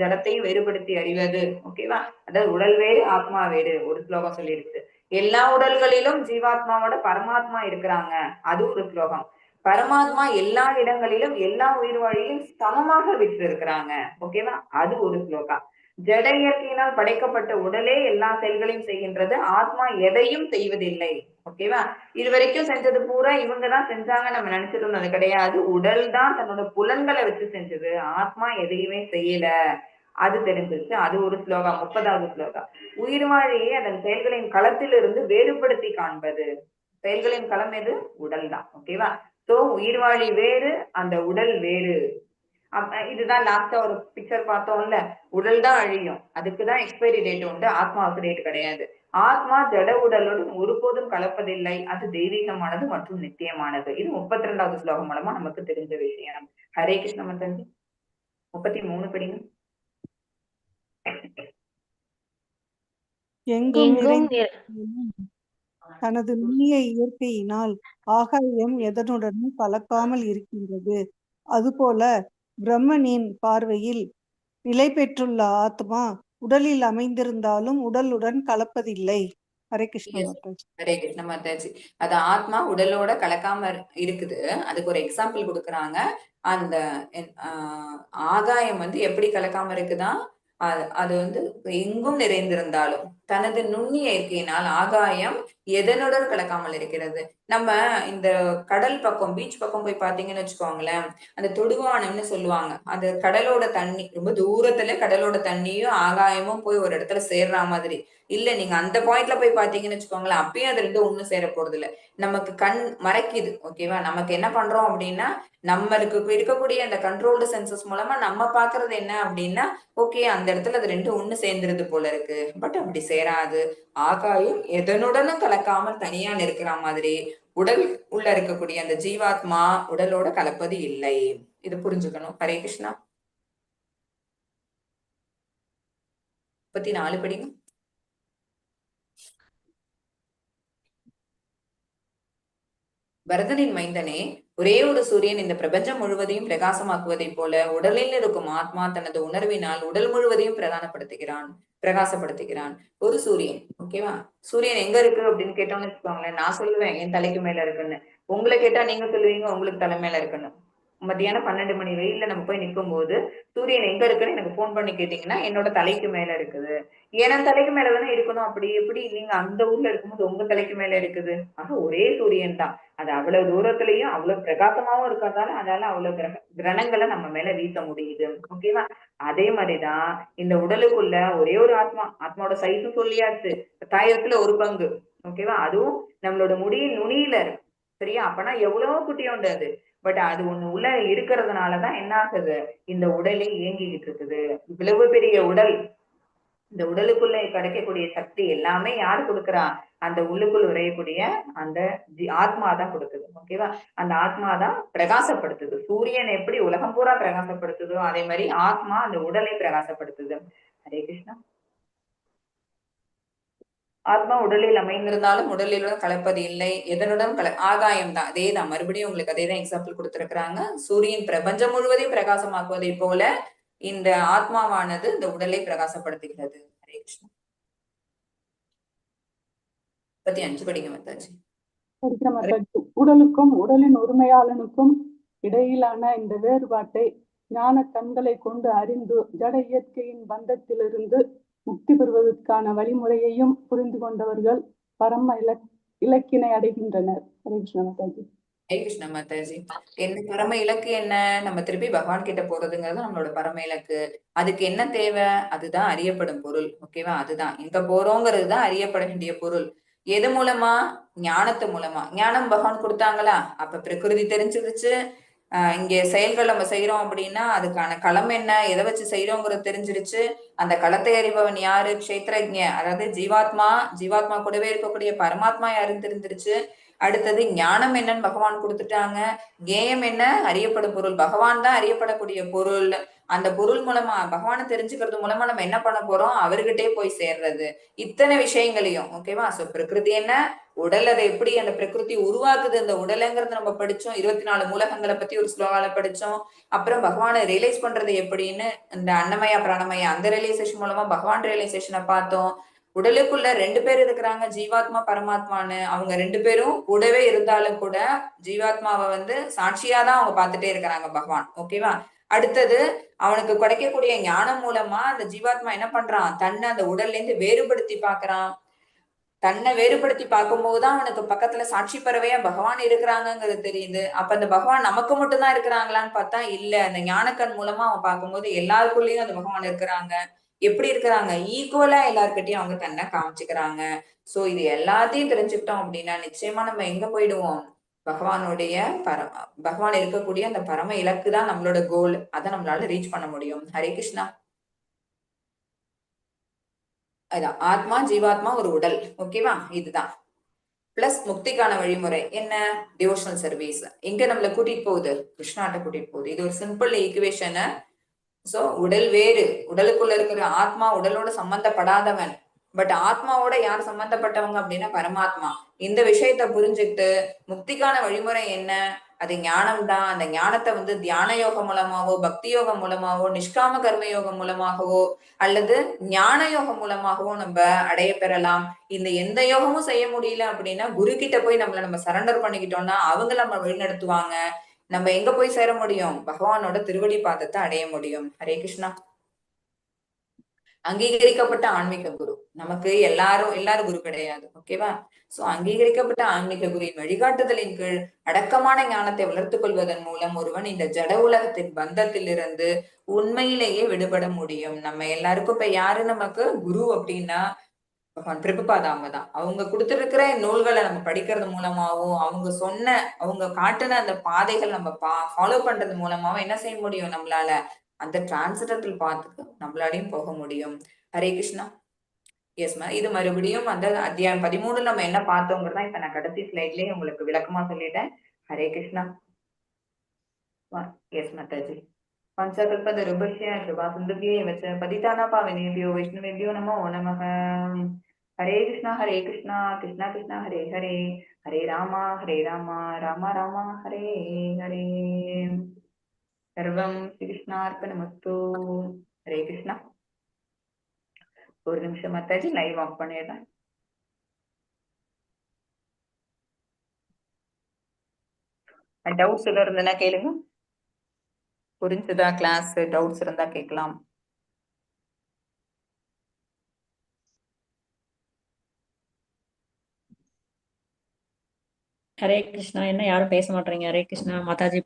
ஜடத்தையும் வேறுபடுத்தி அறிவது. ஓகேவா? அதாவது உடல் வேறு ஆத்மா வேறு ஒரு ஸ்லோகம் சொல்லிடுச்சு. எல்லா உடல்களிலும் ஜீவாத்மாவோட பரமாத்மா இருக்கிறாங்க, அது ஒரு ஸ்லோகம். பரமாத்மா எல்லா இடங்களிலும் எல்லா உயிர்வாழியிலும் சமமாக விட்டு இருக்கிறாங்க. ஓகேவா? அது ஒரு ஸ்லோகா. ஜட இயற்கையினால் படைக்கப்பட்ட உடலே எல்லா செயல்களையும் செய்கின்றது, ஆத்மா எதையும் செய்வதில்லை. ஓகேவா? இது வரைக்கும் செஞ்சது பூரா இவங்கதான் செஞ்சாங்க நம்ம நினைச்சிட்டு இருந்தது கிடையாது. உடல் தான் தன்னோட புலன்களை வச்சு செஞ்சது, ஆத்மா எதையுமே செய்யல. அது தெரிஞ்சிருச்சு. அது ஒரு ஸ்லோகா. 30வது ஸ்லோகா. உயிர்வாழியை அதன் செயல்களின் களத்திலிருந்து வேறுபடுத்தி காண்பது. செயல்களின் களம் எது? உடல் தான். ஓகேவா? சோ உயிர்வாழி வேறு, அந்த உடல் வேறு. இதுதான் லாஸ்டா ஒரு பிக்சர் பார்த்தோம்ல, உடல் தான் அழியும், அதுக்குதான் எக்ஸ்பைரி டேட் உண்டு, ஆத்மாவுக்கு டேட் கிடையாது. ஆத்மா ஜட உடலுடன் ஒருபோதும் கலப்பதில்லை, அது தெய்வீகமானது மற்றும் நித்தியமானது. இது 32வது ஸ்லோகம் மூலமா நமக்கு தெரிஞ்ச விஷயம். ஹரே கிருஷ்ண மந்தன்ஜி. 33 படிங்க. எங்கும் தனது நுண்ணிய இயற்கையினால் ஆகாயம் எதனுடனும் கலக்காமல் இருக்கின்றது. அதுபோல பிரம்மனின் பார்வையில் நிலை பெற்றுள்ள ஆத்மா உடலில் அமைந்திருந்தாலும் உடலுடன் கலப்பதில்லை. ஹரே கிருஷ்ண மாதாஜி. ஹரே கிருஷ்ண மாதாஜி. அது ஆத்மா உடலோட கலக்காம இருக்குது. அதுக்கு ஒரு எக்ஸாம்பிள் கொடுக்குறாங்க. அந்த ஆகாயம் எப்படி கலக்காம இருக்குதான்? அது எங்கும் நிறைந்திருந்தாலும் தனது நுண்ணிய இயற்கையினால் ஆகாயம் எதனுடன் கலக்காமல் இருக்கிறது. நம்ம இந்த கடல் பக்கம், பீச் பக்கம் போய் பாத்தீங்கன்னு வச்சுக்கோங்களேன், அந்த தொடுவானம்னு சொல்லுவாங்க. அந்த கடலோட தண்ணி ரொம்ப தூரத்துல கடலோட தண்ணியும் ஆகாயமும் போய் ஒரு இடத்துல சேர்ற மாதிரி இல்ல. நீங்க அந்த பாயிண்ட்ல போய் பாத்தீங்கன்னு வச்சுக்கோங்களேன், அப்பயும் அது ரெண்டும் ஒண்ணும் சேர போறது இல்ல. நமக்கு கண் மறைக்குது. ஓகேவா? நமக்கு என்ன பண்றோம் அப்படின்னா, நம்மளுக்கு இருக்கக்கூடிய அந்த கண்ட்ரோல்டு சென்சஸ் மூலமா நம்ம பாக்குறது என்ன அப்படின்னா, ஓகே அந்த இடத்துல அது ரெண்டும் ஒண்ணு சேர்ந்துருது போல இருக்கு. பட் அப்படி சேராது. ஆகாயம் எதனுடனும் கலக்காமல் தனியா இருக்கிற மாதிரி உடல் உள்ள இருக்கக்கூடிய அந்த ஜீவாத்மா உடலோட கலப்பது இல்லை. இது புரிஞ்சுக்கணும். ஹரே கிருஷ்ணா. 34 படிங்க. பரதனின் மைந்தனே, ஒரே ஒரு சூரியன் இந்த பிரபஞ்சம் முழுவதையும் பிரகாசமாக்குவதை போல உடலில் இருக்கும் ஆத்மா தனது உணர்வினால் உடல் முழுவதையும் பிரகாசப்படுத்துகிறான். ஒரு சூரியன். ஓகேவா? சூரியன் எங்க இருக்கு அப்படின்னு கேட்டோம்னு வச்சுக்கோங்களேன், நான் சொல்லுவேன் என் தலைக்கு மேல இருக்குன்னு. உங்களை கேட்டா நீங்க சொல்லுவீங்க உங்களுக்கு தலை மேல இருக்குன்னு. மத்தியானம் 12 மணி வெயில்ல நம்ம போய் நிற்கும் போது சூரியன் எங்க இருக்குன்னு எனக்கு போன் பண்ணி கேட்டீங்கன்னா என்னோட தலைக்கு மேல இருக்குது. ஏன்னா தலைக்கு மேலதானே இருக்கணும். அப்படி எப்படி நீங்க அந்த ஊர்ல இருக்கும்போது உங்க தலைக்கு மேல இருக்குது? ஆக ஒரே சூரியன் தான். அது அவ்வளவு தூரத்திலையும் அவ்வளவு பிரகாசமாவும் இருக்கிறதால அதால அவ்வளவு கிரணங்களை நம்ம மேல வீச முடியுது. ஓகேவா? அதே மாதிரிதான் இந்த உடலுக்குள்ள ஒரே ஒரு ஆத்மாவோட சைஸும் சொல்லியாச்சு, 1000த்துல 1 பங்கு. ஓகேவா? அதுவும் நம்மளோட முடியின் நுனியில இருக்கு. சரியா? அப்பனா எவ்வளவோ குட்டியோண்டு அது. பட் அது ஒண்ணு உள்ள இருக்கிறதுனாலதான் என்ன ஆகுது, இந்த உடலே இயங்கிக்கிட்டு இருக்குது. இவ்வளவு பெரிய உடல், இந்த உடலுக்குள்ள கிடைக்கக்கூடிய சக்தி எல்லாமே யாரு கொடுக்குறா? அந்த உள்ளுக்குள் உரையக்கூடிய அந்த ஆத்மா தான் கொடுக்குது. ஓகேவா? அந்த ஆத்மா தான் பிரகாசப்படுத்துது. சூரியன் எப்படி உலகம் பூரா பிரகாசப்படுத்துதோ அதே மாதிரி ஆத்மா அந்த உடலை பிரகாசப்படுத்துது. ஹரே கிருஷ்ணா. ஆத்மா உடலில் அமைந்திருந்தாலும் உடலிலுடன் கலப்பது இல்லை. எதனுடன் ஆகாயம் தான். அதே தான். மறுபடியும் உங்களுக்கு அதே தான் எக்ஸாம்பிள் கொடுத்திருக்கிறாங்க. சூரியன் பிரபஞ்சம் முழுவதையும் பிரகாசமாக்குவதை போல இந்த ஆத்மாவானது இந்த உடலை பிரகாசப்படுத்துகிறது. ஹரே கிருஷ்ணா. 35 படிங்க மாதாஜி. உடலுக்கும் உடலின் உரிமையாளனுக்கும் இடையிலான இந்த வேறுபாட்டை ஞான கண்களை கொண்டு அறிந்து ஜட இயற்கையின் பந்தத்திலிருந்து முக்தி பெறுவதற்கான வழிமுறையையும் புரிந்து கொண்டவர்கள் பரம இலக்கினை அடைகின்றனர். ஹரே கிருஷ்ண மாதாஜி. ஹரே கிருஷ்ண மாதாஜி. என்ன பரம இலக்கு என்ன? நம்ம திருப்பி பகவான் கிட்ட போறதுங்கிறது நம்மளோட பரம இலக்கு. அதுக்கு என்ன தேவை? அதுதான் அறியப்படும் பொருள். ஓகேவா? அதுதான் எங்க போறோங்கிறது தான் அறியப்பட வேண்டிய பொருள். எது மூலமா? ஞானத்து மூலமா. ஞானம் பகவான் கொடுத்தாங்களா? அப்ப பிரகிருதி தெரிஞ்சிருச்சு. இங்க செயல்கள் நம்ம செய்யறோம் அப்படின்னா அதுக்கான களம் என்ன, எதை வச்சு செய்யறோங்கிறது தெரிஞ்சிருச்சு. அந்த களத்தை அறிபவன் யாரு? க்ஷேத்ரஜ்ஞ, அதாவது ஜீவாத்மா. ஜீவாத்மா கூடவே இருக்கக்கூடிய பரமாத்மா யாருன்னு தெரிஞ்சிருச்சு. அடுத்தது ஞானம் என்னன்னு பகவான் கொடுத்துட்டாங்க. கேயம் என்ன? அறியப்படும் பொருள். பகவான் தான் அறியப்படக்கூடிய பொருள். அந்த பொருள் மூலமா பகவானை தெரிஞ்சுக்கிறது மூலமா நம்ம என்ன பண்ண போறோம்? அவர்கிட்டே போய் சேர்றது. இத்தனை விஷயங்களையும் ஓகேவா? சோ பிரகிருதி என்ன, உடல், அதை எப்படி அந்த பிரகிருதி உருவாக்குது, அந்த உடலைங்கிறது நம்ம படிச்சோம். 24 மூலகங்களை பத்தி ஒரு ஸ்லோகால படிச்சோம். அப்புறம் பகவானை ரியலைஸ் பண்றது எப்படின்னு இந்த அன்னமயா பிராணமயா அந்த ரியலைசேஷன் மூலமா பகவான் ரியலைசேஷனை பார்த்தோம். உடலுக்குள்ள 2 பேர் இருக்கிறாங்க, ஜீவாத்மா பரமாத்மான்னு. அவங்க 2 பேரும் கூடவே இருந்தாலும் கூட ஜீவாத்மாவை வந்து சாட்சியாதான் அவங்க பார்த்துட்டே இருக்கிறாங்க பகவான். ஓகேவா? அடுத்தது அவனுக்கு கிடைக்கக்கூடிய ஞானம் மூலமா அந்த ஜீவாத்மா என்ன பண்றான்? தன்னை அந்த உடல்ல இருந்து வேறுபடுத்தி பாக்குறான். தன்னை வேறுபடுத்தி பார்க்கும்போதுதான் அவனுக்கு பக்கத்துல சாட்சி பறவையா பகவான் இருக்கிறாங்கிறது தெரியுது. அப்ப அந்த பகவான் நமக்கு மட்டும்தான் இருக்கிறாங்களான்னு பார்த்தா இல்ல. அந்த ஞானக்கண் மூலமா அவன் பார்க்கும்போது எல்லாருக்குள்ளயும் அந்த பகவான் இருக்கிறாங்க. எப்படி இருக்கிறாங்க? ஈக்குவலா எல்லார்கிட்டயும் அவங்க தன்னை காமிச்சுக்கிறாங்க. சோ இது எல்லாத்தையும் தெரிஞ்சுக்கிட்டோம் அப்படின்னா நிச்சயமா நம்ம எங்க போயிடுவோம்? பகவானுடைய பகவான் இருக்கக்கூடிய அந்த பரம இலக்கு தான் நம்மளோட கோல். அதை நம்மளால ரீச் பண்ண முடியும். ஹரே கிருஷ்ணா. அதான் ஆத்மா, ஜீவாத்மா, ஒரு உடல். ஓகேவா? இதுதான் பிளஸ் முக்திக்கான வழிமுறை என்ன? Devotional service. எங்க நம்மளை கூட்டிட்டு போகுது? கிருஷ்ணாட்ட கூட்டிட்டு போகுது. இது ஒரு சிம்பிள் ஈக்குவேஷன். சோ உடல் வேறு, உடலுக்குள்ள இருக்கிற ஆத்மா உடலோட சம்பந்தப்படாதவன். பட் ஆத்மாவோட யார் சம்பந்தப்பட்டவங்க அப்படின்னா பரமாத்மா. இந்த விஷயத்த புரிஞ்சுக்கிட்டு முக்திக்கான வழிமுறை என்ன? அது ஞானம் தான். அந்த ஞானத்தை வந்து தியான யோகம் மூலமாவோ, பக்தி யோகம் மூலமாவோ, நிஷ்காம கர்ம யோகம் மூலமாகவோ அல்லது ஞான யோகம் மூலமாகவோ நம்ம அடைய பெறலாம். இந்த எந்த யோகமும் செய்ய முடியல அப்படின்னா குரு கிட்ட போய் நம்ம சரண்டர் பண்ணிக்கிட்டோம்னா அவங்க நம்ம வழிநடத்துவாங்க. நம்ம எங்க போய் சேர முடியும்? பகவானோட திருவடி பாதத்தை அடைய முடியும். ஹரே கிருஷ்ணா. அங்கீகரிக்கப்பட்ட ஆன்மீக குரு. நமக்கு எல்லாரும் குரு கிடையாது. ஓகேவா? சோ அங்கீகரிக்கப்பட்ட ஆன்மீக குருவின் வழிகாட்டுதலின் கீழ் அடக்கமான ஞானத்தை வளர்த்துக் கொள்வதன் மூலம் ஒருவன் இந்த ஜட உலகத்தின் பந்தத்திலிருந்து உண்மையிலேயே விடுபட முடியும். நம்ம எல்லாருக்கும் இப்ப யாரு நமக்கு குரு அப்படின்னா பகவான் பிரபுபாதா. அவங்கதான். அவங்க கொடுத்திருக்கிற நூல்களை நம்ம படிக்கிறது மூலமாவும் அவங்க காட்டுன அந்த பாதைகள் நம்ம ஃபாலோ பண்றது மூலமாவும் என்ன செய்ய முடியும்? நம்மளால அந்த டிரான்சிடென்டல் பாத்துக்கு நம்மளாலையும் போக முடியும். ஹரே கிருஷ்ணா. எஸ்மா. இது மறுபடியும் அந்த அத்தியாயம் 13 நம்ம என்ன பார்த்தோங்கிறதா இப்ப நான் கடைசி ஸ்லைட்லயே உங்களுக்கு விளக்கமா சொல்லிட்டேன். ஹரே கிருஷ்ணா. எஸ் மாதாஜி. பஞ்சகல்பதருபஸ்ய கிருபா சிந்துபியே வச்ச பதிதானா பாவனேபியோ வைஷ்ணவேபியோ நமோ நமः. ஹரே கிருஷ்ணா கிருஷ்ணா கிருஷ்ணா ஹரே ஹரே, ஹரே ராமா ராமா ராமா ஹரே ஹரே. சர்வம் கிருஷ்ணார்ப்பணமஸ்து. ஹரே கிருஷ்ணா. ஒரு நிமிஷம் மாதாஜி, லைவ் ஆஃப் பண்ணிடுறேன். டவுட்ஸ் எல்லாம் இருந்ததுன்னா கேளுங்க. புரிஞ்சுதா கிளாஸ்? டவுட்ஸ் இருந்தா கேட்கலாம். ஹரே கிருஷ்ணா. என்ன யாரும் பேச மாட்டீங்க? ஹரே கிருஷ்ணா மாதாஜி.